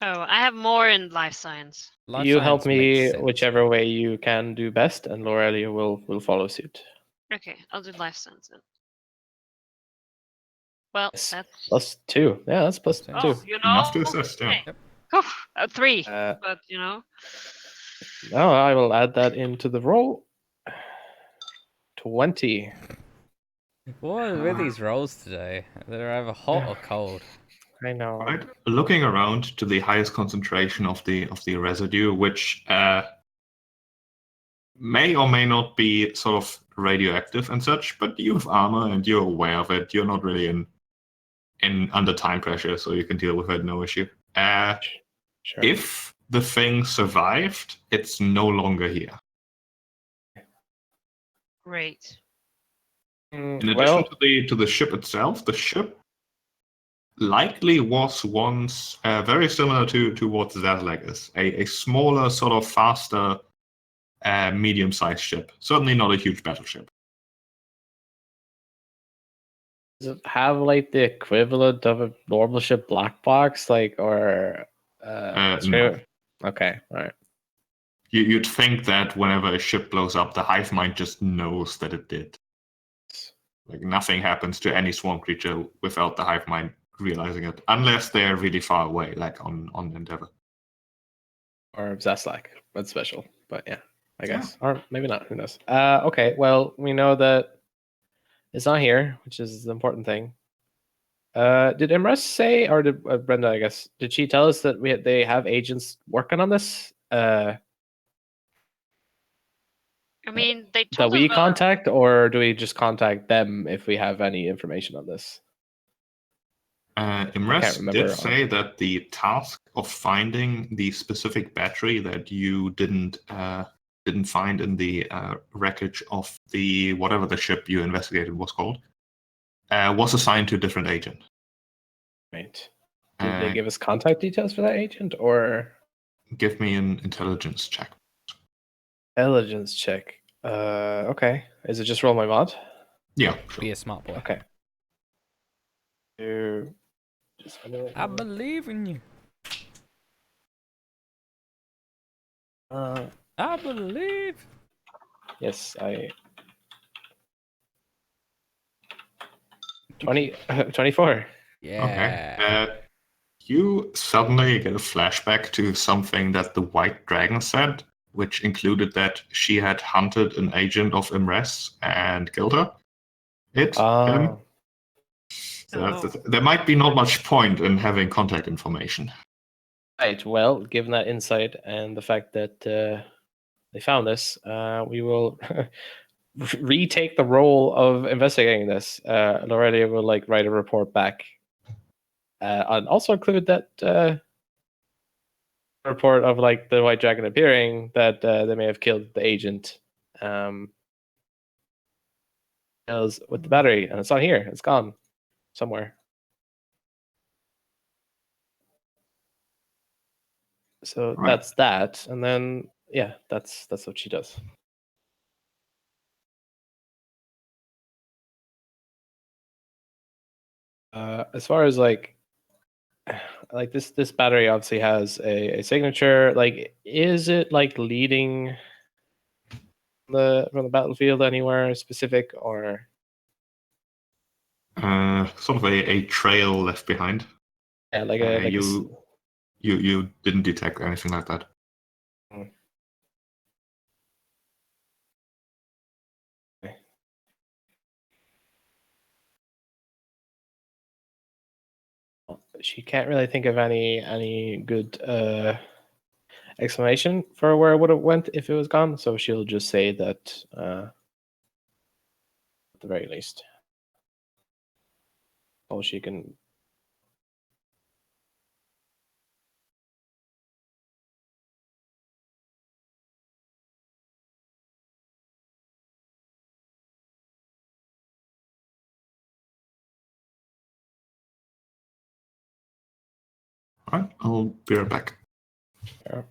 Oh, I have more in life science. Life You help science makes me sense. whichever way you can do best, and Lorelia will follow suit. Okay, I'll do life science then. Well, Yes. that's +2. Yeah, that's plus Plus two. oh, you Enough to know, assist, yeah. hey, 3, but you know. Now I will add that into the roll. 20. What are with these rolls today? They're either hot or cold. I know. Right. Looking around to the highest concentration of the residue, which may or may not be sort of radioactive and such, but you have armor and you're aware of it. You're not really in under time pressure, so you can deal with it, no issue. Sure. If the thing survived, it's no longer here. Great. In addition to the ship itself, the ship likely was once very similar to what Zazlag is. A smaller, sort of faster, medium-sized ship. Certainly not a huge battleship. Does it have like the equivalent of a normal ship black box, like, or No. Okay, all right. You'd think that whenever a ship blows up, the hive mind just knows that it did. Like nothing happens to any swarm creature without the hive mind realizing it, unless they're really far away, like on Endeavor. Or Zaslack. That's special, but yeah, I guess, or maybe not. Who knows? Okay. Well, we know that it's not here, which is the important thing. Did Imres say, or did Brenda? I guess did she tell us that they have agents working on this? I mean, they That told us we about contact, or do we just contact them if we have any information on this? Imres remember. did say that the task of finding the specific battery that you didn't find in the wreckage of the whatever the ship you investigated was called was assigned to a different agent. Right. Did they give us contact details for that agent, or give me an intelligence check? Intelligence check. Okay. Is it just roll my mod? Yeah, sure. Be a smart boy. Okay. I believe in you. I believe. Yes, I. 24. Yeah. Okay. You suddenly get a flashback to something that the White Dragon said, which included that she had hunted an agent of Imres and killed her. Him. So there might be not much point in having contact information. Right. Well, given that insight and the fact that they found this, we will retake the role of investigating this. Lorelia will write a report back, and also include that report of the White Dragon appearing that they may have killed the agent. With the battery, and it's not here. It's gone somewhere. So Right. that's that, and then that's what she does. As far as this battery obviously has a signature. Is it leading from the battlefield anywhere specific, or sort of a trail left behind. Yeah, you didn't detect anything like that. She can't really think of any good explanation for where it would have went if it was gone. So she'll just say that at the very least, all she can. All right, I'll be right back. Yeah.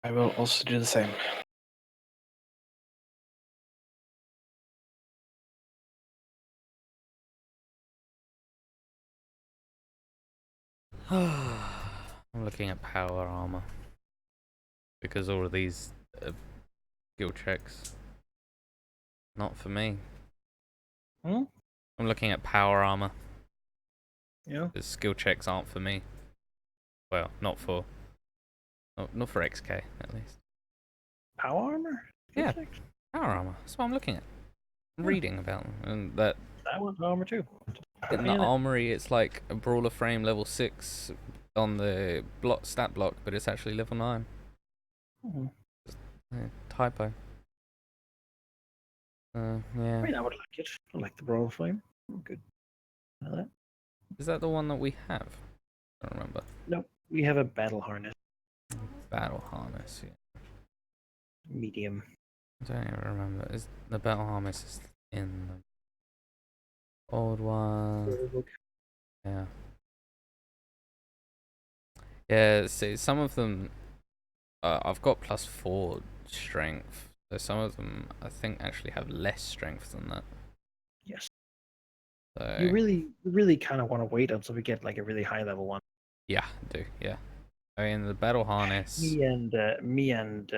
I will also do the same. I'm looking at power armor because all of these skill checks not for me. I'm looking at power armor. Yeah. The skill checks aren't for me. Well, not for XK at least. Power armor? Yeah, power armor. That's what I'm looking at. I'm reading about them, and that one's armor too. in the armory it's like a brawler frame level 6 on the stat block, but it's actually level 9. Yeah, typo. Yeah. I mean, I would like it. I like the brawl flame. Good. That. Is that the one that we have? I don't remember. Nope. We have a battle harness. Battle harness, yeah. Medium. I don't even remember. Is the battle harness is in the old one? Yeah. Yeah, see, some of them I've got +4 strength. So some of them I think actually have less strength than that. Yes. So You really kind of want to wait until we get a really high level one. yeah, I do, yeah. I mean the battle harness. Me and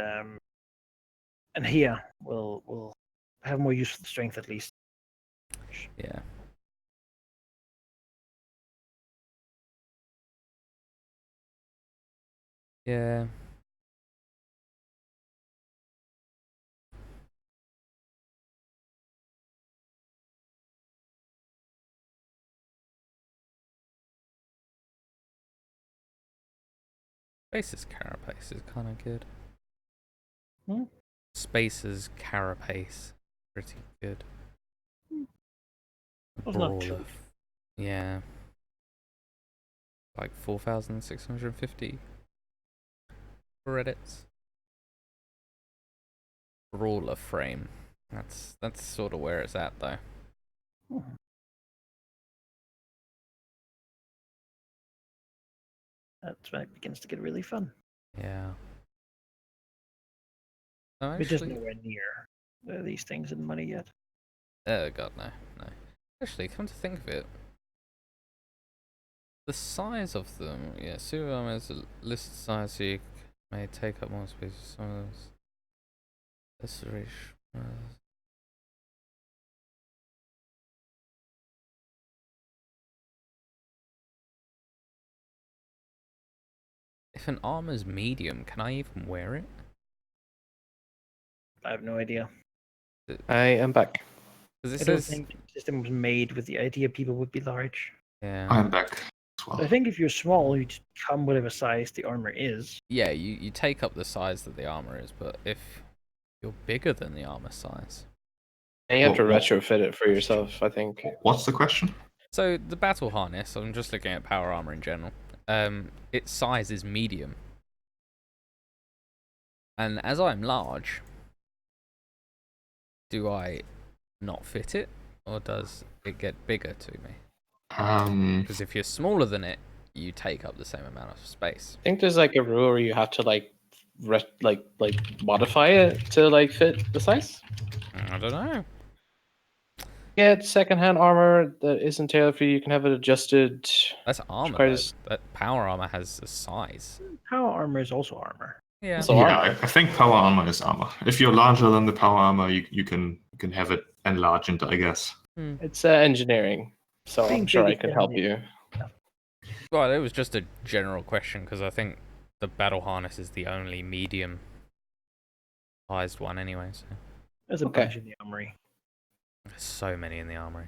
Hia will have more use for the strength at least. Yeah. Yeah. Space's carapace is kind of good. Space's carapace, pretty good. Brawler, yeah, like 4,650 credits. Brawler frame, that's sort of where it's at though. That's when it begins to get really fun. Yeah. We're just nowhere near these things in money yet. Oh god, no. Actually, come to think of it, the size of them, yeah, super armor is a listed size, so you may take up more space. Some of those. This reach. if an armor's medium, can I even wear it? I have no idea. I am back. Because I don't think the system was made with the idea people would be large. Yeah. I'm back as well. I think if you're small, you just come whatever size the armor is. Yeah, you take up the size that the armor is, but if you're bigger than the armor size. And you have to What- retrofit it for yourself, I think. What's the question? So the battle harness, I'm just looking at power armor in general. Its size is medium. And as I'm large, do I not fit it? Or does it get bigger to me? Because if you're smaller than it, you take up the same amount of space. I think there's like a rule where you have to like modify it to like fit the size. I don't know. Get secondhand armor that isn't tailored for you. You can have it adjusted. That's armor. requires- That power armor has a size. Power armor is also armor. Yeah. So Yeah, armor. I think power armor is armor. If you're larger than the power armor, you can have it enlarged, I guess. It's engineering, so Being I'm sure I big can is help handy. you. Well, it was just a general question because I think the battle harness is the only medium sized one anyway. So There's a Okay. bunch in the armory. there's so many in the armory.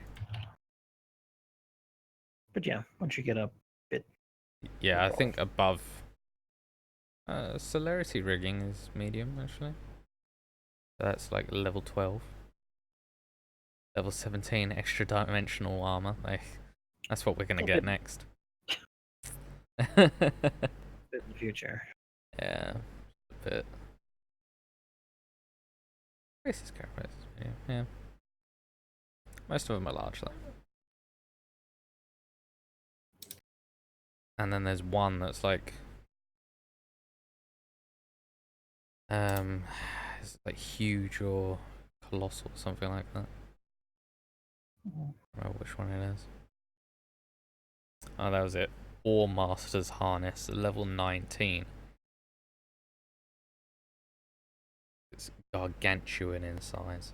But yeah, once you get up, Yeah, I think above celerity rigging is medium actually. That's like level 12. Level 17 extra dimensional armor. Like, that's what we're gonna get next. in the future. Yeah, a bit. Racist characters. Yeah. Most of them are large though. And then there's one that's like, it's like huge or colossal, something like that. I don't know which one it is. Oh, that was it. Ore Master's Harness, level 19. It's gargantuan in size.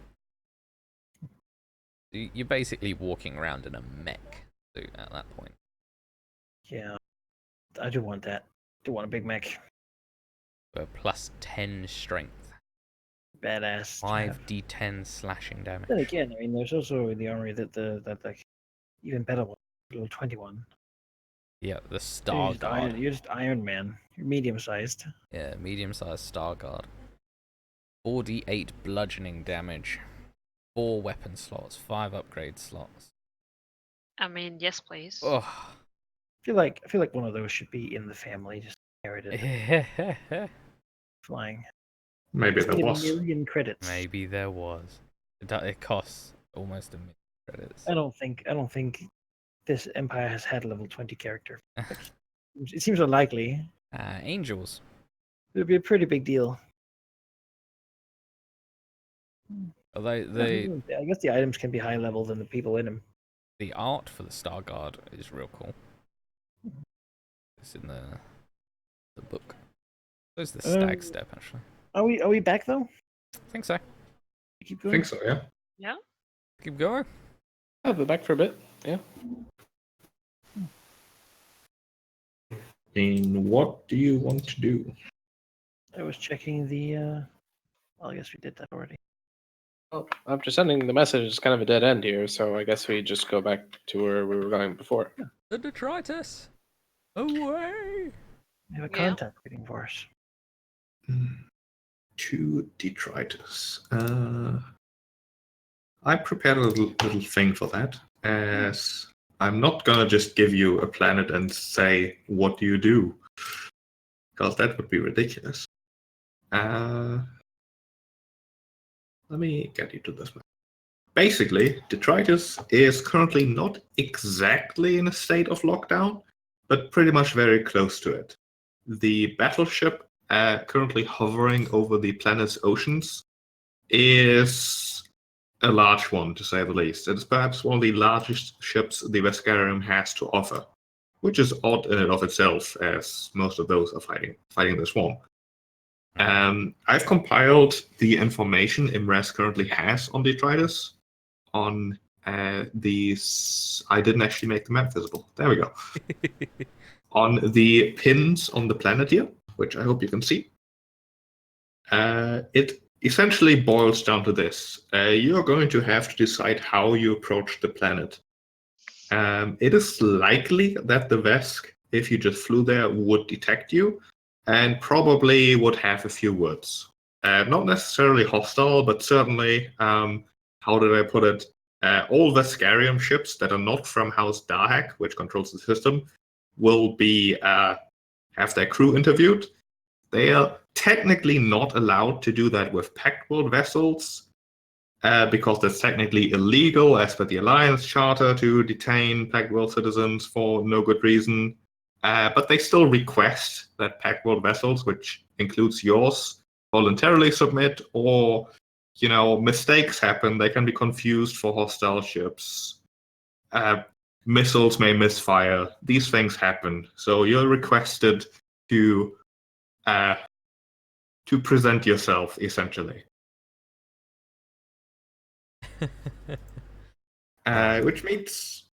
You're basically walking around in a mech at that point. Yeah, I do want that. Do want a big mech. Plus 10 strength. Badass. to have. 5d10 slashing damage. Then again, I mean, there's also in the armory that like even better one, level 21. Yeah, the You're Star just Guard. You're just Iron Man. You're medium sized. Yeah, medium-sized Star Guard. 4d8 bludgeoning damage. 4 weapon slots, 5 upgrade slots. I mean, yes, please. Oh. I feel like one of those should be in the family, just inherited flying. Maybe It's there getting was. a million credits. Maybe there was. It costs almost a million credits. I don't think this empire has had a level 20 character. It seems unlikely. Angels. It would be a pretty big deal. Although I guess the items can be high level than the people in them. the art for the Star Guard is real cool. It's in the book. There's the stag step actually. Are we back though? I think so. Keep I going. think so, yeah. Yeah. Keep going. I'll be back for a bit. Yeah. And what do you want to do? I was checking the. Well, I guess we did that already. Well, after sending the message, it's kind of a dead end here, so I guess we just go back to where we were going before. The detritus. Away. We have a Yeah. contact waiting for us. To detritus. I prepared a little thing for that, as I'm not gonna just give you a planet and say, what do you do? Because that would be ridiculous. Let me get you to this map. Basically, detritus is currently not exactly in a state of lockdown, but pretty much very close to it. The battleship currently hovering over the planet's oceans is a large one, to say the least. It is perhaps one of the largest ships the Vescarium has to offer, which is odd in and of itself, as most of those are fighting the swarm. I've compiled the information Imres currently has on detritus on these. I didn't actually make the map visible. There we go. on the pins on the planet here, which I hope you can see. It essentially boils down to this. You're going to have to decide how you approach the planet. It is likely that the Vesk, if you just flew there, would detect you and probably would have a few words. Not necessarily hostile, but certainly, how did I put it? All Veskarium ships that are not from House Dahak, which controls the system, will be have their crew interviewed. They are technically not allowed to do that with Pact World vessels, because that's technically illegal as per the Alliance Charter to detain Pact World citizens for no good reason. But they still request that Pact World vessels, which includes yours, voluntarily submit, or mistakes happen. They can be confused for hostile ships. Missiles may misfire. These things happen. So you're requested to present yourself, essentially. Which means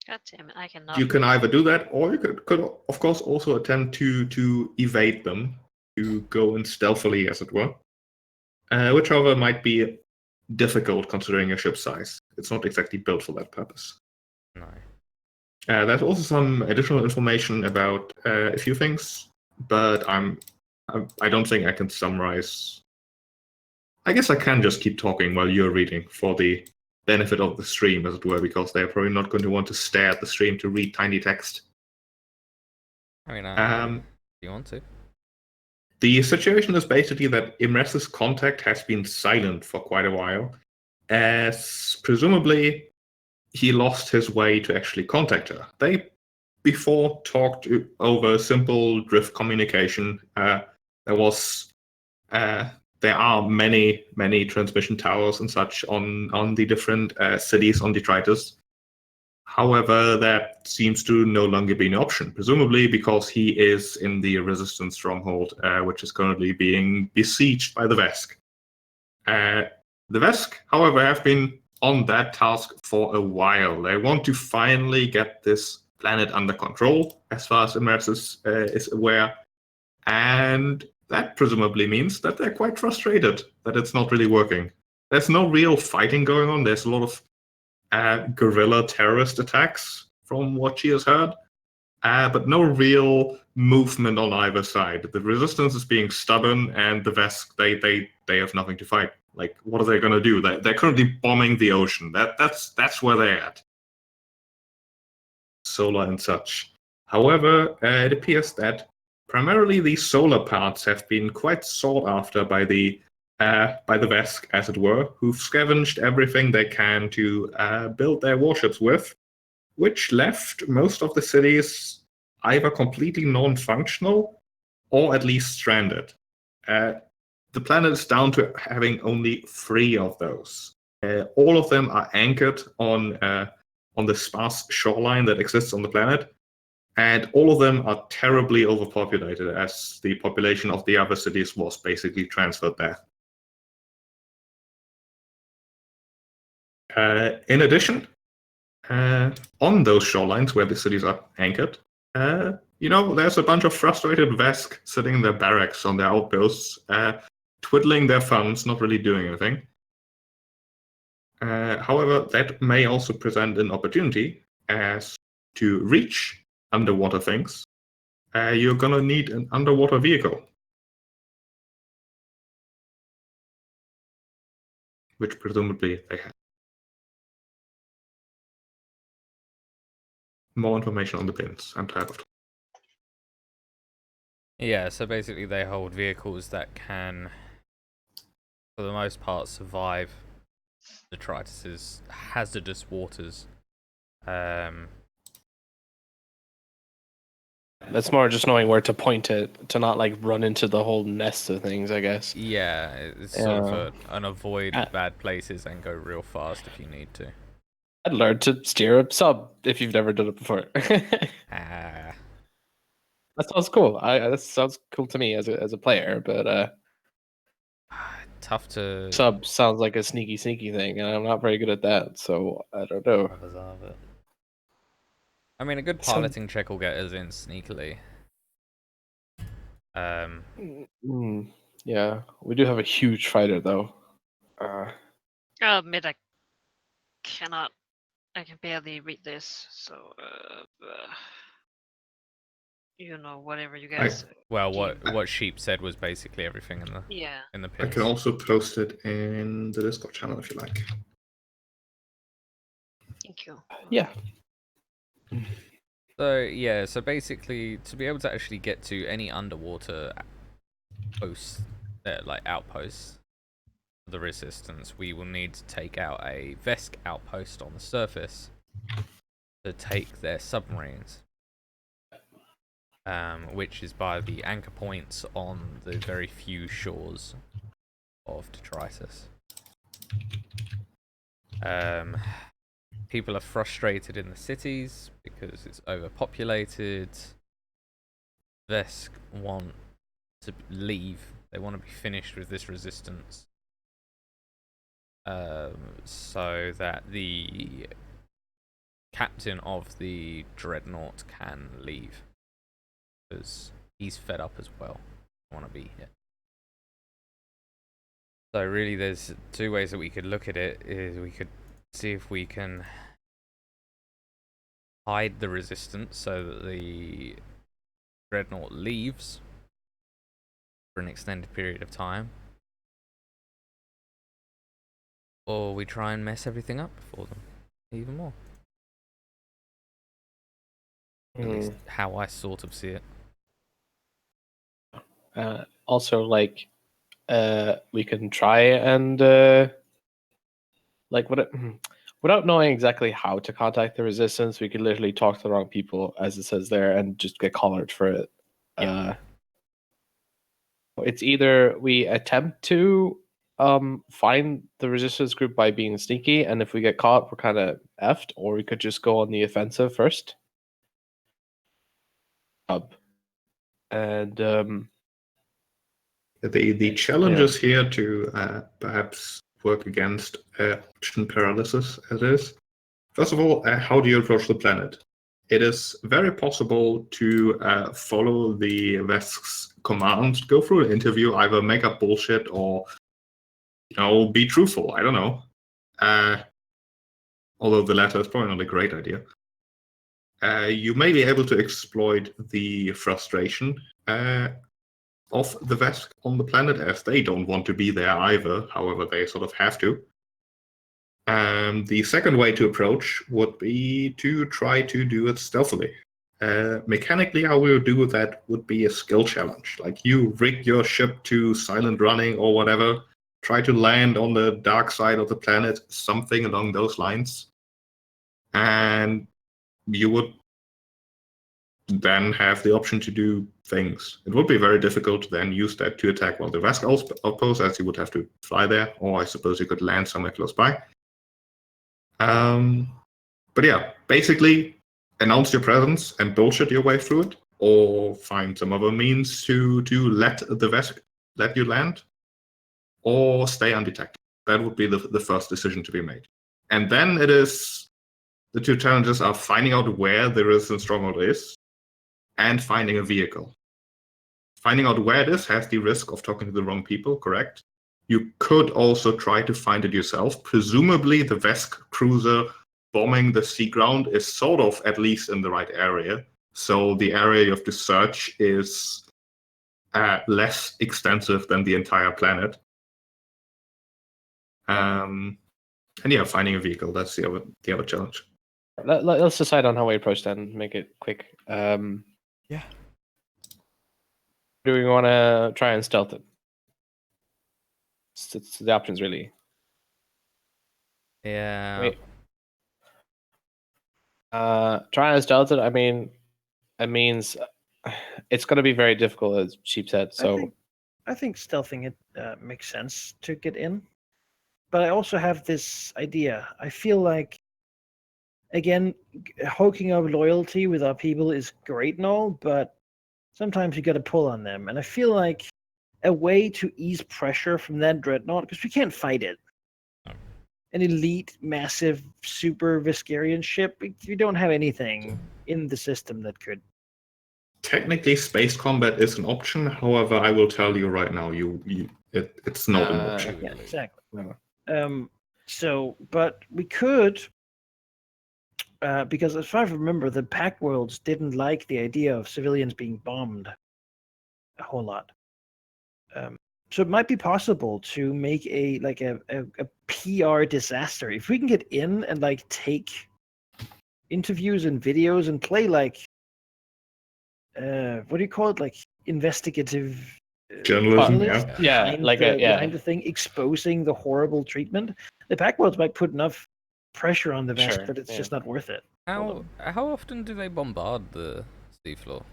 God damn it, I cannot. you can either do that, or you could of course also attempt to evade them, to go in stealthily, as it were. Which, however, might be difficult considering your ship size. It's not exactly built for that purpose. No. There's also some additional information about a few things, but I don't think I can summarize. I guess I can just keep talking while you're reading for the benefit of the stream, as it were, because they're probably not going to want to stare at the stream to read tiny text. I mean, if you want to. The situation is basically that Imres's contact has been silent for quite a while, as presumably he lost his way to actually contact her. They before talked over simple drift communication. There are many transmission towers and such on the different cities on Detritus. However, that seems to no longer be an option, presumably because he is in the Resistance stronghold, which is currently being besieged by the Vesk. The Vesk, however, have been on that task for a while. They want to finally get this planet under control, as far as Immerse is aware, and that presumably means that they're quite frustrated that it's not really working. There's no real fighting going on. There's a lot of guerrilla terrorist attacks, from what she has heard, but no real movement on either side. The Resistance is being stubborn, and the Vesk, they have nothing to fight. Like, what are they going to do? They're currently bombing the ocean. That's where they're at. Solar and such. However, it appears that primarily the solar parts have been quite sought after by the Vesk, as it were, who've scavenged everything they can to build their warships with, which left most of the cities either completely non-functional or at least stranded. The planet is down to having only 3 of those. All of them are anchored on the sparse shoreline that exists on the planet, and all of them are terribly overpopulated, as the population of the other cities was basically transferred there. In addition, on those shorelines where the cities are anchored, there's a bunch of frustrated Vesk sitting in their barracks on their outposts, twiddling their thumbs, not really doing anything. However, that may also present an opportunity, as to reach underwater things, you're gonna need an underwater vehicle, which presumably they have. More information on the pins. I'm tired of. Yeah, so basically they hold vehicles that can, for the most part, survive Detritus's hazardous waters. That's more just knowing where to point it, to not like run into the whole nest of things, I guess. Yeah, it's sort of an avoid bad places and go real fast if you need to. I'd learn to steer a sub if you've never done it before. Ah. That sounds cool. That sounds cool to me as a player, but tough to. Sub sounds like a sneaky thing, and I'm not very good at that, so I don't know. I mean, a good piloting check will get us in sneakily. Yeah, we do have a huge fighter though. I'll admit I cannot. I can barely read this, so whatever you guys. Well, do. what Sheep said was basically everything in the Yeah. in the I pins. can also post it in the Discord channel if you like. Thank you. Yeah. So yeah, so basically, to be able to actually get to any underwater posts, like outposts, of the Resistance, we will need to take out a Vesk outpost on the surface to take their submarines, which is by the anchor points on the very few shores of detritus. People are frustrated in the cities because it's overpopulated. Vesk want to leave. They want to be finished with this resistance, so that the captain of the dreadnought can leave, because he's fed up as well. I want to be here. So really, there's two ways that we could look at it. Is we could see if we can hide the resistance so that the dreadnought leaves for an extended period of time, or we try and mess everything up for them even more. At least how I sort of see it. Also, like, we can try and like without knowing exactly how to contact the resistance, we could literally talk to the wrong people, as it says there, and just get collared for it. Yeah. It's either we attempt to find the resistance group by being sneaky, and if we get caught, we're kind of effed, or we could just go on the offensive first. And the challenge is here to perhaps work against option paralysis, as is. First of all, how do you approach the planet? It is very possible to follow the Vesk's commands, go through an interview, either make up bullshit or, be truthful. I don't know. Although the latter is probably not a great idea. You may be able to exploit the frustration of the Vesk on the planet, as they don't want to be there either. However, they sort of have to. The second way to approach would be to try to do it stealthily. Mechanically, how we would do that would be a skill challenge. Like, you rig your ship to silent running or whatever, try to land on the dark side of the planet, something along those lines. And you would then have the option to do things. It would be very difficult to then use that to attack one of the Vesk outposts, as you would have to fly there, or I suppose you could land somewhere close by. But yeah, basically announce your presence and bullshit your way through it, or find some other means to let the Vesk let you land, or stay undetected. That would be the first decision to be made. And then it is, the two challenges are finding out where the resistance stronghold is, and finding a vehicle. Finding out where it is has the risk of talking to the wrong people, correct? You could also try to find it yourself. Presumably the Vesk cruiser bombing the sea ground is sort of at least in the right area. So the area you have to search is less extensive than the entire planet. And yeah, finding a vehicle, that's the other challenge. Let's decide on how we approach that and make it quick. Yeah. Do we want to try and stealth it? It's the options, really. Yeah. Wait. Try and stealth it. I mean, it means it's going to be very difficult, as Sheep said. So I think stealthing it makes sense to get in. But I also have this idea. I feel like, again, hooking up loyalty with our people is great and all, but sometimes you got to pull on them. And I feel like a way to ease pressure from that dreadnought, because we can't fight it. An elite, massive, super Viscarian ship, we don't have anything in the system that could. Technically, space combat is an option. However, I will tell you right now, it's not an option. Yeah, exactly. No. But we could, because as far as I remember, the Pact Worlds didn't like the idea of civilians being bombed a whole lot. So it might be possible to make a PR disaster if we can get in and like take interviews and videos and play like what do you call it, like investigative Journalism, journalist yeah. behind the thing, exposing the horrible treatment. The Pact Worlds might put enough pressure on the Vesk, Sure, but it's just not worth it. How often do they bombard the seafloor?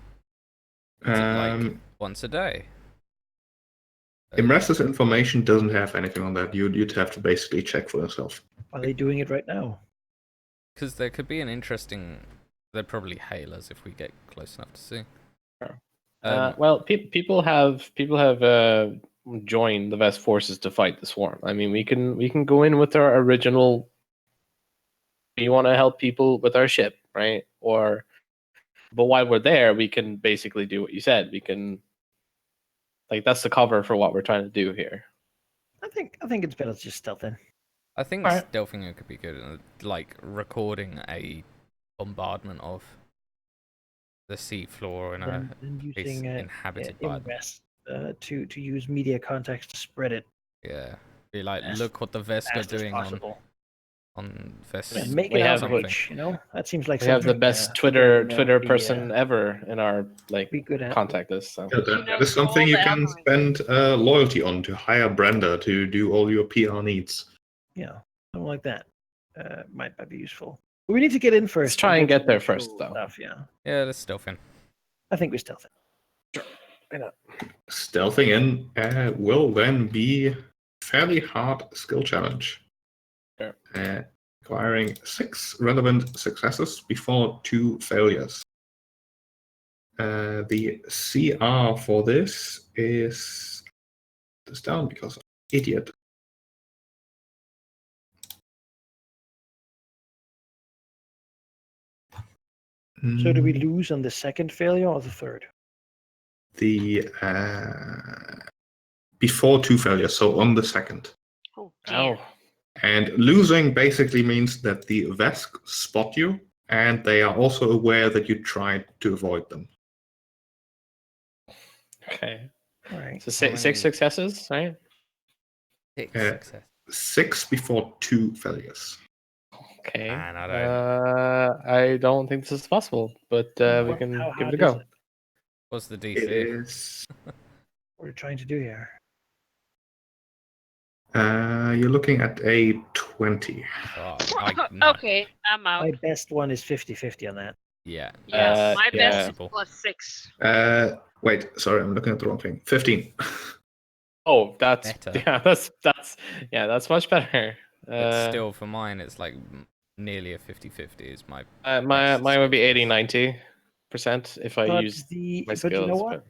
Is it like once a day? Imressa's information doesn't have anything on that. You'd have to basically check for yourself. Are they doing it right now? Because there could be an interesting. They'd probably hail us if we get close enough to see. Sure. Well, people have joined the Vest forces to fight the swarm. I mean, we can go in with our original. We want to help people with our ship, right? But while we're there, we can basically do what you said. We can, like, that's the cover for what we're trying to do here. I think it's better to just stealth in. I think Alright. stealthing it could be good, like recording a bombardment of the seafloor in a Then place using inhabited by them. invest to use media contacts to spread it Yeah, be like, as look what the Vesk are fast as doing possible. on Vesk. And make We it have- outrage, you know? That seems like We have the something, best Twitter Twitter be, person ever in our be good at. contact list. So. Yeah, that is something all you the can algorithms. spend loyalty on, to hire Brenda to do all your PR needs. Yeah, something like that. Might be useful. But we need to get in first. Let's try and get get there some first, actual though. Stuff, yeah. Yeah, let's stealth in. I think we stealth it. Stealthing in will then be fairly hard skill challenge. Sure. Requiring 6 relevant successes before 2 failures. The CR for this is down because I'm an idiot. So do we lose on the second failure or the third? The before 2 failures, so on the second. Oh, dear. Ow. And losing basically means that the Vesk spot you, and they are also aware that you tried to avoid them. Okay. All right. So How six many- successes, right? 6 Uh, success. 6 before 2 failures. Okay. Man, I I don't think this is possible, but we can How give it a hard is go. it? What's the It DC? is. What are you trying to do here? You're looking at a 20. Oh, no. Okay, I'm out. My best one is 50-50 on that. Yeah. Yeah, my yeah. best is Possible. +6. Wait, sorry, I'm looking at the wrong thing. 15. Oh, that's Better. that's much better. It's still, for mine, it's like nearly a 50-50 is my mine best would be skill. 80-90% if I But use the my but skills. you know what?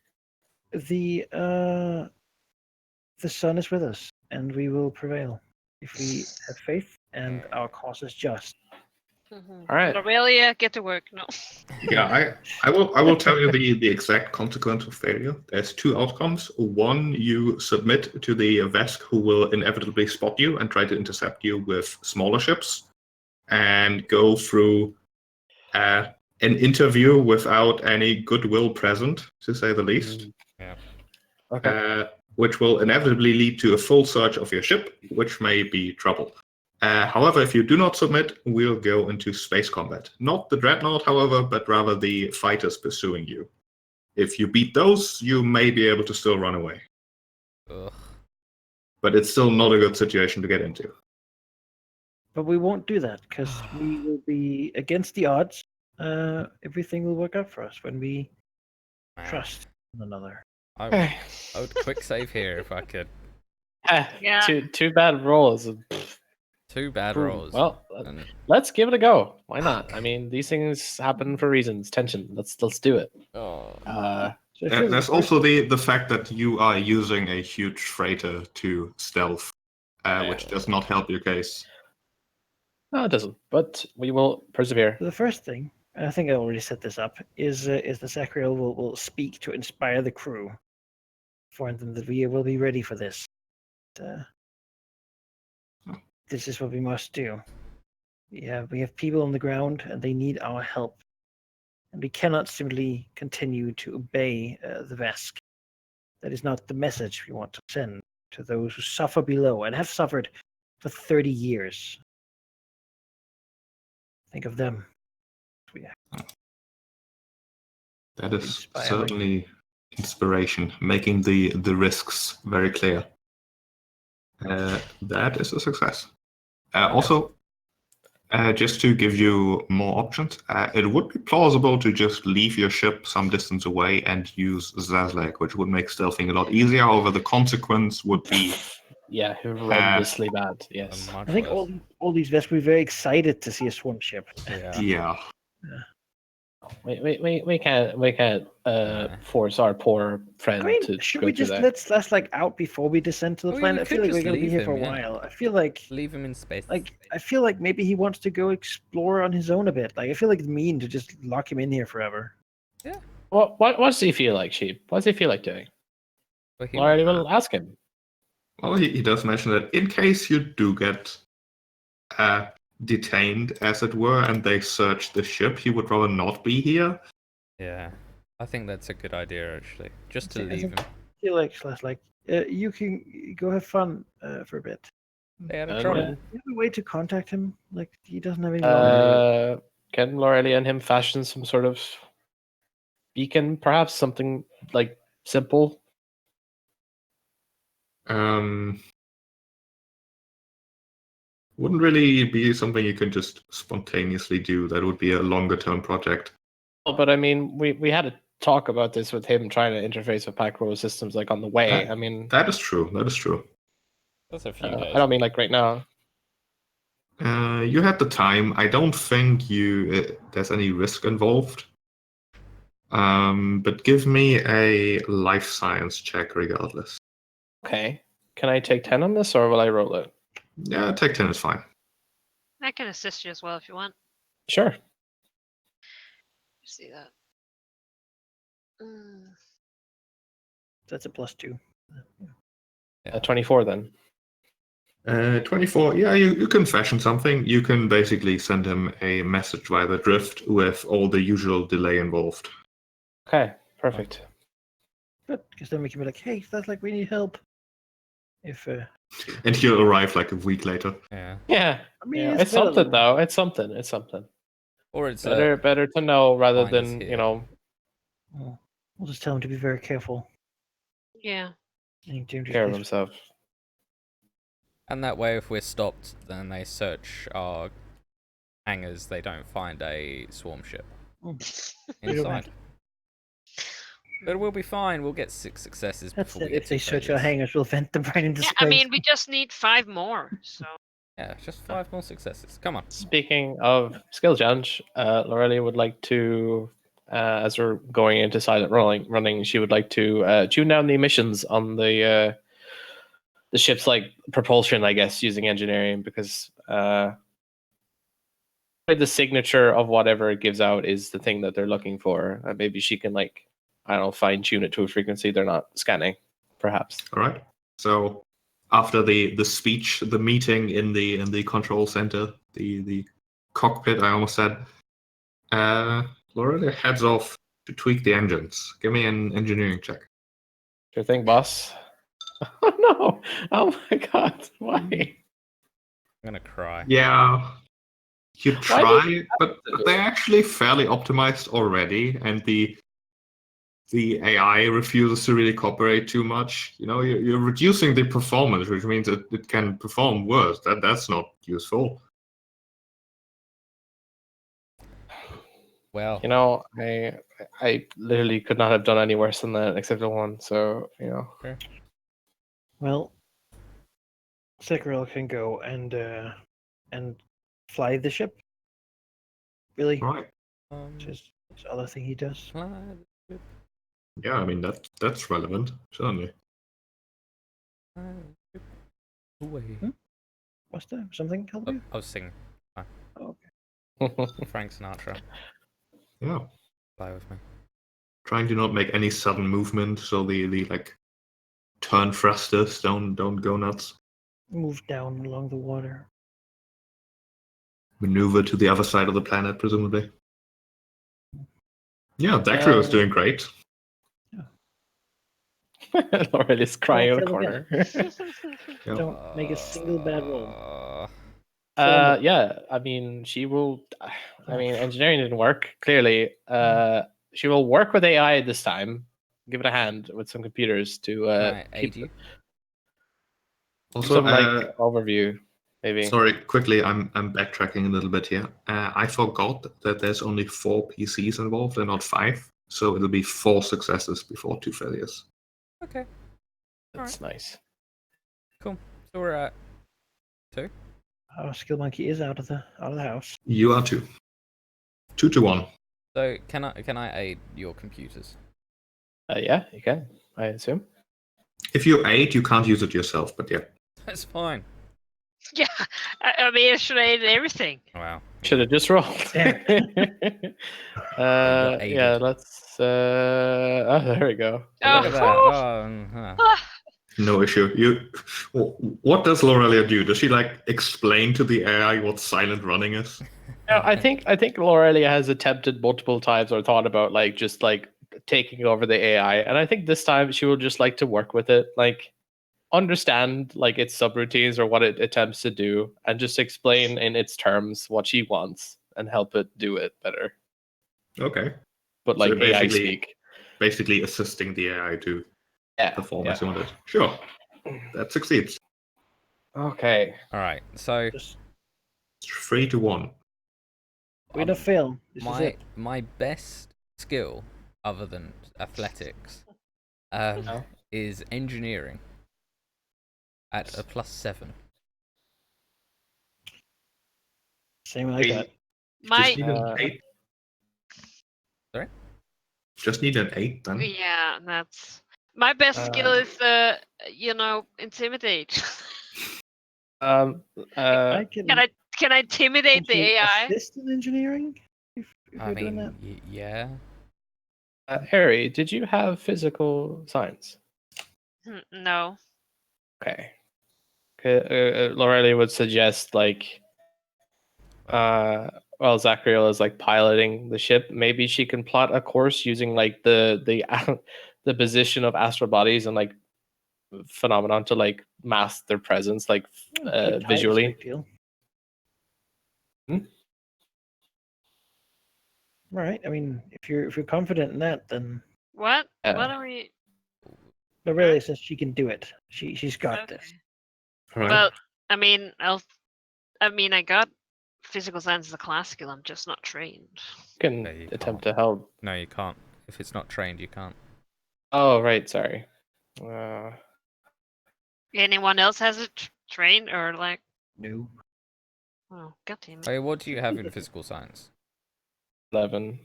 The sun is with us, and we will prevail if we have faith and our cause is just. All right. Aurelia, get to work. No. Yeah, I will tell you the exact consequence of failure. There's 2 outcomes. One, you submit to the Vesk, who will inevitably spot you and try to intercept you with smaller ships, and go through an interview without any goodwill present, to say the least. Yeah. Okay. Which will inevitably lead to a full search of your ship, which may be trouble. However, if you do not submit, we'll go into space combat. Not the Dreadnought, however, but rather the fighters pursuing you. If you beat those, you may be able to still run away. Ugh. But it's still not a good situation to get into. But we won't do that because we will be against the odds. Everything will work out for us when we Man. trust one another. I would quick save here if I could. Yeah. Two bad rolls. 2 bad rolls. Well, and let's give it a go. Why not? I mean, these things happen for reasons. Tension. Let's do it. oh, So I feel There's the also the fact that you are using a huge freighter to stealth, which does not help your case. No, it doesn't. But we will persevere. the first thing I think I already set this up, is the Sacriel will speak to inspire the crew, for them that we will be ready for this. This is what we must do. We have people on the ground, and they need our help. And we cannot simply continue to obey the Vesk. That is not the message we want to send to those who suffer below and have suffered for 30 years. Think of them. That is Inspiring. certainly inspiration, making the risks very clear. That is a success. Also, just to give you more options, it would be plausible to just leave your ship some distance away and use Zazlek, which would make stealthing a lot easier. However, the consequence would be Yeah, horrendously bad. Yes. Much I think worse. all these Vesk were very excited to see a swarm ship. yeah. We can't force our poor friend I mean, to should go we to just that. let Slash out before we descend to the I mean, planet? we I feel could like we're just gonna be leave here for a him, yeah. while. I feel like Leave him in space. I feel like maybe he wants to go explore on his own a bit. Like I feel like it's mean to just lock him in here forever. yeah. What does he feel like, Sheep? What does he feel like doing? But he, Alrighty, we'll ask him. Well, he does mention that in case you do get detained, as it were, and they search the ship, he would rather not be here. yeah. I think that's a good idea, actually. Just to I leave think- him. I feel like Slash you can go have fun for a bit. Stay out of And, trouble. You have a way to contact him? Like he doesn't have any knowledge. Can Lorelei and him fashion some sort of beacon, perhaps something like simple? Wouldn't really be something you can just spontaneously do. That would be a longer term project. Oh, but I mean, we had a talk about this with him trying to interface with Pack systems like on the way. I mean, That is true. That is true. That's a few days. I don't mean like right now. You had the time. I don't think there's any risk involved. But give me a life science check regardless. Okay. Can I take 10 on this or will I roll it? Yeah, take 10 is fine. I can assist you as well if you want. Sure. See that. That's a +2. 24 then. 24. Yeah, you can fashion something. You can basically send him a message via the drift with all the usual delay involved. Okay, perfect. Good, because then we can be like, hey, that's like we need help. If And he'll arrive like a week later. Yeah. Yeah. I mean, Yeah, it's it's something better than- though. It's something. It's something. Or it's Better to know rather Mine is than, here. Well, we'll just tell him to be very careful. Yeah. And to care of himself. And that way, if we're stopped, then they search our hangars. They don't find a swarm ship inside. But we'll be fine. We'll get 6 successes That's before it. we get If they to search our failures. hangars, we'll vent them right into Yeah, space. I mean, we just need 5 more. So Yeah, just 5 more successes. Come on. Speaking of skill challenge, Lorelei would like to, as we're going into silent running, she would like to tune down the emissions on the ship's like propulsion, I guess, using engineering because the signature of whatever it gives out is the thing that they're looking for. Maybe she can like, I don't know, fine tune it to a frequency they're not scanning, perhaps. All right. So after the speech, the meeting in the control center, the cockpit, I almost said, Lorelei heads off to tweak the engines. Give me an engineering check. Sure thing, boss. Oh no! Oh my god! Why? I'm gonna cry. Yeah, you Why try, but they're actually fairly optimized already, and the AI refuses to really cooperate too much. You know, you're reducing the performance, which means it can perform worse. That's not useful. Well, You know, I literally could not have done any worse than that except the one. So you know. Well, Sekiril can go and fly the ship. Really, Right. just the other thing he does. Yeah, I mean that's relevant, certainly. Away. What's that? Something help you? I was singing. Oh, okay. Frank Sinatra. Yeah. Fly with me. Trying to not make any sudden movement, so the like turn thrusters don't go nuts. Move down along the water. Maneuver to the other side of the planet, presumably. Yeah, Dactyl is doing great. Laurel is crying in the Don't fail corner. Yeah. Don't make a single bad roll. Yeah, I mean, she will. I mean, engineering didn't work, clearly. She will work with AI this time. Give it a hand with some computers to Can I keep aid you? Also, some like overview, maybe. sorry, quickly, I'm backtracking a little bit here. I forgot that there's only 4 PCs involved and not 5, so it'll be 4 successes before 2 failures. Okay. That's nice. Cool. So we're at 2. Our skill monkey is out of the house. You are 2. 2 to 1. So can I aid your computers? Yeah, you can. I assume. If you aid, you can't use it yourself, but yeah. That's fine. Yeah, I mean, I should have aided everything. Wow. Should have just rolled. There. got aided. Yeah, let's. Oh, there we go. Look at that. Oh, Ah, No issue. What does Lorelia do? Does she like explain to the AI what silent running is? I think Lorelia has attempted multiple times or thought about like just like taking over the AI, and I think this time she will just like to work with it, like understand like its subroutines or what it attempts to do, and just explain in its terms what she wants and help it do it better. Okay. But So like AI basically- speak. Basically assisting the AI to perform as you want it. Sure. That succeeds. Okay. all right. So Just 3 to 1. win or fail. This is my it. my best skill, other than athletics, is engineering at a +7. Same like that. my Just need an 8. Sorry? Just need an 8 then. yeah, that's my best skill is intimidate. I can. Can I intimidate the potentially AI? assist in engineering. If I you're doing that. mean, yeah. Harry, did you have physical science? No. Okay. Lorelia would suggest like well, Zachariel is like piloting the ship. Maybe she can plot a course using like the the position of astral bodies and like phenomenon to like mask their presence, like Good type is a visually. big deal. Hmm? All right. I mean, if you're confident in that, then What? Yeah. What are we? Lorelia says she can do it. She's got this. Okay. All right. Well, I mean, I got physical science as a classical. I'm just not trained. You can No, you attempt can't. to help. No, you can't. If it's not trained, you can't. Oh, right. Sorry. Anyone else has it trained or like? No. Oh, goddamn it. Hey, what do you have in physical science? 11.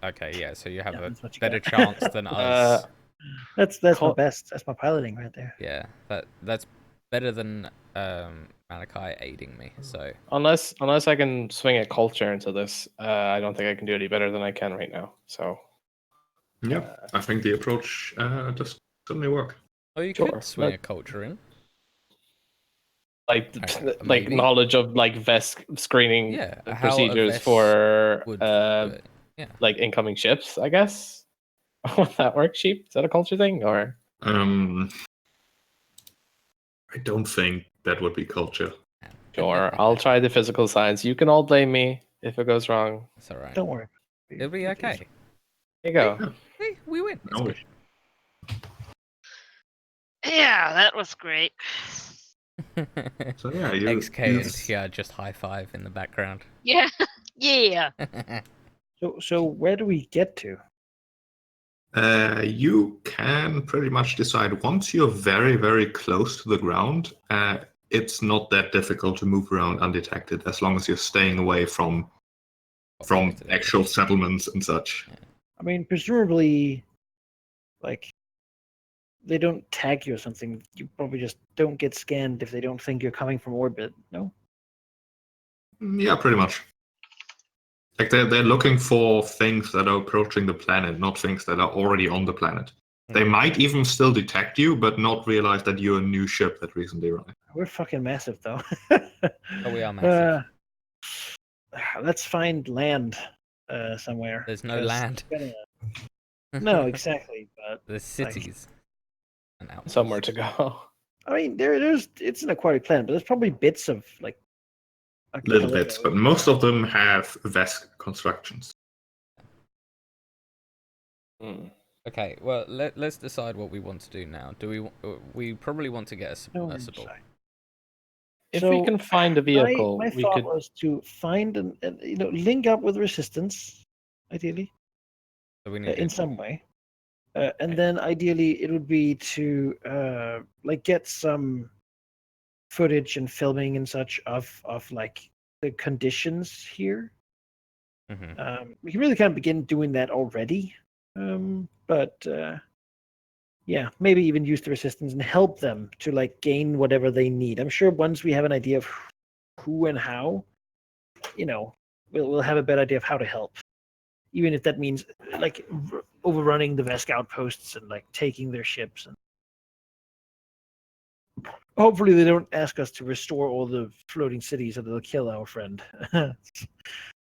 Okay, yeah, so you have a That's what you better got. chance than us. That's my Col- best. That's my piloting right there. Yeah, that's better than Malachi aiding me. So Unless I can swing a culture into this, I don't think I can do any better than I can right now. So Yeah, I think the approach does certainly work. oh, you Sure, could swing let- a culture in. like Alright, like maybe. knowledge of like vest screening Yeah, how a procedures vest for would do it. Yeah. like incoming ships, I guess. Would that work, Sheep? Is that a culture thing or? I don't think that would be culture. Sure, I'll try the physical science. You can all blame me if it goes wrong. It's all right. Don't worry. It'll be okay. There you go. Hey, we win. It's No good. Yeah, that was great. So yeah, XK and TR just high five in the background. Yeah, yeah. So where do we get to? You can pretty much decide once you're very, very close to the ground. It's not that difficult to move around undetected as long as you're staying away from actual settlements and such. I mean, presumably, like, they don't tag you or something. You probably just don't get scanned if they don't think you're coming from orbit. No. Yeah, pretty much. Like they're looking for things that are approaching the planet, not things that are already on the planet. They might even still detect you, but not realize that you're a new ship that recently arrived. We're fucking massive, though. Oh, we are massive. Let's find land somewhere. There's no 'cause land. No, exactly. But There's cities and outposts. Somewhere to go. I mean, it's an aquatic planet, but there's probably bits of like Little bits, but most of them have Vesk constructions. Okay, well let's decide what we want to do now. Do we probably want to get a submersible? If we can find a vehicle, my we thought could. was to find and link up with resistance, ideally, So we need in some way, and then ideally it would be to like get some footage and filming and such of like the conditions here. We can really kind of begin doing that already, but yeah, maybe even use the resistance and help them to like gain whatever they need. I'm sure once we have an idea of who and how, we'll have a better idea of how to help, even if that means like overrunning the Vesk outposts and like taking their ships. And hopefully they don't ask us to restore all the floating cities, or they'll kill our friend. That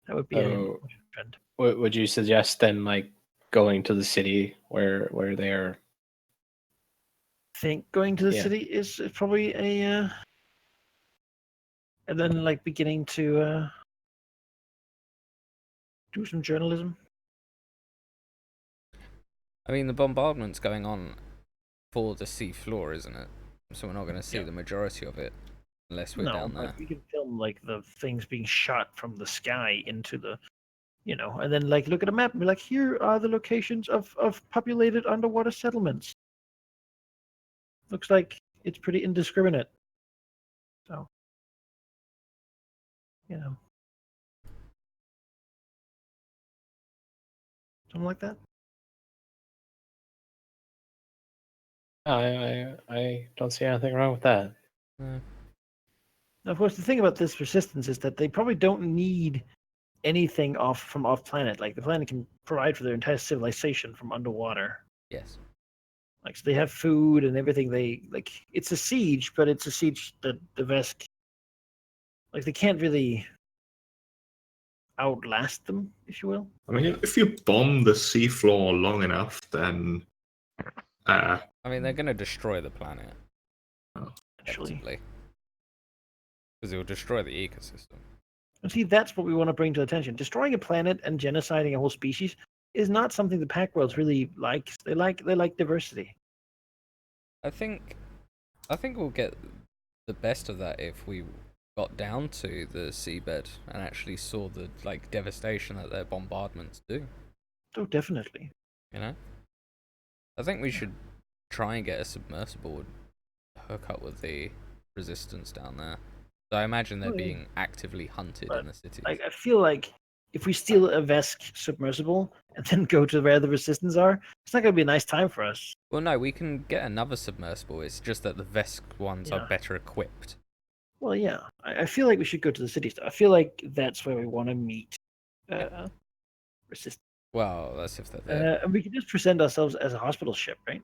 would be a friend. Would you suggest then, like, going to the city where they're? I think going to the city is probably a, and then like beginning to do some journalism. I mean, the bombardment's going on for the sea floor, isn't it? So we're not going to see the majority of it unless we're down there. But we can film like the things being shot from the sky into the, and then like look at a map and be like, here are the locations of populated underwater settlements. Looks like it's pretty indiscriminate. So, something like that. I don't see anything wrong with that. Now, of course, the thing about this resistance is that they probably don't need anything from off planet. Like the planet can provide for their entire civilization from underwater. Yes. Like so they have food and everything. They like it's a siege, but it's a siege that the Vesk like they can't really outlast them, if you will. I mean, if you bomb the seafloor long enough, then I mean, they're going to destroy the planet. Actually, because it will destroy the ecosystem. And see, that's what we want to bring to attention. Destroying a planet and genociding a whole species is not something the pack worlds really likes. They like diversity. I think we'll get the best of that if we got down to the seabed and actually saw the like devastation that their bombardments do. Oh, definitely. I think we should try and get a submersible and hook up with the resistance down there. So I imagine they're being actively hunted in the city. I feel like if we steal a Vesk submersible and then go to where the resistance are, it's not going to be a nice time for us. Well, no, we can get another submersible. It's just that the Vesk ones are better equipped. Well, yeah. I feel like we should go to the city. I feel like that's where we want to meet resistance. Well, that's if they're there. And we can just present ourselves as a hospital ship, right?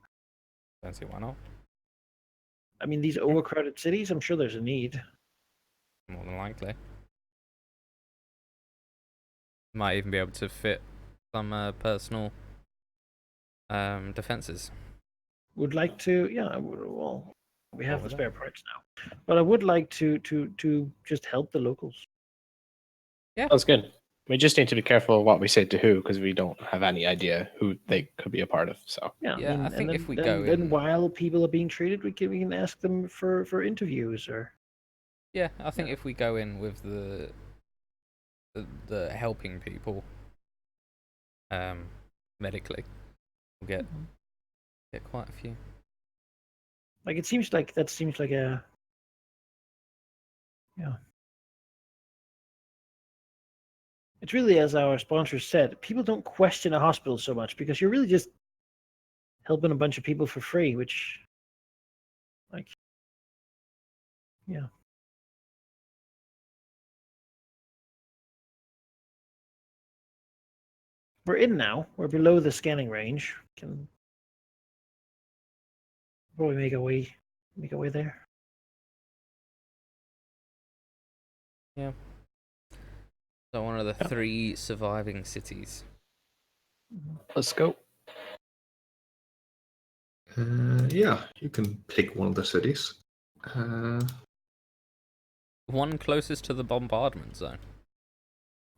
Don't see why not. I mean, these overcrowded cities, I'm sure there's a need. More than likely. Might even be able to fit some personal defenses. Would like to, yeah. Well, we have the spare parts now, but I would like to just help the locals. Yeah, that's good. We just need to be careful what we say to who, because we don't have any idea who they could be a part of. So yeah, I think if we go in, then while people are being treated, we can ask them for interviews or. Yeah, I think if we go in with the helping people, medically, we'll get quite a few. Like it seems like that seems like a. Yeah. It's really, as our sponsor said, people don't question a hospital so much because you're really just helping a bunch of people for free, which, like, yeah. We're in now. We're below the scanning range. Can probably make our way there. Yeah. So one of the 3 surviving cities. Let's go. Yeah, you can pick one of the cities. One closest to the bombardment zone.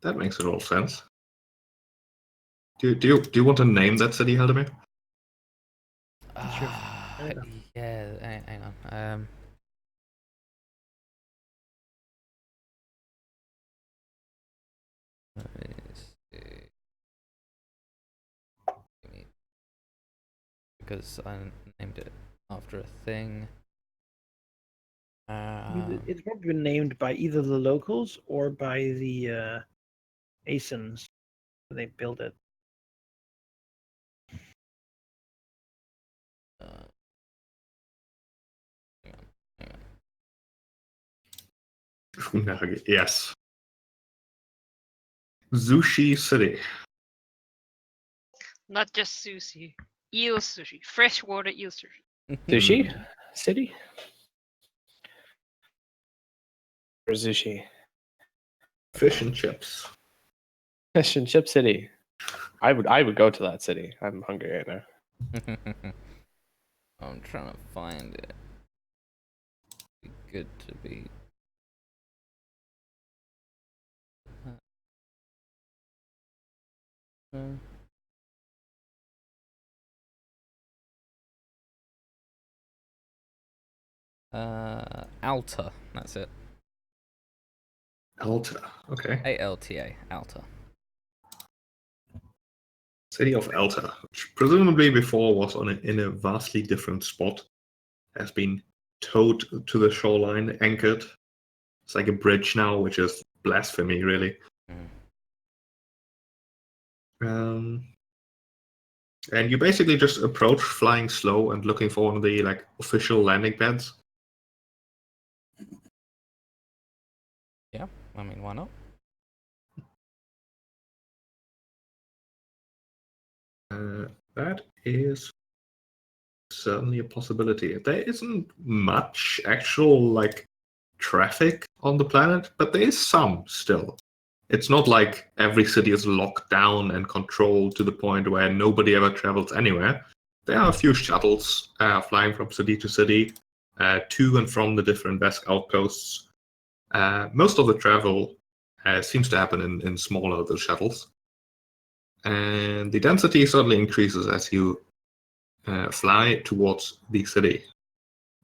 That makes a lot of sense. Do you want to name that city, Haldemir? Sure. Yeah, hang on. Let me see. Because I named it after a thing. It's probably been named by either the locals or by the ASINs when they built it. Hang on. Yes. Sushi City. Not just sushi. Eel sushi. Freshwater eel sushi. Sushi City. Or sushi. Fish and chips. Fish and Chip City. I would go to that city. I'm hungry right now. I'm trying to find it. Be good to be. Alta. That's it. Alta. Okay. ALTA. Alta. City of Alta, which presumably before was in a vastly different spot, has been towed to the shoreline, anchored. It's like a bridge now, which is blasphemy, really. And you basically just approach flying slow and looking for one of the official landing pads. Yeah, I mean, why not? That is certainly a possibility. There isn't much actual traffic on the planet, but there is some still. It's not like every city is locked down and controlled to the point where nobody ever travels anywhere. There are a few shuttles flying from city to city, to and from the different Vesk outposts. Most of the travel seems to happen in smaller little shuttles. And the density certainly increases as you fly towards the city.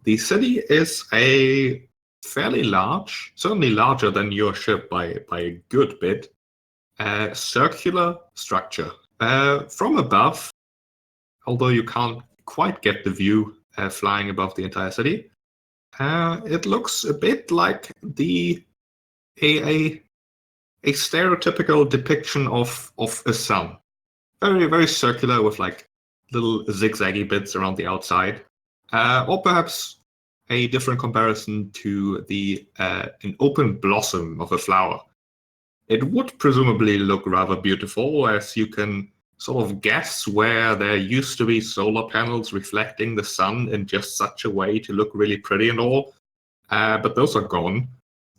The city is a fairly large, certainly larger than your ship by a good bit, circular structure. From above, although you can't quite get the view flying above the entire city, it looks a bit like a stereotypical depiction of a sun. Very, very circular with little zigzaggy bits around the outside. Or perhaps a different comparison to an open blossom of a flower. It would presumably look rather beautiful, as you can sort of guess where there used to be solar panels reflecting the sun in just such a way to look really pretty and all. But those are gone.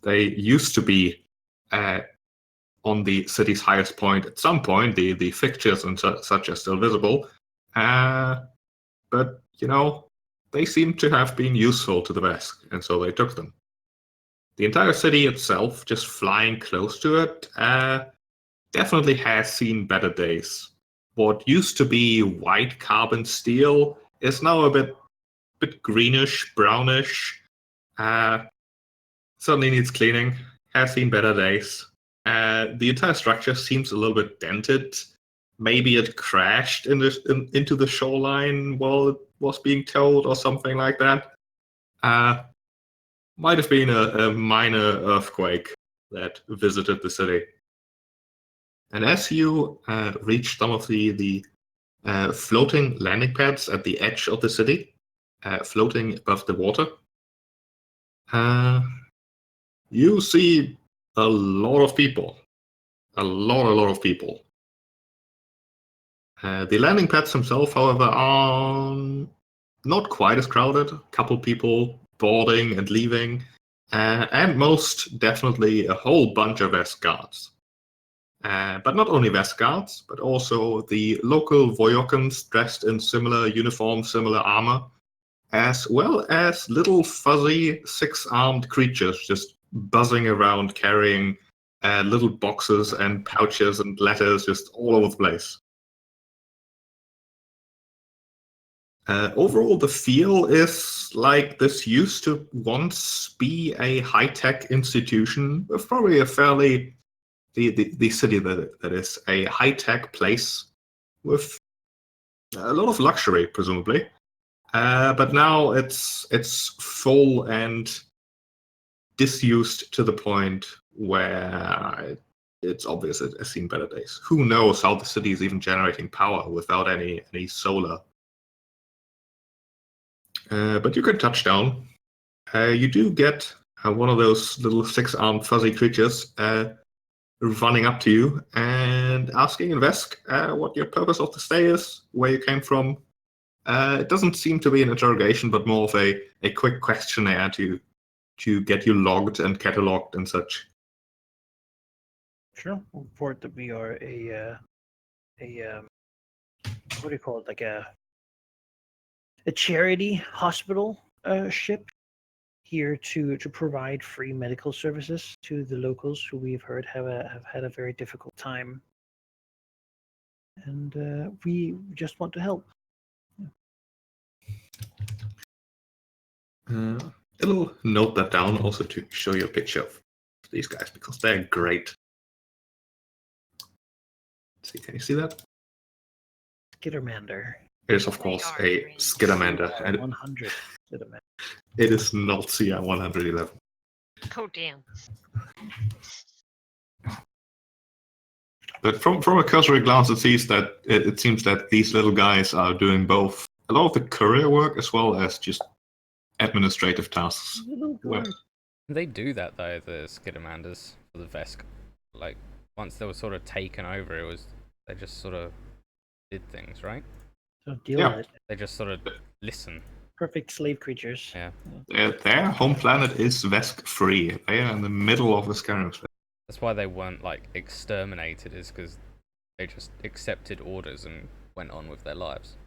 They used to be on the city's highest point at some point. The fixtures and such are still visible. But, they seem to have been useful to the Vesk, and so they took them. The entire city itself, just flying close to it, definitely has seen better days. What used to be white carbon steel is now a bit greenish, brownish. Certainly needs cleaning. Has seen better days. The entire structure seems a little bit dented. Maybe it crashed into the shoreline while it was being towed or something like that. Might have been a minor earthquake that visited the city. And as you reach some of the floating landing pads at the edge of the city, floating above the water, you see a lot of people. A lot of people. The landing pads themselves, however, are not quite as crowded. A couple people boarding and leaving, and most definitely a whole bunch of Vest guards. But not only Vest guards, but also the local Voyokans dressed in similar uniforms, similar armor, as well as little fuzzy six-armed creatures just buzzing around carrying little boxes and pouches and letters just all over the place. Overall, the feel is like this used to once be a high-tech institution, with probably a fairly the city that is a high-tech place with a lot of luxury, presumably. But now it's full and disused to the point where it's obvious it has seen better days. Who knows how the city is even generating power without any solar? But you can touch down. You do get one of those little six-armed fuzzy creatures running up to you and asking in Vesk what your purpose of the stay is, where you came from. It doesn't seem to be an interrogation, but more of a quick questionnaire to get you logged and cataloged and such. Sure. We'll report that we are a what do you call it? Like a charity hospital ship here to provide free medical services to the locals who we've heard have had a very difficult time, and we just want to help. It'll note that down also to show you a picture of these guys because they're great. Let's see, can you see that? Skittermander. It is, of course, a Skittermander. And 100 Skittermander. it is not CI 111. Oh, damn. But from a cursory glance, it seems that these little guys are doing both a lot of the courier work as well as just administrative tasks. They do that though, the Skittermanders for the Vesk. Like once they were sort of taken over, they just sort of did things, right? So deal with it. They just sort of listen. Perfect slave creatures. Yeah. Their home planet is Vesk free. They are in the middle of the Skyrim space. That's why they weren't like exterminated, is because they just accepted orders and went on with their lives.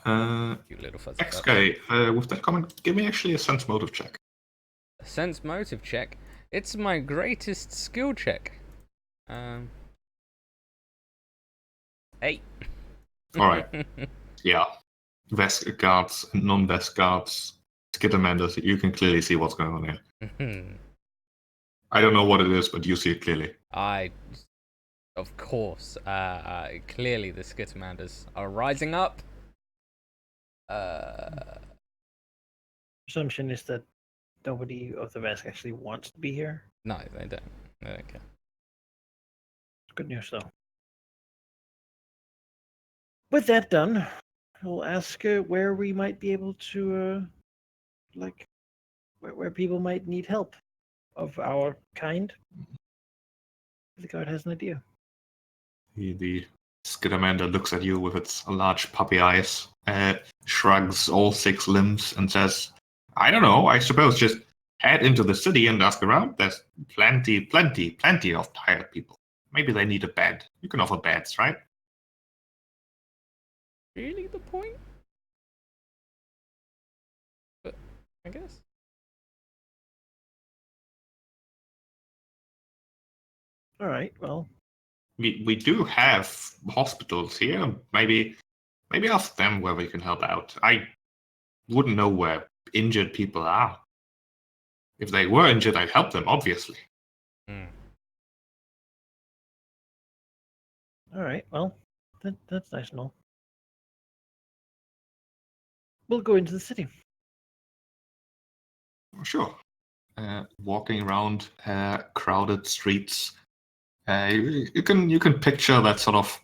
You little fuzzy XK, with that comment, give me actually a sense motive check. A sense motive check? It's my greatest skill check. 8. Alright. Yeah. Vesk guards, non-Vesk guards, Skittermanders, you can clearly see what's going on here. I don't know what it is, but you see it clearly. Of course, clearly the Skittermanders are rising up. Assumption is that nobody of the Vesk actually wants to be here. No, they don't. They don't care. Good news, though. With that done, we'll ask where we might be able to, where people might need help of our kind. The guard has an idea. The Skittermander looks at you with its large puppy eyes, shrugs all 6 limbs, and says, I don't know, I suppose just head into the city and ask around. There's plenty of tired people. Maybe they need a bed. You can offer beds, right? Really the point? But I guess. All right, well. We do have hospitals here. Maybe ask them where we can help out. I wouldn't know where injured people are. If they were injured, I'd help them, obviously. All right, well, that's nice and all. We'll go into the city. Sure. Walking around crowded streets, you can picture that sort of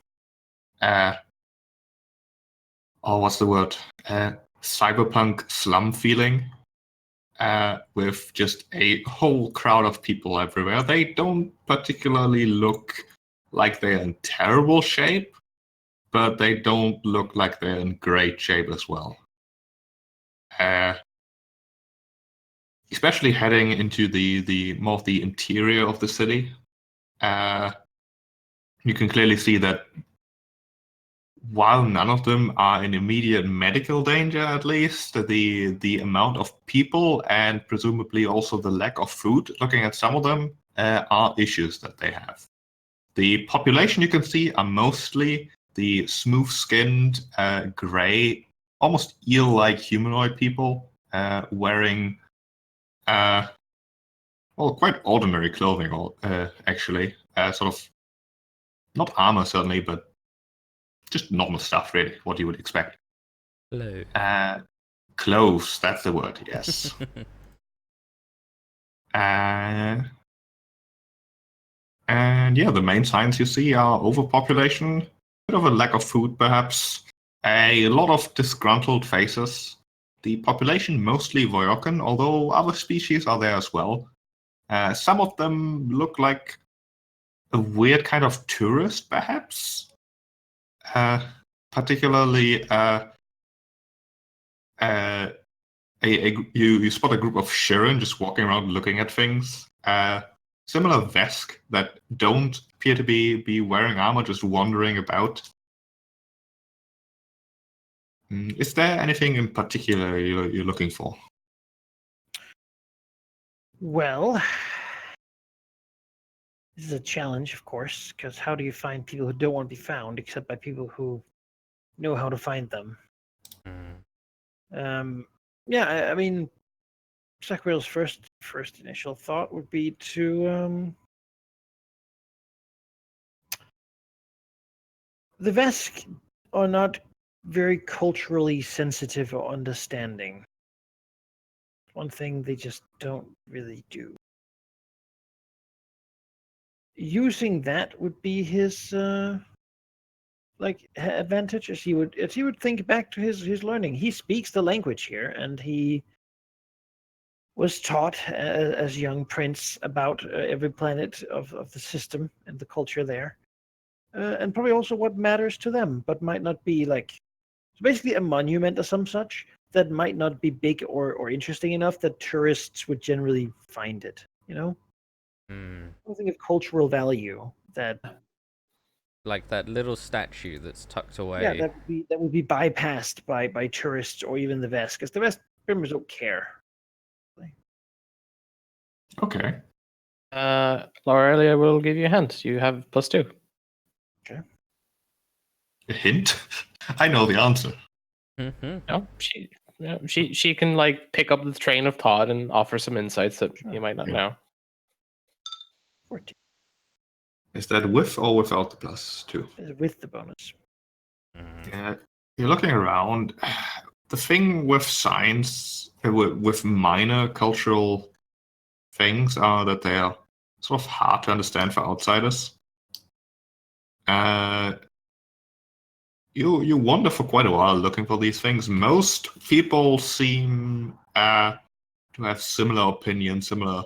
what's the word? Cyberpunk slum feeling, with just a whole crowd of people everywhere. They don't particularly look like they're in terrible shape, but they don't look like they're in great shape as well. Especially heading into the more of the interior of the city, you can clearly see that while none of them are in immediate medical danger, at least, the amount of people and presumably also the lack of food, looking at some of them, are issues that they have. The population you can see are mostly the smooth-skinned, gray, almost eel-like humanoid people wearing, quite ordinary clothing, actually. Sort of, not armor certainly, but just normal stuff, really, what you would expect. Hello. Clothes, that's the word, yes. And yeah, the main signs you see are overpopulation, bit of a lack of food perhaps, a lot of disgruntled faces. The population mostly Voyokan, although other species are there as well. Some of them look like a weird kind of tourist, perhaps. Particularly, you spot a group of Shirin just walking around looking at things. Similar Vesk that don't appear to be wearing armor, just wandering about. Is there anything in particular you're looking for? Well, this is a challenge, of course, because how do you find people who don't want to be found except by people who know how to find them? Yeah, I mean, Sakuril's first initial thought would be to the Vesk are not very culturally sensitive or understanding. One thing they just don't really do. Using that would be his advantage, as he would think back to his learning. He speaks the language here, and he was taught as young prince about every planet of the system and the culture there, and probably also what matters to them, but might not be like basically a monument or some such that might not be big or interesting enough that tourists would generally find it. You know, something of cultural value that. Like that little statue that's tucked away. Yeah, that would be bypassed by tourists or even the Vesk, because the Vesk members don't care. Okay. Laura, I will give you a hint. You have +2. Okay. A hint? I know the answer. No, she can like pick up the train of thought and offer some insights that you might not know. 14. Is that with or without the +2? With the bonus. Yeah, you're looking around. The thing with science, with minor cultural things, are that they are sort of hard to understand for outsiders. You wander for quite a while looking for these things. Most people seem to have similar opinions, similar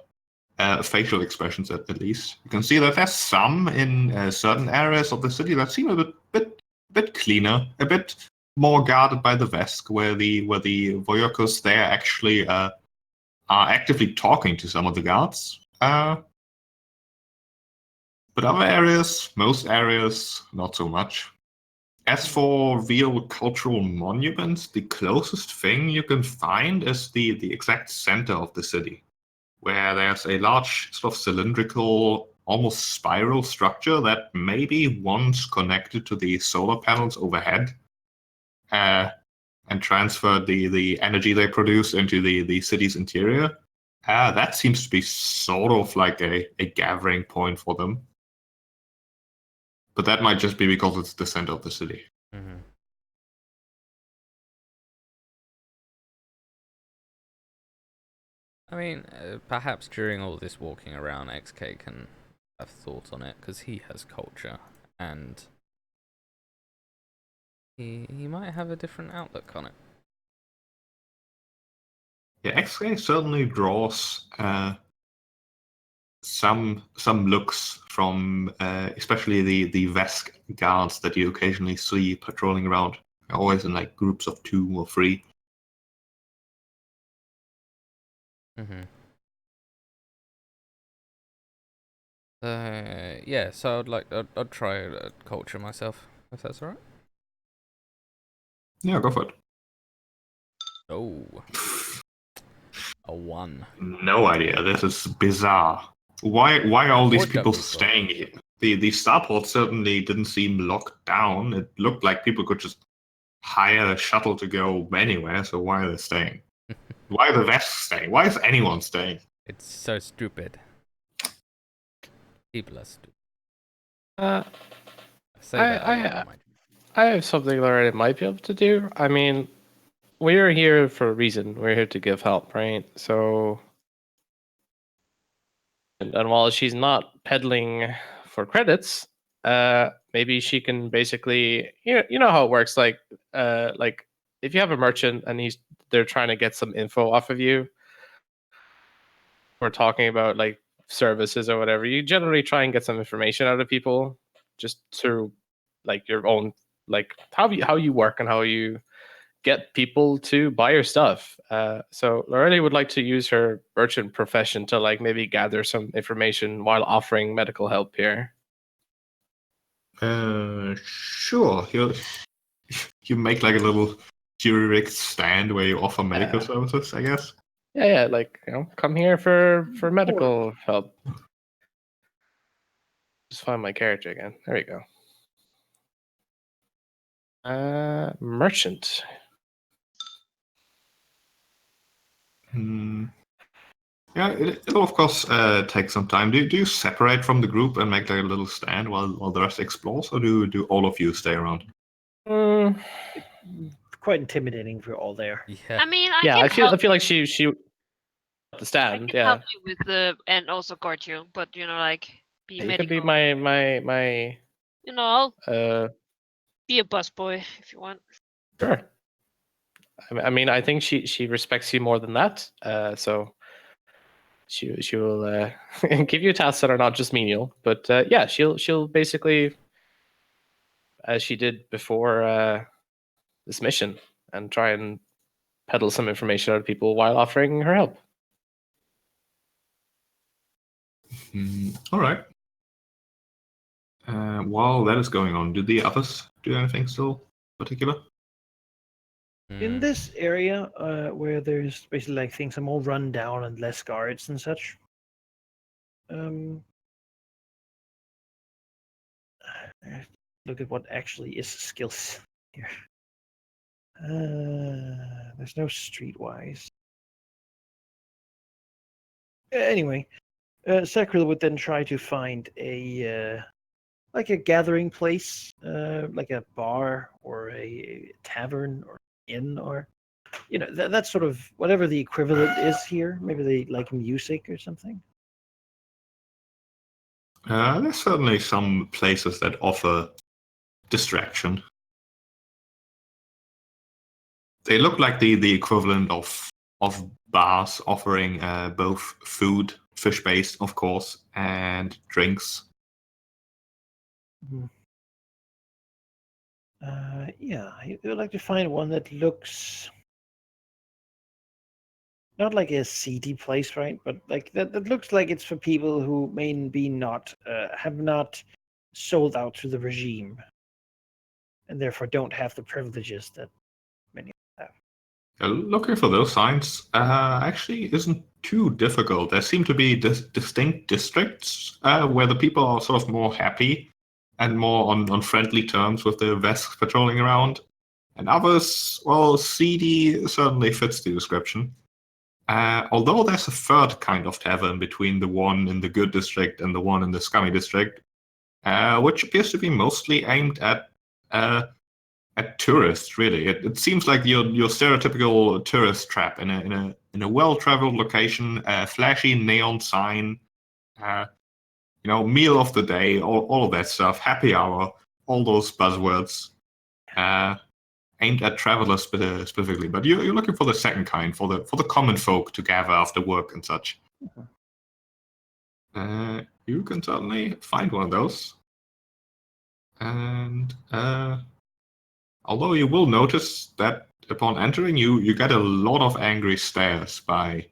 facial expressions at least. You can see that there's some in certain areas of the city that seem a bit cleaner, a bit more guarded by the Vesk, where the Voyokas there actually are actively talking to some of the guards. But other areas, most areas, not so much. As for real cultural monuments, the closest thing you can find is the exact center of the city, where there's a large sort of cylindrical, almost spiral structure that maybe once connected to the solar panels overhead and transferred the energy they produce into the city's interior. That seems to be sort of like a gathering point for them. But that might just be because it's the center of the city. I mean, perhaps during all this walking around, XK can have thoughts on it, because he has culture, and he might have a different outlook on it. Yeah, XK certainly draws some looks from especially the Vesk guards that you occasionally see patrolling around, always in like groups of 2 or 3. Mm-hmm. Yeah, so I'd try a culture myself, if that's alright. Yeah, go for it. Oh, a 1. No idea. This is bizarre. Why are all these Would that people be so? staying here? The starport certainly didn't seem locked down. It looked like people could just hire a shuttle to go anywhere, so why are they staying? Why are the Vests staying? Why is anyone staying? It's so stupid. People are stupid. Uh, I say that a lot I in my... I have something that I might be able to do. I mean, we're here for a reason. We're here to give help, right? So, and while she's not peddling for credits, maybe she can basically, you know how it works. Like if you have a merchant and they're trying to get some info off of you, or talking about like services or whatever, you generally try and get some information out of people just through like your own, like how you work and how you get people to buy your stuff. So Lorelei would like to use her merchant profession to like maybe gather some information while offering medical help here. Sure. You make like a little jury-rigged stand where you offer medical services, I guess. Yeah, like come here for medical help. Just find my character again. There we go. Merchant. Yeah, it'll of course take some time. Do you separate from the group and make like a little stand while the rest explores, or do all of you stay around? Quite intimidating if we're all there. Yeah. I mean, I Yeah, can I feel help like she the I stand. can Yeah, help you with the and also guard you, but like be you medical. could be my I'll uh be a busboy if you want. sure. I mean, I think she respects you more than that. So she will give you tasks that are not just menial, but yeah, she'll basically, as she did before this mission, and try and peddle some information out of people while offering her help. All right. While that is going on, do the others do anything still particular? In this area, where there's basically like things are more run down and less guards and such, look at what actually is skills here. There's no streetwise. Anyway, Sakril would then try to find a like a gathering place, like a bar or a tavern or inn, or that sort of whatever the equivalent is here. Maybe they like music or something. There's certainly some places that offer distraction. They look like the equivalent of bars offering both food, fish-based, of course, and drinks. Yeah, I would like to find one that looks not like a seedy place, right? But like that looks like it's for people who may be not have not sold out to the regime, and therefore don't have the privileges that many have. Looking for those signs actually isn't too difficult. There seem to be distinct districts where the people are sort of more happy and more on friendly terms with the Vesks patrolling around. And others, well, seedy certainly fits the description. Although there's a third kind of tavern between the one in the good district and the one in the scummy district, which appears to be mostly aimed at tourists. Really, it seems like your stereotypical tourist trap in a well-traveled location, flashy neon sign, meal of the day, all of that stuff, happy hour, all those buzzwords. Aimed at travelers specifically, but you're looking for the second kind, for the common folk to gather after work and such. You can certainly find one of those. And although you will notice that upon entering, you get a lot of angry stares by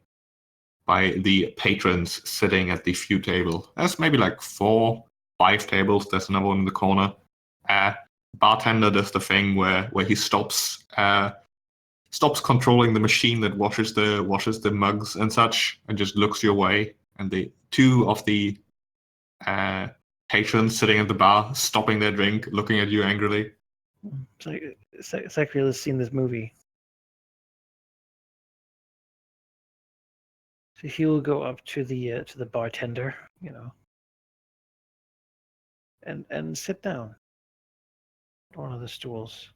the patrons sitting at the few table. There's maybe like 4, 5 tables. There's another one in the corner. Bartender does the thing where he stops controlling the machine that washes the mugs and such, and just looks your way. And the 2 of the patrons sitting at the bar, stopping their drink, looking at you angrily. It's like we've seen this movie. So he will go up to the bartender, and sit down on one of the stools.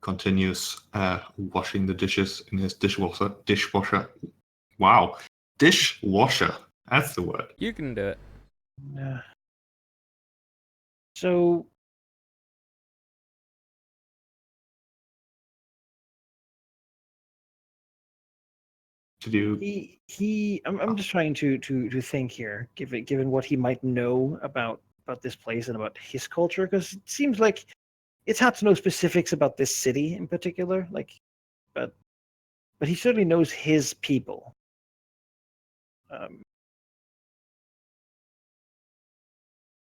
Continues washing the dishes in his dishwasher. Wow, dishwasher. That's the word. You can do it. Yeah. So Did you? I'm just trying to think here, given what he might know about this place and about his culture, because it seems like it's hard to know specifics about this city in particular, but he certainly knows his people.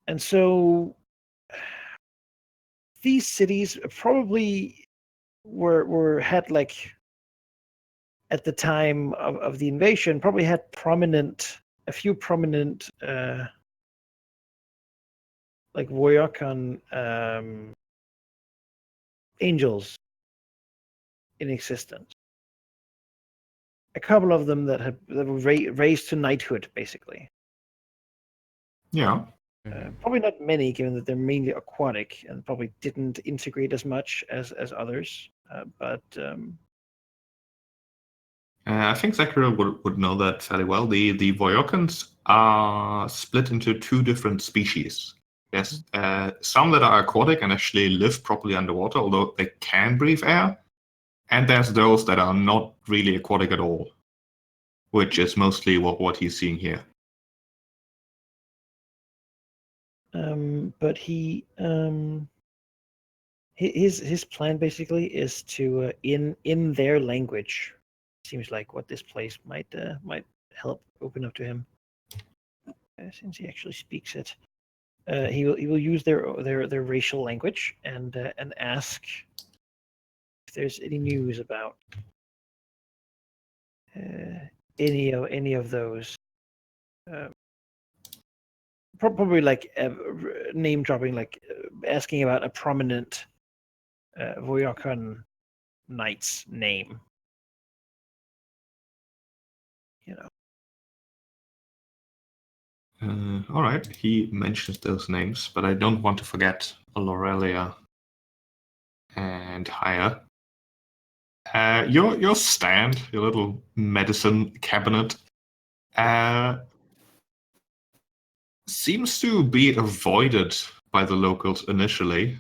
And so these cities probably were had like, at the time of the invasion, probably had a few prominent like Voyakan angels in existence. A couple of them that were raised to knighthood, basically. Yeah. Probably not many, given that they're mainly aquatic and probably didn't integrate as much as others. But I think Zachary would know that fairly well. The Voyokans are split into 2 different species. There's some that are aquatic and actually live properly underwater, although they can breathe air. And there's those that are not really aquatic at all, which is mostly what he's seeing here. But his plan basically is to in their language. Seems like what this place might help open up to him, since he actually speaks it. He will use their racial language and ask if there's any news about any of those. Probably like name dropping, like asking about a prominent Voyakan knight's name. All right, he mentions those names, but I don't want to forget Lorelia and Haya. Your stand, your little medicine cabinet, seems to be avoided by the locals initially,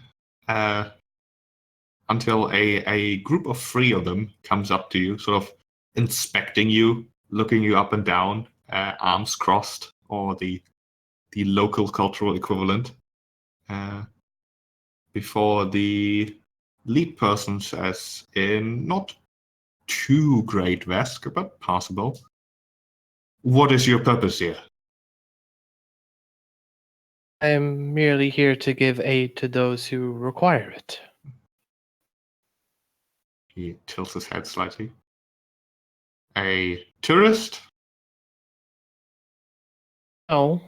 until a group of 3 of them comes up to you, sort of inspecting you, looking you up and down, arms crossed, or the local cultural equivalent, before the lead person says, in not too great Vesk, but passable, "What is your purpose here?" I am merely here to give aid to those who require it. He tilts his head slightly. "A tourist?" Oh,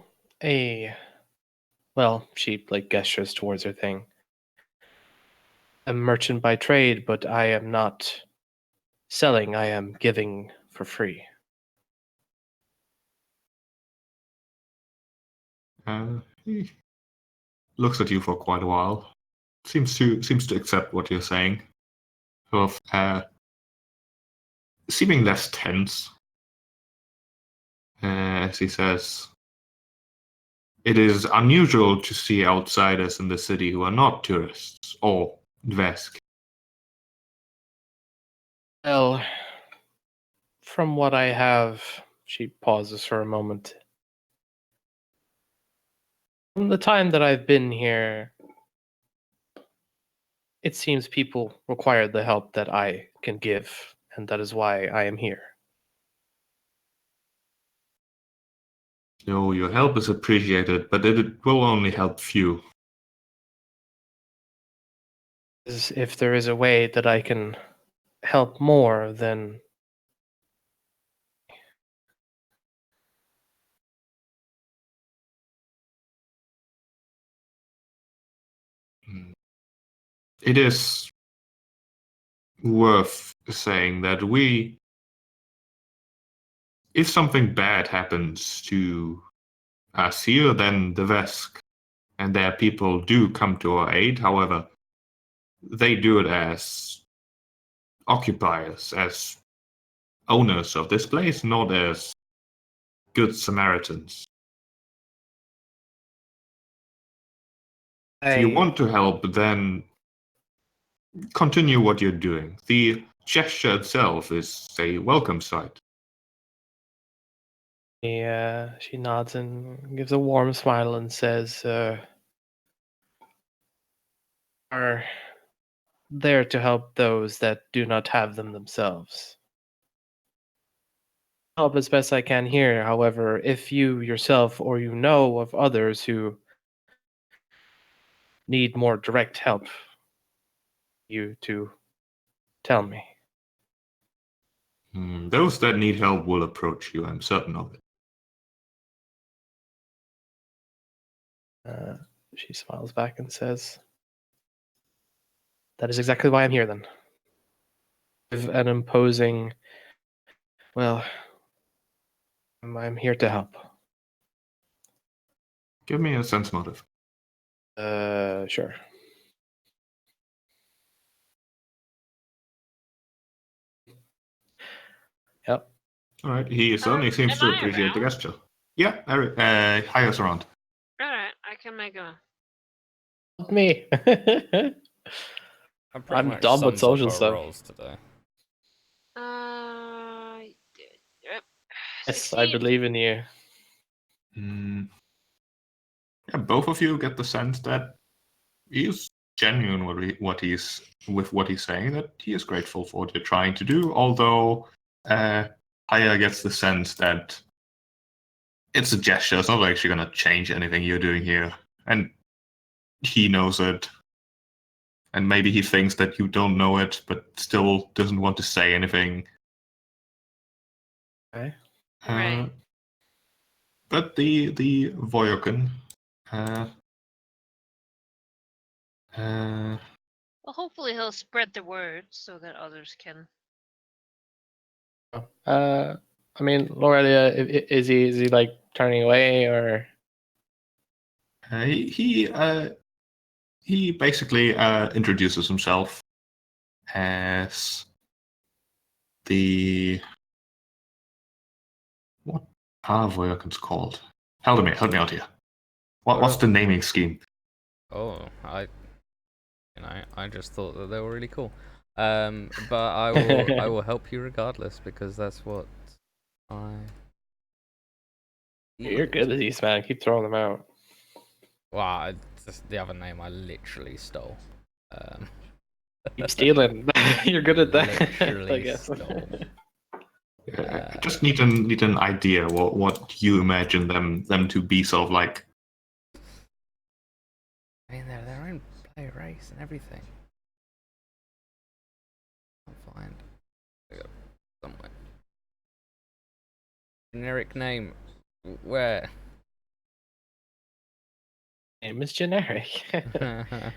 well, she gestures towards her thing. A merchant by trade, but I am not selling, I am giving for free. He looks at you for quite a while. Seems to accept what you're saying. Sort of seeming less tense, as he says, "It is unusual to see outsiders in the city who are not tourists or Vesk." Well, From what I have, she pauses for a moment. From the time that I've been here, it seems people require the help that I can give, and that is why I am here. No, your help is appreciated, but it will only help few. If there is a way that I can help more, then It is worth saying that if something bad happens to us here, then the Vesk and their people do come to our aid. However, they do it as occupiers, as owners of this place, not as good Samaritans. If you want to help, then continue what you're doing. The gesture itself is a welcome sight. She nods and gives a warm smile and says, are there to help those that do not have them themselves. Help as best I can here, however, if you yourself or you know of others who need more direct help, you to tell me. Those that need help will approach you, I'm certain of it. She smiles back and says, that is exactly why I'm here then. With an imposing, well, I'm here to help. Give me a sense motive. Sure. Yep. All right, he certainly seems am to I appreciate the around? gesture. Yeah, Haya's around. Alright, I can make a. Help me. I pretty I'm much dumb with sums up social our stuff. roles today. Yep. Yes, I 16. believe in you. Yeah, both of you get the sense that he is genuine what he's saying, that he is grateful for what you're trying to do, although Haya gets the sense that it's a gesture, it's not actually going to change anything you're doing here. And he knows it. And maybe he thinks that you don't know it, but still doesn't want to say anything. Okay. Right. But the Voyokin, Well, hopefully he'll spread the word so that others can. I mean, Lorelia, is he like turning away or? he basically introduces himself as the what are Voyokins called? Help me out here. What's the naming scheme? Oh, I just thought that they were really cool. But I will help you regardless because that's what I. You're good at these, man. Keep throwing them out. Wow, the other name I literally stole. Keep stealing. You're good at that. Literally I guess. stole. I just need an idea what you imagine them to be sort of like. I mean, they're their own player race and everything. I'll find. I got somewhere. Generic name. Where? Name is generic. That'll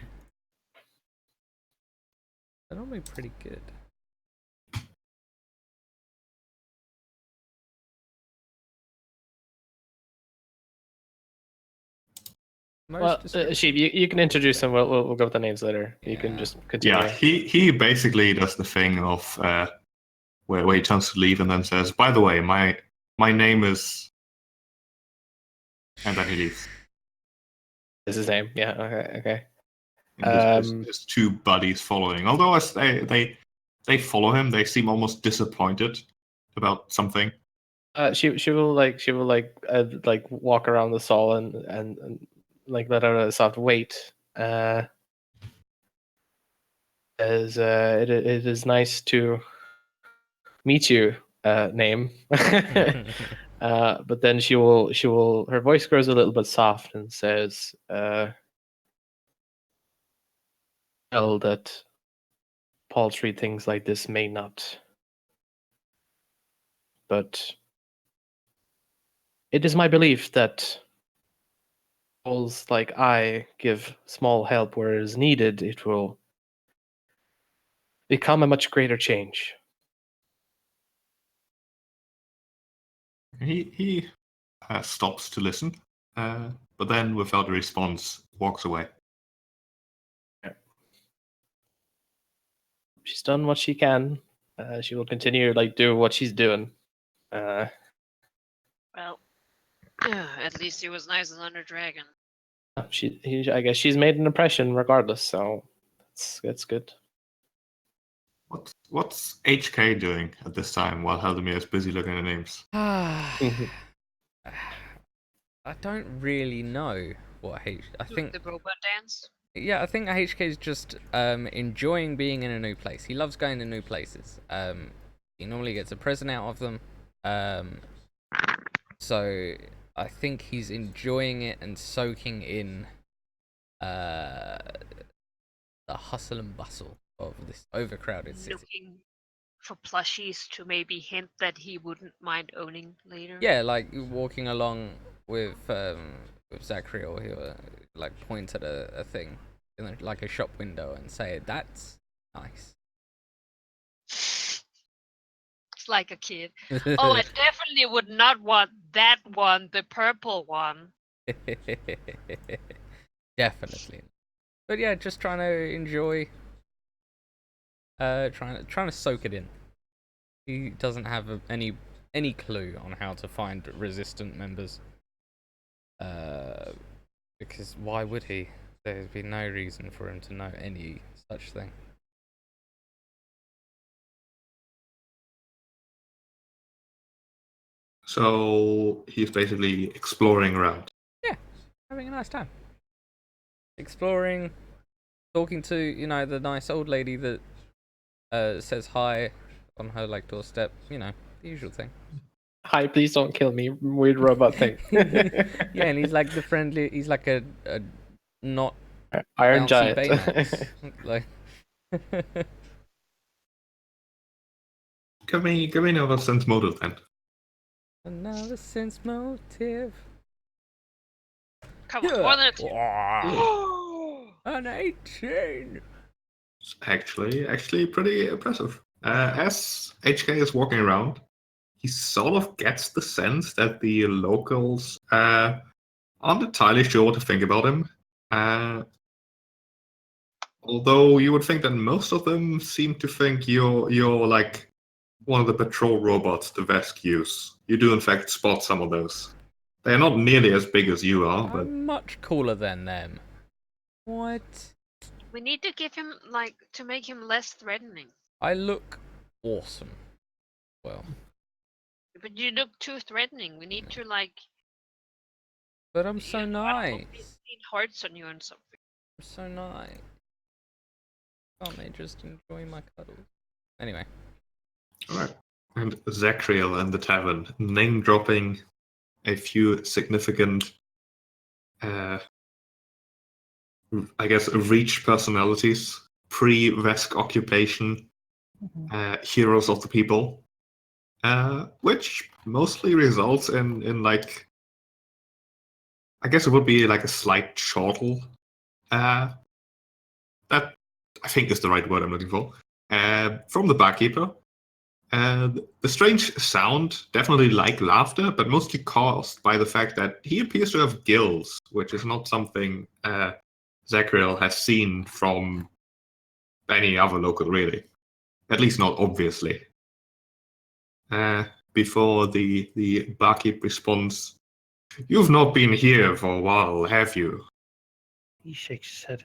be pretty good. Well, Sheep, you can introduce him. We'll go with the names later. You can just continue. Yeah, he basically does the thing of where he turns to leave and then says, "By the way, my name is," and then he leaves. This is his name. Yeah. Okay. And his two buddies following. Although as they follow him, they seem almost disappointed about something? She will walk around the stall and like let out a soft wait. As it is nice to meet you, name. But then she will her voice grows a little bit soft and says, well, that paltry things like this may not, but it is my belief that souls like I give small help where it is needed, it will become a much greater change. He stops to listen, but then without a response, walks away. She's done what she can. She will continue do what she's doing. Well, at least he was nice as Under Dragon. I guess she's made an impression regardless, so that's good. What's HK doing at this time while Haldemir is busy looking at names? Mhm. I don't really know what I think. The robot dance. Yeah, I think HK is just enjoying being in a new place. He loves going to new places. He normally gets a present out of them. So I think he's enjoying it and soaking in the hustle and bustle of this overcrowded city. Looking for plushies to maybe hint that he wouldn't mind owning later. Yeah, like walking along with Zachariel, he'll like point at a thing in like a shop window and say, "That's nice." It's like a kid. Oh, I definitely would not want that one, the purple one. Definitely. But yeah, just trying to enjoy. Trying to soak it in. He doesn't have any clue on how to find resistant members. Because why would he? There's been no reason for him to know any such thing. So he's basically exploring around. Yeah, having a nice time. Exploring, talking to, the nice old lady that says hi on her doorstep, the usual thing. Hi, please don't kill me, weird robot thing. Yeah, and he's like the friendly. He's like a not Iron bouncy giant. Baymax. Like. Give me another sense motive then. Another sense motive. Come on, more than a two. An 18. It's actually pretty impressive. As HK is walking around, he sort of gets the sense that the locals aren't entirely sure what to think about him. Although you would think that most of them seem to think you're like one of the patrol robots the Vesk use. You do in fact spot some of those. They're not nearly as big as you are, but I'm much cooler than them. What? We need to give him to make him less threatening. I look awesome. Well. But you look too threatening. We need to But I'm so nice. 15 hearts on you and something. I'm so nice. Can't they just enjoy my cuddles? Anyway. alright. And Zachriel and the tavern, name dropping a few significant I guess reach personalities, pre-Vesk occupation, heroes of the people, which mostly results in I guess it would be like a slight chortle. That I think is the right word I'm looking for. From the barkeeper. The strange sound, definitely like laughter, but mostly caused by the fact that he appears to have gills, which is not something Zachariel has seen from any other local, really. At least not obviously. Before the barkeep responds, "You've not been here for a while, have you?" He shakes his head.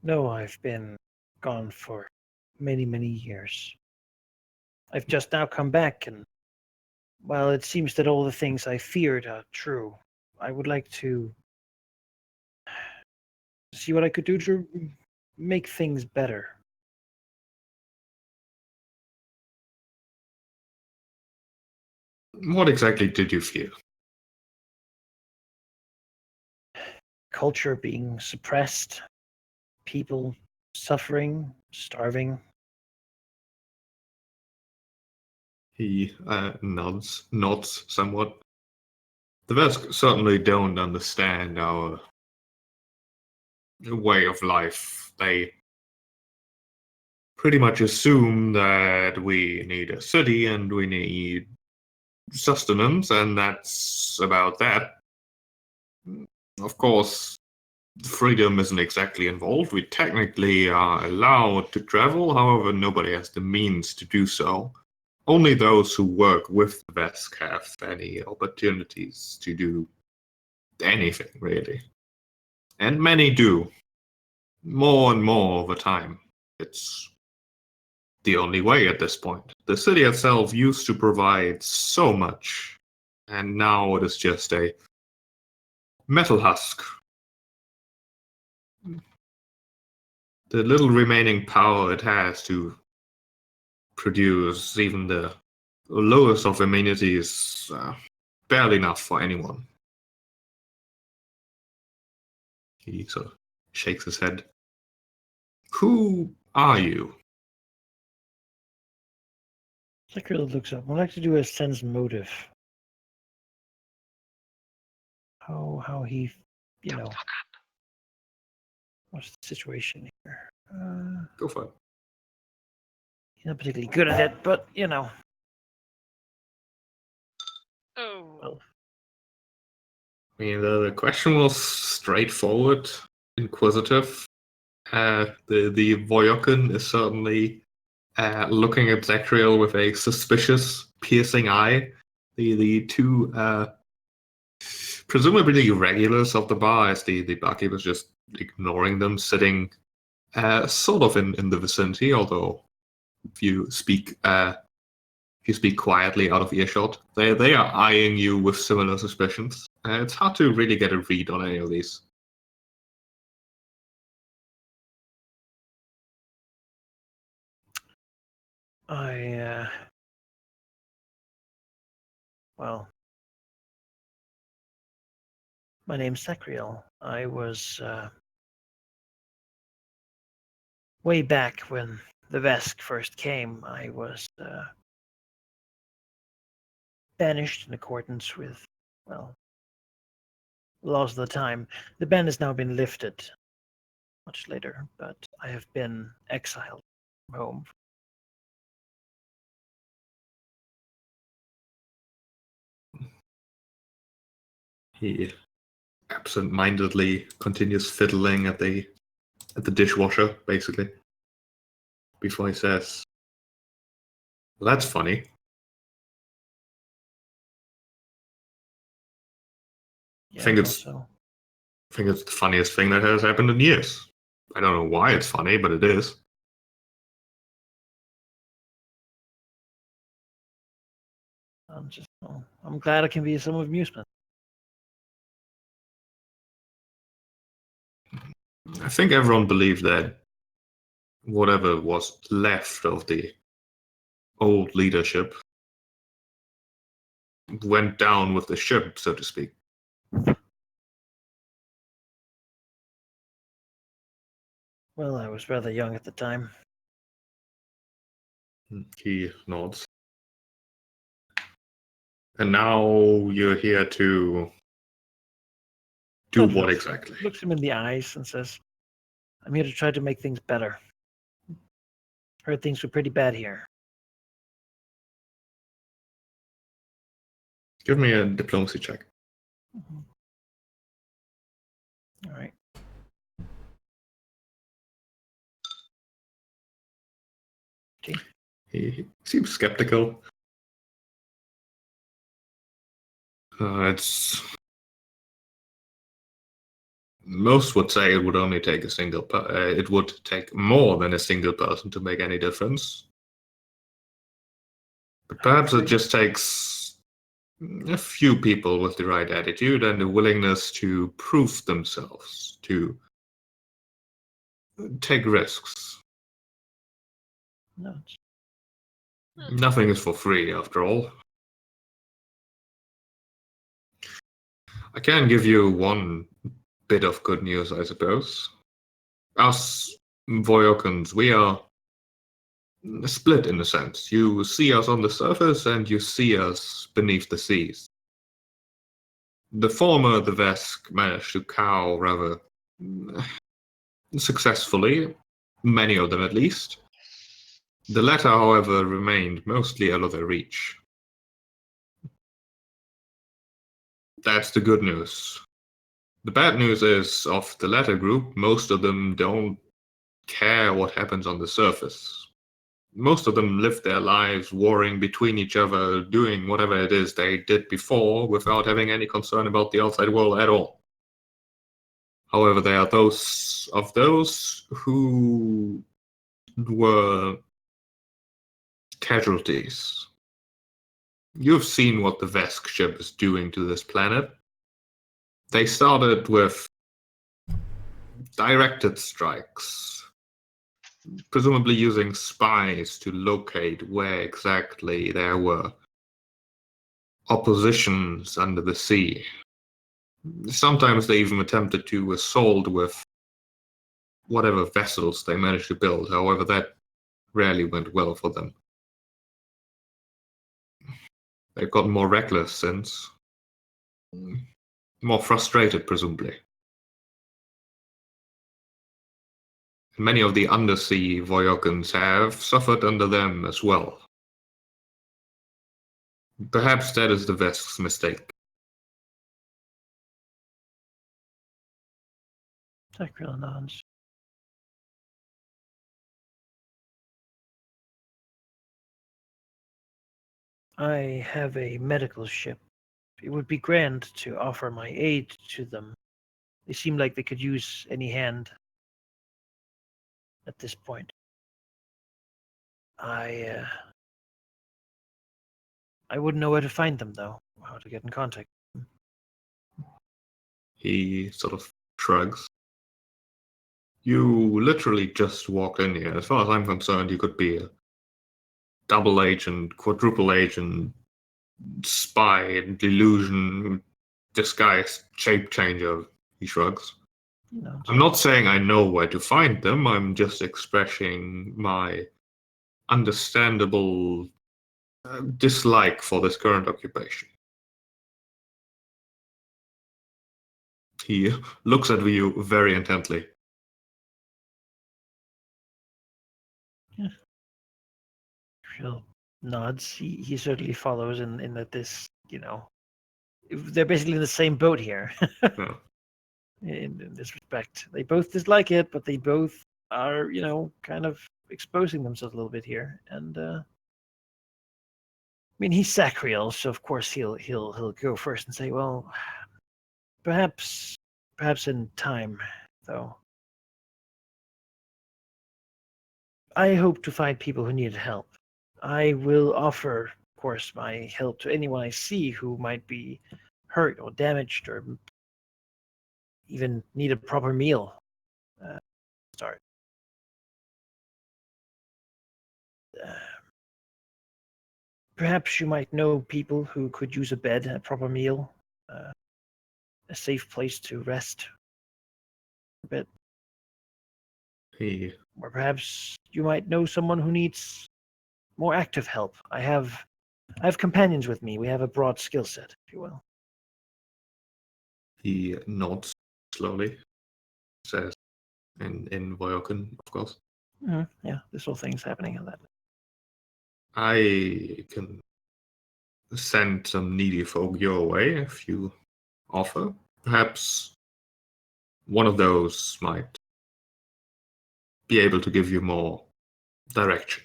No, I've been gone for many, many years. I've just now come back, and Well, it seems that all the things I feared are true. I would like to see what I could do to make things better. What exactly did you fear? Culture being suppressed, people suffering, starving. He nods somewhat. The Vesk certainly don't understand our way of life. They pretty much assume that we need a city and we need sustenance, and that's about that. Of course, freedom isn't exactly involved. We technically are allowed to travel, however, nobody has the means to do so. Only those who work with the Vesk have any opportunities to do anything, really. And many do. More and more over time. It's the only way at this point. The city itself used to provide so much, and now it is just a metal husk. The little remaining power it has to produce even the lowest of amenities barely enough for anyone. He sort of shakes his head. Who are you? Sacriel looks up. I'd like to do a sense motive. How he, what's the situation here? Go for it. He's not particularly good at it, but Oh. Well. I mean, the question was straightforward, inquisitive. The Voyokin is certainly looking at Zacriel with a suspicious, piercing eye. The two presumably regulars of the bar, as the barkeeper's just ignoring them, sitting sort of in the vicinity, although if you speak quietly out of earshot, they are eyeing you with similar suspicions. It's hard to really get a read on any of these. Well, my name's Sacriel. I was way back when the Vesk first came. I was banished in accordance with, laws of the time. The ban has now been lifted much later, but I have been exiled from home. He absent-mindedly continues fiddling at the dishwasher, basically, before he says, "Well, that's funny." Yeah, I think it's the funniest thing that has happened in years. I don't know why it's funny, but it is. I'm glad I can be some amusement. I think everyone believed that whatever was left of the old leadership went down with the ship, so to speak. Well, I was rather young at the time. He nods. And now you're here to do what exactly? Looks him in the eyes and says, "I'm here to try to make things better. Heard things were pretty bad here." Give me a diplomacy check. Mm-hmm. All right. Okay. He seems skeptical. It's most would say it would only take a single. It would take more than a single person to make any difference. But perhaps it just takes A few people with the right attitude and the willingness to prove themselves, to take risks. No. Nothing is for free, after all. I can give you one bit of good news, I suppose. Us Voyokans, we are split in a sense. You see us on the surface and you see us beneath the seas. The former, the Vesk, managed to cow rather successfully, many of them at least. The latter, however, remained mostly out of their reach. That's the good news. The bad news is, of the latter group, most of them don't care what happens on the surface. Most of them live their lives warring between each other, doing whatever it is they did before without having any concern about the outside world at all. However, there are those who were casualties. You've seen what the Vesk ship is doing to this planet. They started with directed strikes, presumably using spies to locate where exactly there were oppositions under the sea. Sometimes they even attempted to assault with whatever vessels they managed to build. However, that rarely went well for them. They've gotten more reckless since. More frustrated, presumably. Many of the undersea Voyokans have suffered under them as well. Perhaps that is the Vesk's mistake. Sacriel nods. I have a medical ship. It would be grand to offer my aid to them. They seem like they could use any hand at this point. I wouldn't know where to find them, though. How to get in contact. He sort of shrugs. You literally just walked in here. As far as I'm concerned, you could be a double agent, quadruple agent, spy, delusion, disguised shape changer. He shrugs. I'm not saying I know where to find them. I'm just expressing my understandable dislike for this current occupation. He looks at you very intently. Yeah. Phil nods. He certainly follows in that this, they're basically in the same boat here. Yeah. in this respect. They both dislike it, but they both are, kind of exposing themselves a little bit here. And I mean, he's Sacriel, so of course he'll go first and say, well, perhaps in time, though. I hope to find people who need help. I will offer, of course, my help to anyone I see who might be hurt or damaged or even need a proper meal. Start. Perhaps you might know people who could use a bed, a proper meal, a safe place to rest a bit. Or perhaps you might know someone who needs more active help. I have companions with me. We have a broad skill set, if you will. He nods slowly, says in Voyokan, of course. Mm-hmm. Yeah, this whole thing's happening on that. I can send some needy folk your way if you offer. Perhaps one of those might be able to give you more direction.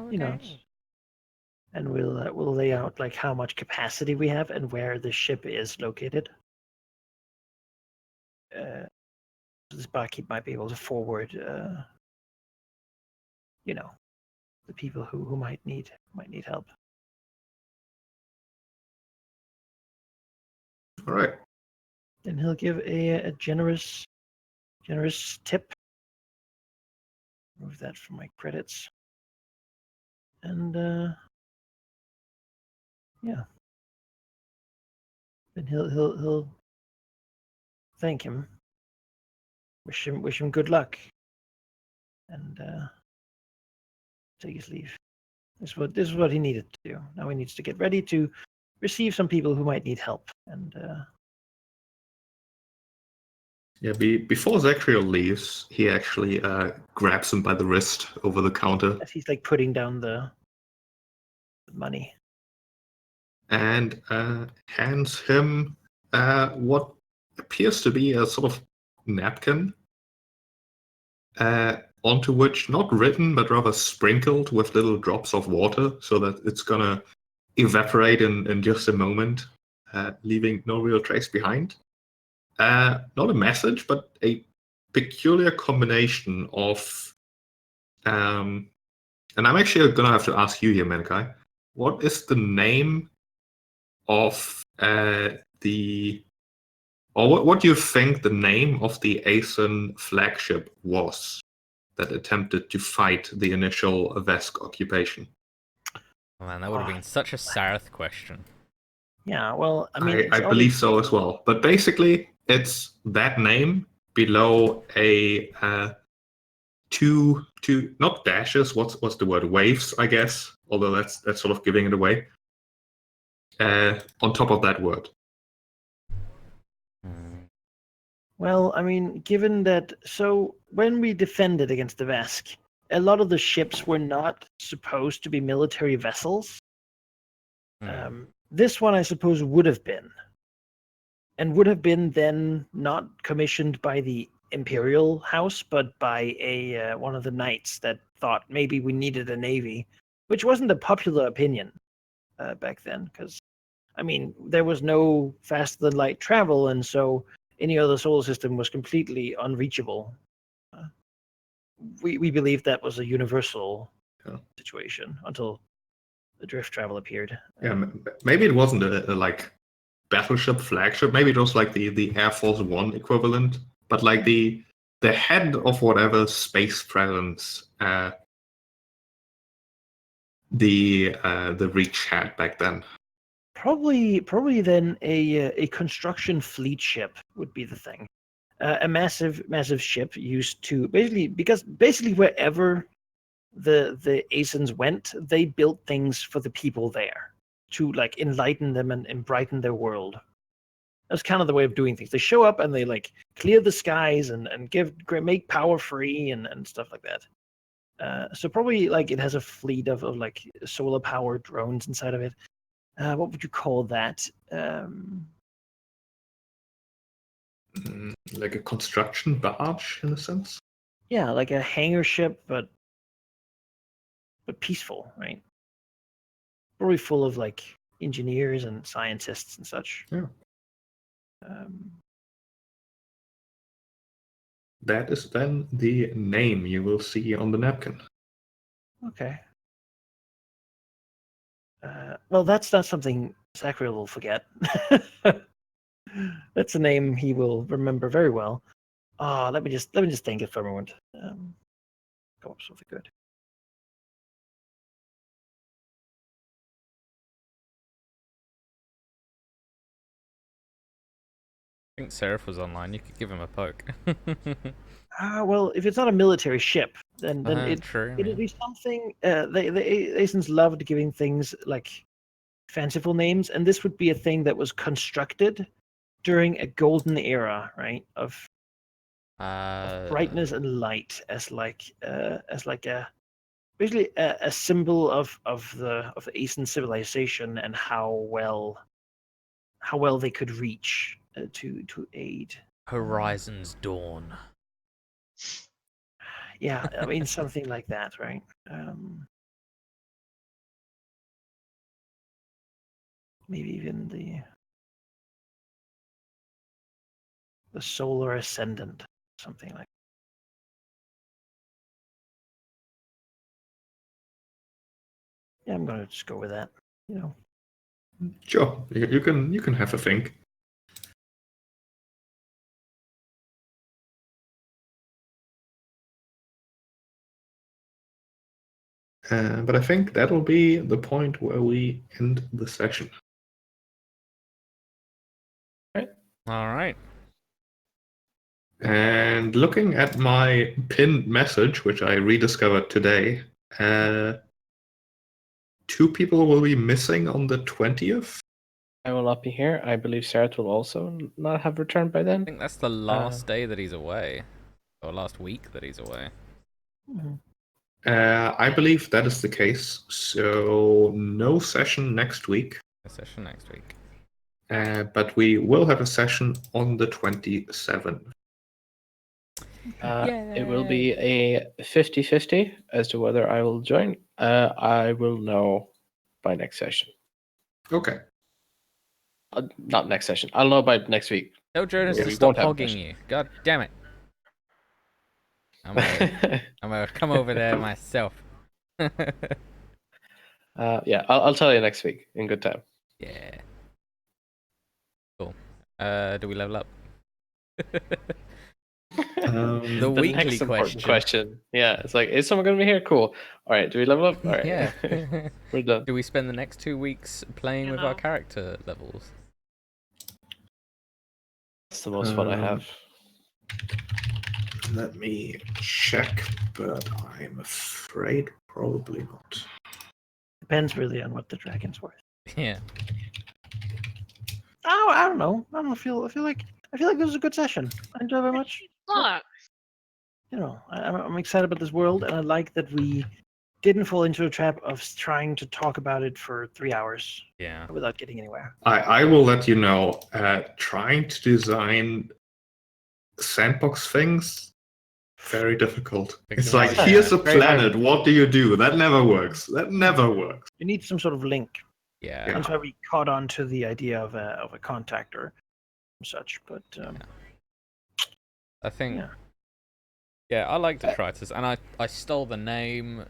He knows. And we'll lay out like how much capacity we have and where the ship is located. This barkeep might be able to forward, the people who might need help. All right. And he'll give a generous tip. Remove that from my credits. And yeah. Then he'll thank him. Wish him good luck. And take his leave. This is what he needed to do. Now he needs to get ready to receive some people who might need help. And Yeah, before Zachriel leaves, he actually grabs him by the wrist over the counter. as he's like putting down the money. And hands him what appears to be a sort of napkin, onto which, not written, but rather sprinkled with little drops of water, so that it's gonna evaporate in just a moment, leaving no real trace behind. Not a message, but a peculiar combination of. And I'm actually gonna have to ask you here, Menkai. What is the name of the, or what do you think the name of the ASIN flagship was that attempted to fight the initial Vesk occupation? Oh, man, that would have been such a Sareth question. Yeah, well, I mean, I believe so as well. But basically, it's that name below a two not dashes. What's the word? Waves, I guess. Although that's sort of giving it away. On top of that word. Well, I mean, given that, so when we defended against the Vesk, a lot of the ships were not supposed to be military vessels. This one, I suppose, would have been. And would have been then not commissioned by the Imperial House, but by a one of the knights that thought maybe we needed a navy, which wasn't a popular opinion back then, because, I mean, there was no faster than light travel, and so any other solar system was completely unreachable. We believed that was a universal situation until the drift travel appeared. Yeah, maybe it wasn't a like battleship flagship. Maybe it was like the Air Force One equivalent, but like the head of whatever space presence the Reach had back then. Probably then a construction fleet ship would be the thing. A massive ship used to basically wherever the Asins went, they built things for the people there to like enlighten them and brighten their world. That's kind of the way of doing things. They show up and they like clear the skies and make power free and stuff like that. So probably like it has a fleet of like solar powered drones inside of it. What would you call that? Like a construction barge in a sense. Yeah, like a hangar ship, but peaceful, right? Probably full of like engineers and scientists and such. Yeah. That is then the name you will see on the napkin. Okay. Well, that's not something Zachariel will forget. That's a name he will remember very well. Let me just think it for a moment. Come up with something good. I think Seraph was online. You could give him a poke. Well, if it's not a military ship, then True, it'll yeah. be something. The Asins loved giving things like fanciful names, and this would be a thing that was constructed during a golden era, right? Of brightness and light as like a basically a symbol of the Asin civilization and how well they could reach to aid. Horizon's Dawn. Yeah, I mean something like that, right? Maybe even the solar ascendant, something like. Yeah, I'm gonna just go with that. You know. Sure, you can have a think. But I think that'll be the point where we end the session. All right. And looking at my pinned message, which I rediscovered today, 2 people will be missing on the 20th. I will not be here. I believe Sarah will also not have returned by I then. think that's the last day that he's away, or last week that he's away. I believe that is the case. So no session next week. A session next week. But we will have a session on the 27th. It will be a 50-50 as to whether I will join. I will know by next session. Okay. Not next session. I'll know by next week. Tell Jonas Yeah, to we stop won't have a hogging session. you. God damn it. I'm gonna come over there myself. Yeah, I'll tell you next week in good time. Yeah. Cool. Do we level up? The The weekly next important question. question. Yeah, it's like, is someone going to be here? Cool. All right, do we level up? All right. Yeah. We're done. Do we spend the next 2 weeks playing You with our know. character levels? That's the most fun I have. Let me check, but I'm afraid probably not. Depends really on what the dragon's worth. Yeah. Oh, I don't know. I feel like this was a good session. I enjoy very much. Look, You know, I'm excited about this world, and I like that we didn't fall into a trap of trying to talk about it for 3 hours Yeah. without getting anywhere. I will let you know, trying to design sandbox things, very difficult. It's like, Yeah, here's a very hard. planet, what do you do? That never works. That never works. You need some sort of link. Yeah. That's why we caught on to the idea of a contactor and such. But I think. Yeah. Yeah, I like detritus, and I stole the name,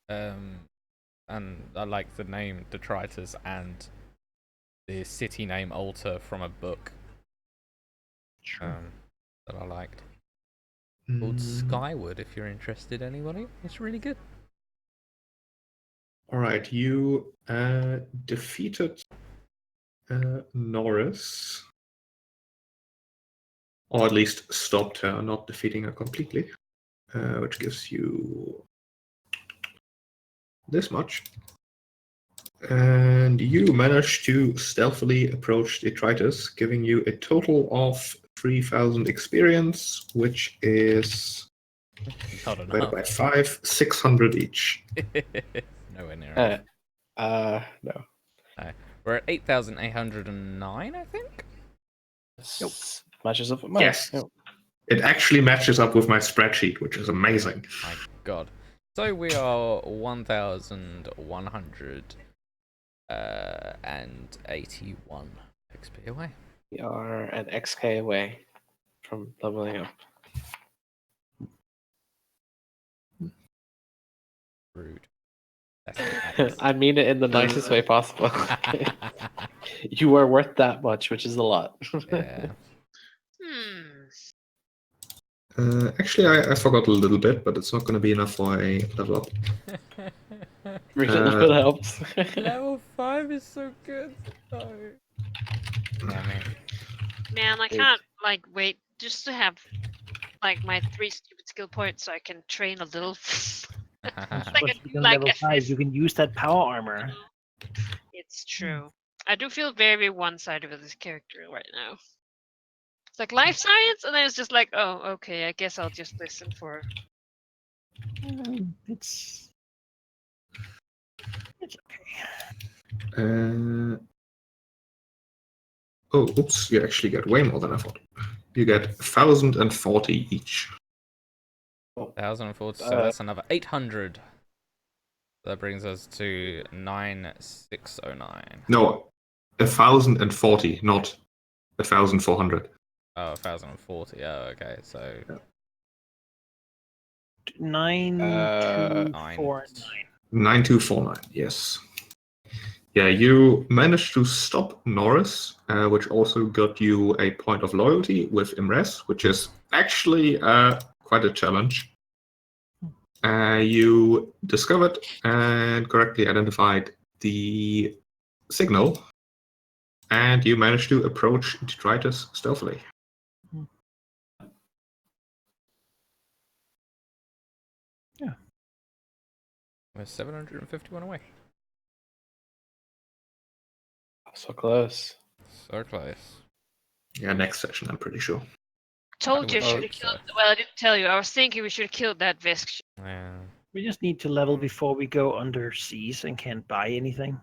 and I like the name detritus and the city name Alta from a book. That I liked. Called Skyward, if you're interested, anybody. It's really good. All right, you defeated Norris, or at least stopped her, not defeating her completely, which gives you this much. And you managed to stealthily approach detritus, giving you a total of 3,000 experience, which is divided by 5, 600 each. Nowhere near enough. No. We're at 8,809, I think. Nope. Matches up with mine. Yes. Yep. It actually matches up with my spreadsheet, which is amazing. My God. So we are 1,181 XP away. We are an XK away from leveling up. Rude. That's nice. I mean it in the nicest way possible. You are worth that much, which is a lot. Yeah. Actually, I forgot a little bit, but it's not going to be enough for a level up. Every little bit helps. Level 5 is so good. Oh. man, I can't wait just to have my 3 stupid skill points so I can train a little. But if you can level 5, you can use that power armor. It's true. I do feel very one-sided with this character right now. It's like life science, and then it's just like, oh, okay, I guess I'll just listen for. It's okay. Oh, oops! You actually get way more than I thought. You get 1,040 each. 1,040, so that's another 800. That brings us to 9,609. No, 1,040, not 1,400. Oh, 1,040. Oh, okay. So 9249. 9249, yes. Yeah, you managed to stop Norris, which also got you a point of loyalty with Imres, which is actually quite a challenge. You discovered and correctly identified the signal, and you managed to approach detritus stealthily. Yeah. We're 751 away. So close. So close. Yeah, next session, I'm pretty sure. Told you I would should hope have killed. so. Well, I didn't tell you. I was thinking we should have killed that Vesk. Yeah. We just need to level before we go under seas and can't buy anything.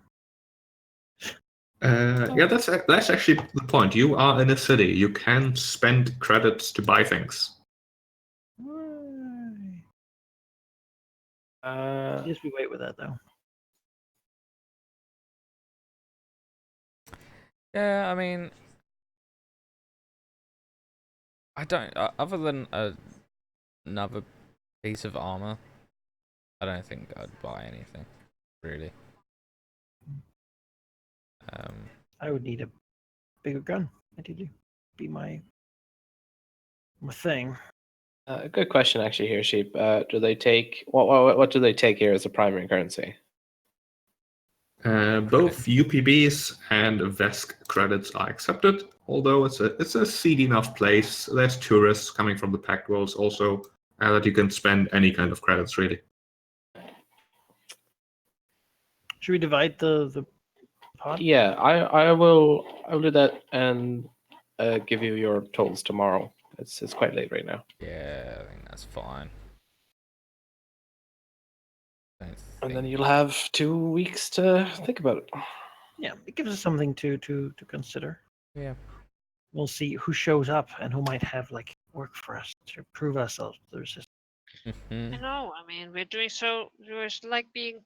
Yeah, that's actually the point. You are in a city. You can spend credits to buy things. Yes, we wait with that though. Yeah, I mean, I don't. Other than another piece of armor, I don't think I'd buy anything, really. I would need a bigger gun, ideally. Be my thing. Good question, actually. Here, Sheep. Do they take what do they take here as a primary currency? Both UPBs and VESC credits are accepted, although it's a seedy enough place. There's tourists coming from the Pact Worlds also, that you can spend any kind of credits, really. Should we divide the pot? Yeah, I will do that and give you your totals tomorrow. It's quite late right now. Yeah, I think that's fine. And then you'll have 2 weeks to think about it. Yeah, it gives us something to consider. Yeah. We'll see who shows up and who might have like work for us to prove ourselves to the resistance. I know. I mean, we're doing so. We're like being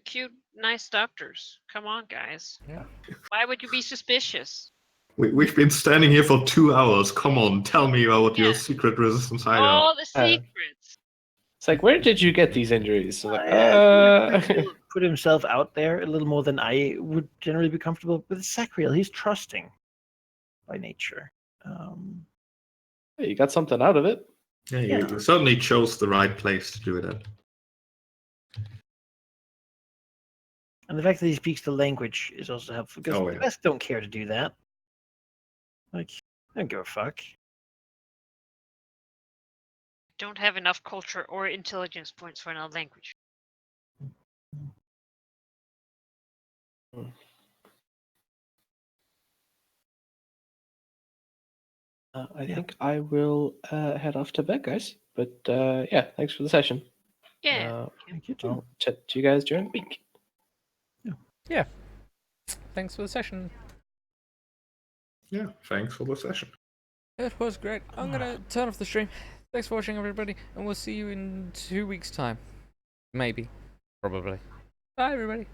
cute, nice doctors. Come on, guys. Yeah. Why would you be suspicious? We've been standing here for 2 hours. Come on, tell me about your secret resistance hideout. All the secrets. It's like, where did you get these injuries? So like, Sacriel put himself out there a little more than I would generally be comfortable with. Sacriel, he's trusting by nature. You got something out of it. Yeah, you certainly chose the right place to do it at. And the fact that he speaks the language is also helpful because the rest don't care to do that. Like, I don't give a fuck. Don't have enough culture or intelligence points for another language. I think I will head off to bed, guys. But yeah, thanks for the session. Yeah. Thank you too. I'll chat to you guys during the week. Yeah. Thanks for the session. Yeah, thanks for the session. It was great. I'm gonna turn off the stream. Thanks for watching, everybody, and we'll see you in 2 weeks' time. Maybe. Probably. Bye, everybody.